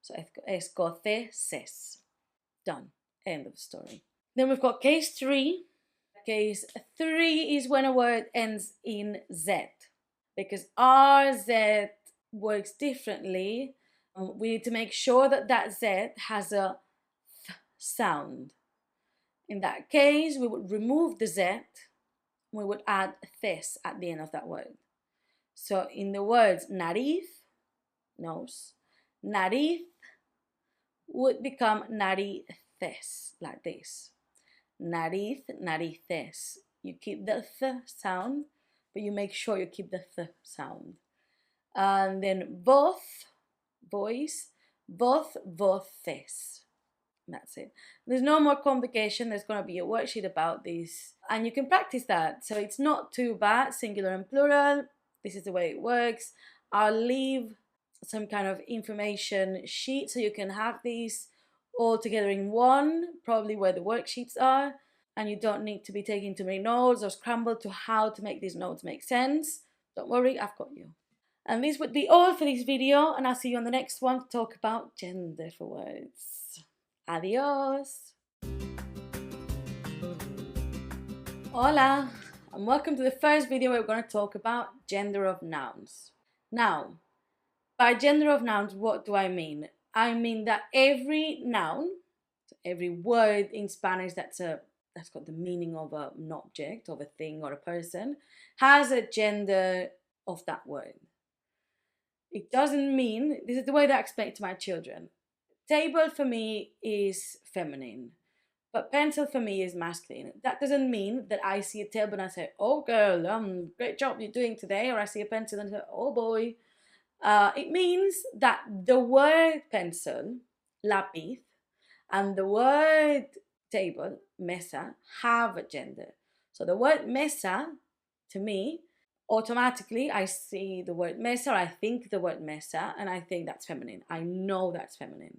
so escoceses. Done. End of the story. Then we've got case 3. Case 3 is when a word ends in Z, because RZ works differently. We need to make sure that that Z has a th sound. In that case, we would remove the Z. We would add thes at the end of that word. So in the words nariz, nose, nariz would become narices, like this. Nariz, narices. You keep the th sound, but you make sure you keep the th sound. And then voz, voice, voz, voces. That's it. There's no more complication. There's going to be a worksheet about this, and you can practice that. So it's not too bad, singular and plural. This is the way it works. I'll leave some kind of information sheet so you can have these all together in one, probably where the worksheets are, and you don't need to be taking too many notes or scramble to how to make these notes make sense. Don't worry, I've got you. And this would be all for this video, and I'll see you on the next one to talk about gender for words. Adios! Hola, and welcome to the first video where we're going to talk about gender of nouns. Now, by gender of nouns, what do I mean? I mean that every noun, every word in Spanish that's got the meaning of an object, of a thing or a person, has a gender of that word. It doesn't mean, this is the way that I explain it to my children. Table for me is feminine, but pencil for me is masculine. That doesn't mean that I see a table and I say, oh girl, great job you're doing today, or I see a pencil and I say, oh boy. It means that the word pencil, lápiz, and the word table, mesa, have a gender. So the word mesa, to me, automatically I see the word mesa, or I think the word mesa, and I think that's feminine. I know that's feminine.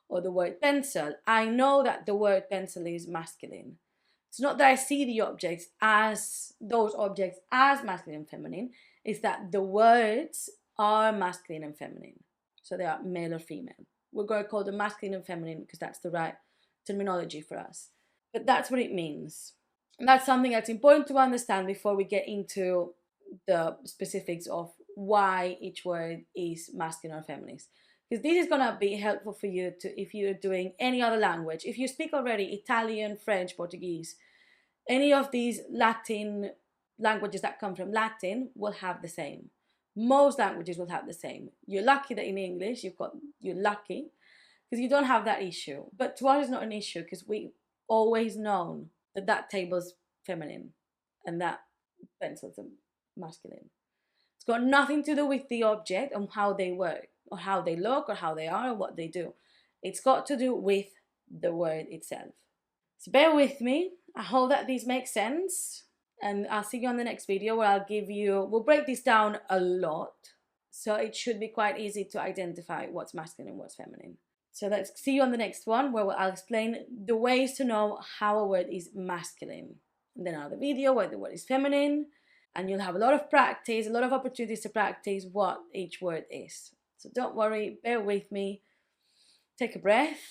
Or the word pencil, I know that the word pencil is masculine. It's not that I see the objects as those objects as masculine and feminine, it's that the words are masculine and feminine. So they are male or female. We're going to call them masculine and feminine because that's the right terminology for us. But that's what it means. And that's something that's important to understand before we get into the specifics of why each word is masculine or feminine. Because this is going to be helpful for you if you're doing any other language. If you speak already Italian, French, Portuguese, any of these Latin languages that come from Latin will have the same. Most languages will have the same. You're lucky that in English you're lucky because you don't have that issue. But to us it's not an issue because we always known that table's feminine and that pencil's masculine. It's got nothing to do with the object and how they work, or how they look, or how they are, or what they do. It's got to do with the word itself. So bear with me. I hope that this makes sense. And I'll see you on the next video where we'll break this down a lot. So it should be quite easy to identify what's masculine and what's feminine. So let's see you on the next one where I'll explain the ways to know how a word is masculine. And then another video where the word is feminine. And you'll have a lot of practice, a lot of opportunities to practice what each word is. So don't worry, bear with me, take a breath,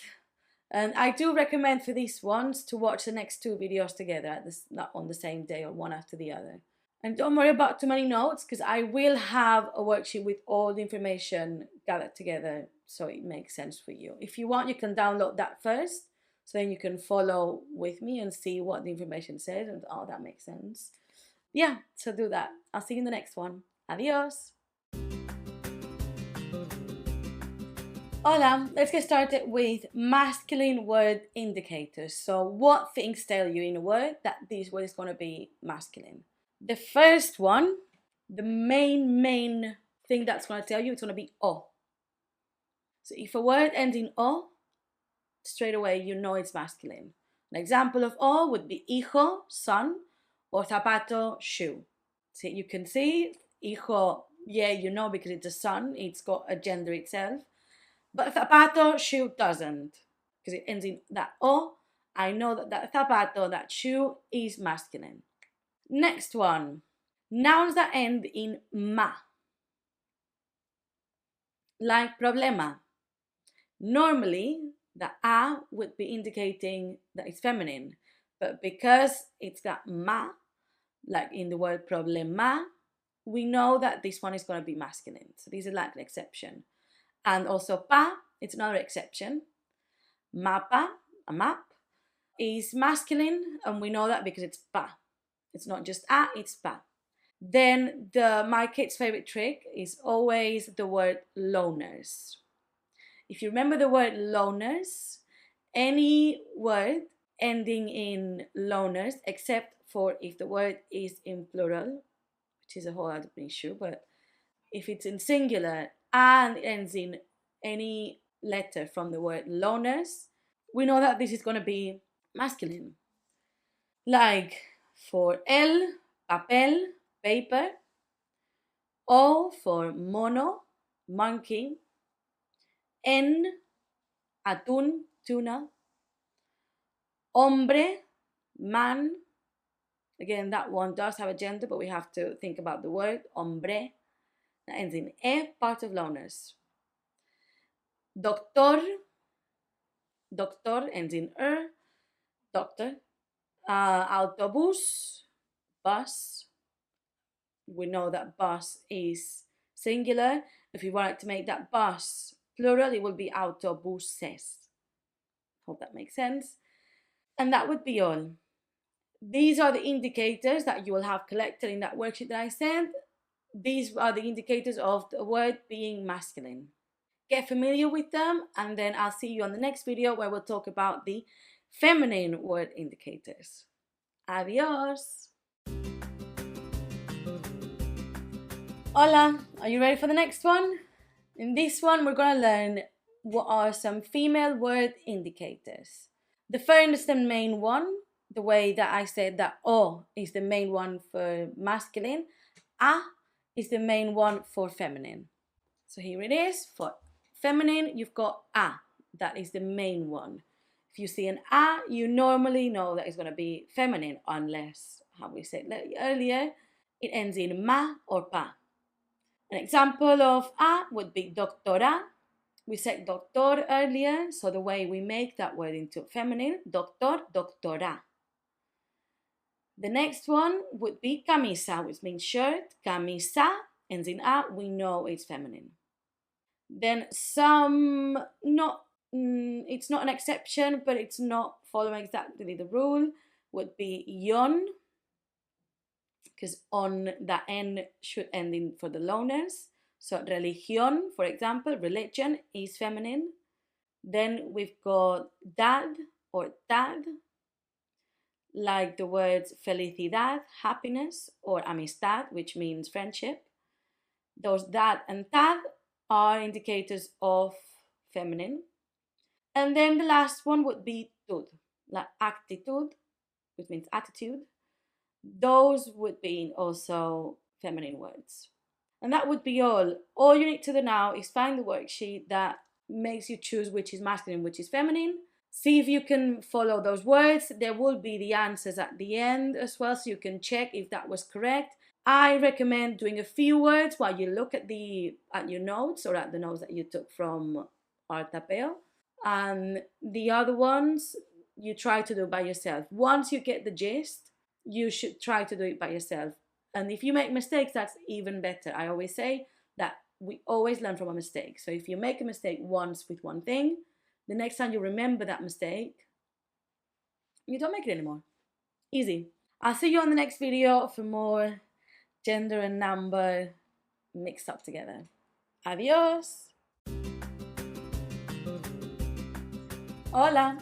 And I do recommend for these ones to watch the next two videos together, not on the same day or one after the other. And don't worry about too many notes, because I will have a worksheet with all the information gathered together so it makes sense for you. If you want, you can download that first, so then you can follow with me and see what the information says and oh, that makes sense. Yeah, so do that. I'll see you in the next one. Adios. Hola, let's get started with masculine word indicators. So what things tell you in a word that this word is going to be masculine? The first one, the main thing that's going to tell you, it's going to be o. So if a word ends in o, straight away you know it's masculine. An example of o would be hijo, son, or zapato, shoe. So you can see hijo, yeah, you know because it's a son, it's got a gender itself. But zapato, shoe doesn't, because it ends in that o. I know that that zapato, that shoe, is masculine. Next one, nouns that end in ma, like problema. Normally, the a would be indicating that it's feminine, but because it's got ma, like in the word problema, we know that this one is going to be masculine. So these are like an exception. And also pa, it's another exception. Mapa, a map, is masculine, and we know that because it's pa. It's not just a, it's pa. Then my kid's favorite trick is always the word loners. If you remember the word loners, any word ending in loners, except for if the word is in plural, which is a whole other issue, but if it's in singular and ends in any letter from the word loners, we know that this is going to be masculine. Like for el, papel, paper, o for mono, monkey, en, atún, tuna, hombre, man. Again, that one does have a gender, but we have to think about the word hombre. That ends in e, part of loners. Doctor, doctor ends in doctor. Autobús, bus. We know that bus is singular. If we wanted to make that bus plural, it would be autobuses. Hope that makes sense. And that would be all. These are the indicators that you will have collected in that worksheet that I sent. These are the indicators of the word being masculine. Get familiar with them, and then I'll see you on the next video where we'll talk about the feminine word indicators. Adios! Hola, are you ready for the next one? In this one, we're going to learn what are some female word indicators. The first and main one, the way that I said that o is the main one for masculine, a is the main one for feminine. So here it is. For feminine, you've got a. That is the main one. If you see an a, you normally know that it's going to be feminine, unless, how we said earlier, it ends in ma or pa. An example of a would be doctora. We said doctor earlier, so the way we make that word into feminine, doctor, doctora. The next one would be camisa, which means shirt. Camisa ends in a, we know it's feminine. Then some, it's not an exception, but it's not following exactly the rule, would be yon, because on the n should end in for the loners. So religion, for example, religion is feminine. Then we've got dad or tad, like the words felicidad, happiness, or amistad, which means friendship. Those dad and tad are indicators of feminine. And then the last one would be tud, like actitude, which means attitude. Those would be also feminine words. And that would be all. All you need to do now is find the worksheet that makes you choose which is masculine, which is feminine. See if you can follow those words. There will be the answers at the end as well, so you can check if that was correct. I recommend doing a few words while you look at your notes or at the notes that you took from our tapeo. and the other ones you try to do by yourself. Once you get the gist, you should try to do it by yourself. And if you make mistakes, that's even better. I always say that we always learn from a mistake. So if you make a mistake once with one thing, the next time you remember that mistake, you don't make it anymore. Easy. I'll see you on the next video for more gender and number mixed up together. Adios! Hola!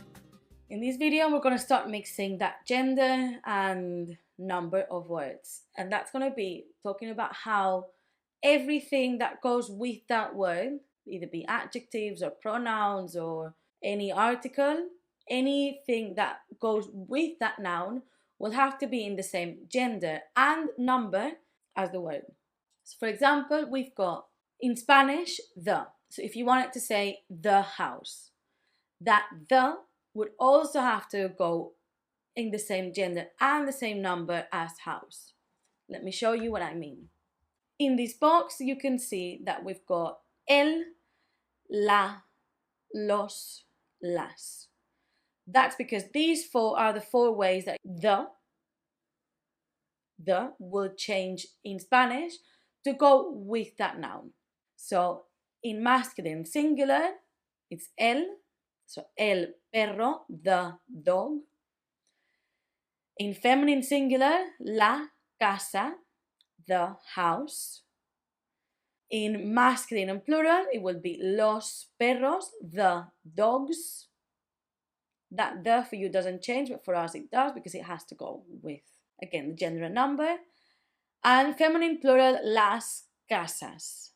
In this video, we're going to start mixing that gender and number of words. And that's going to be talking about how everything that goes with that word, either be adjectives or pronouns or any article, anything that goes with that noun will have to be in the same gender and number as the word. So for example, we've got in Spanish, the. So if you wanted to say the house, that the would also have to go in the same gender and the same number as house. Let me show you what I mean. In this box, you can see that we've got el, la, los, las. That's because these four are the four ways that the will change in Spanish to go with that noun. So in masculine singular, it's el, so el perro, the dog. In feminine singular, la casa, the house. In masculine and plural, it will be los perros, the dogs. That the for you doesn't change, but for us it does because it has to go with, again, the gender and number. And feminine plural, las casas,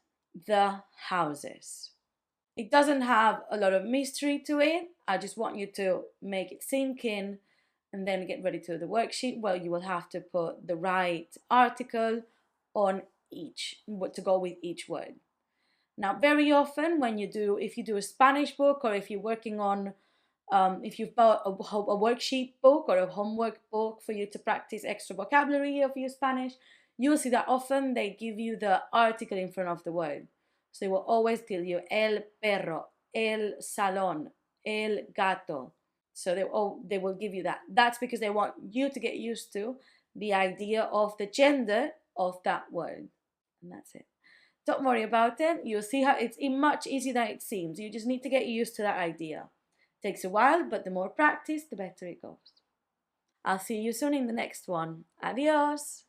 the houses. It doesn't have a lot of mystery to it. I just want you to make it sink in and then get ready to do the worksheet. Well, you will have to put the right article on each, to go with each word. Now, very often if you do a Spanish book, or if you're working on, if you've bought a worksheet book or a homework book for you to practice extra vocabulary of your Spanish, you will see that often they give you the article in front of the word. So they will always tell you el perro, el salón, el gato. So they will give you that. That's because they want you to get used to the idea of the gender of that word. And that's it. Don't worry about it. You'll see how it's much easier than it seems. You just need to get used to that idea. It takes a while, but the more practice, the better it goes. I'll see you soon in the next one. Adios!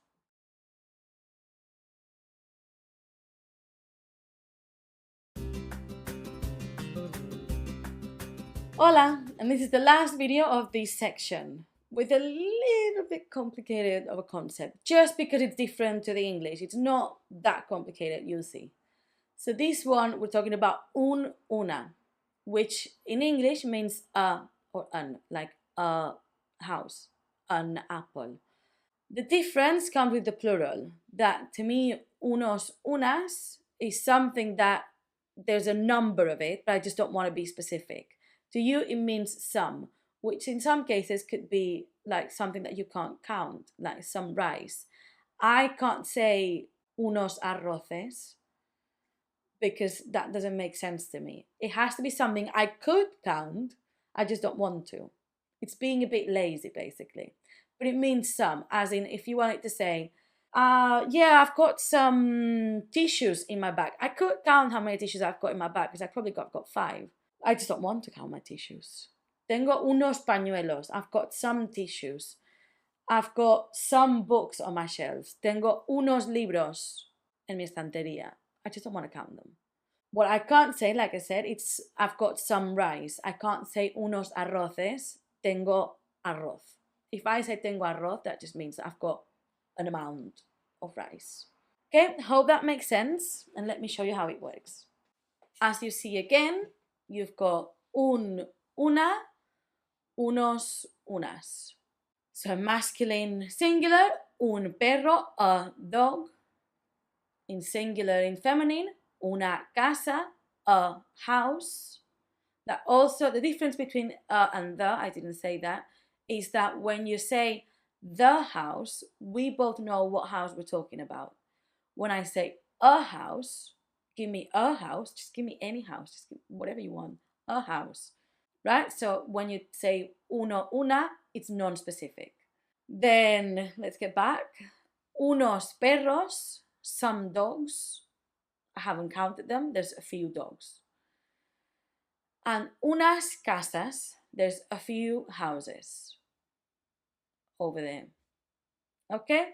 Hola, and this is the last video of this section with a little bit complicated of a concept, just because it's different to the English. It's not that complicated, you'll see. So this one, we're talking about un, una, which in English means a or an, like a house, an apple. The difference comes with the plural, that to me, unos, unas is something that there's a number of it, but I just don't want to be specific. To you, it means some, which in some cases could be like something that you can't count, like some rice. I can't say unos arroces because that doesn't make sense to me. It has to be something I could count, I just don't want to. It's being a bit lazy, basically. But it means some, as in if you wanted to say, yeah, I've got some tissues in my bag. I could count how many tissues I've got in my bag because I've got 5. I just don't want to count my tissues. Tengo unos pañuelos. I've got some tissues. I've got some books on my shelves. Tengo unos libros en mi estantería. I just don't want to count them. What I can't say, like I said, it's I've got some rice. I can't say unos arroces. Tengo arroz. If I say tengo arroz, that just means that I've got an amount of rice. Okay, hope that makes sense. And let me show you how it works. As you see again, you've got un, una, unos, unas. So masculine singular, un perro, a dog. In singular, in feminine, una casa, a house. That also, the difference between and the, I didn't say that, is that when you say the house, we both know what house we're talking about. When I say a house, give me a house, just give me any house, just give whatever you want, a house. right? So when you say uno, una, it's non-specific. Then let's get back. Unos perros, some dogs. I haven't counted them, there's a few dogs. And unas casas, there's a few houses over there. Okay?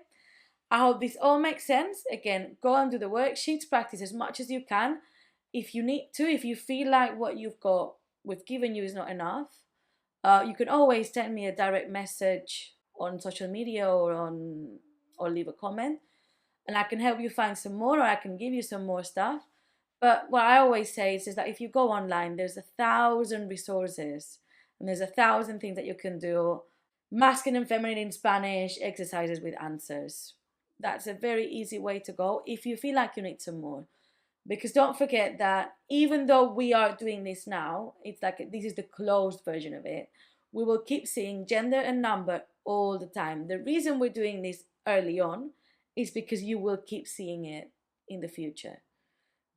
I hope this all makes sense. Again, go and do the worksheets, practice as much as you can. If you need to, if you feel like what we've given you is not enough, you can always send me a direct message on social media or leave a comment, and I can help you find some more, or I can give you some more stuff. But what I always say is that if you go online, there's 1,000 resources and there's 1,000 things that you can do. Masculine and feminine in Spanish, exercises with answers. That's a very easy way to go if you feel like you need some more. Because don't forget that even though we are doing this now, it's like this is the closed version of it. We will keep seeing gender and number all the time. The reason we're doing this early on is because you will keep seeing it in the future.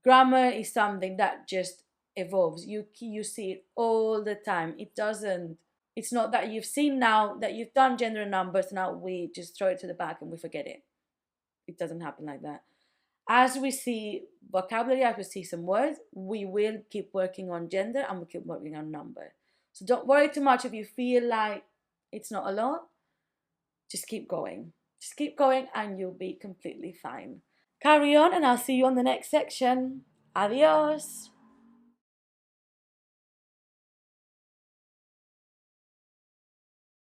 Grammar is something that just evolves. You see it all the time. It's not that you've seen now that you've done gender and numbers, now we just throw it to the back and we forget it. It doesn't happen like that. As we see vocabulary, as we see some words, we will keep working on gender and we keep working on number. So don't worry too much if you feel like it's not a lot. Just keep going. Just keep going and you'll be completely fine. Carry on and I'll see you on the next section. Adios.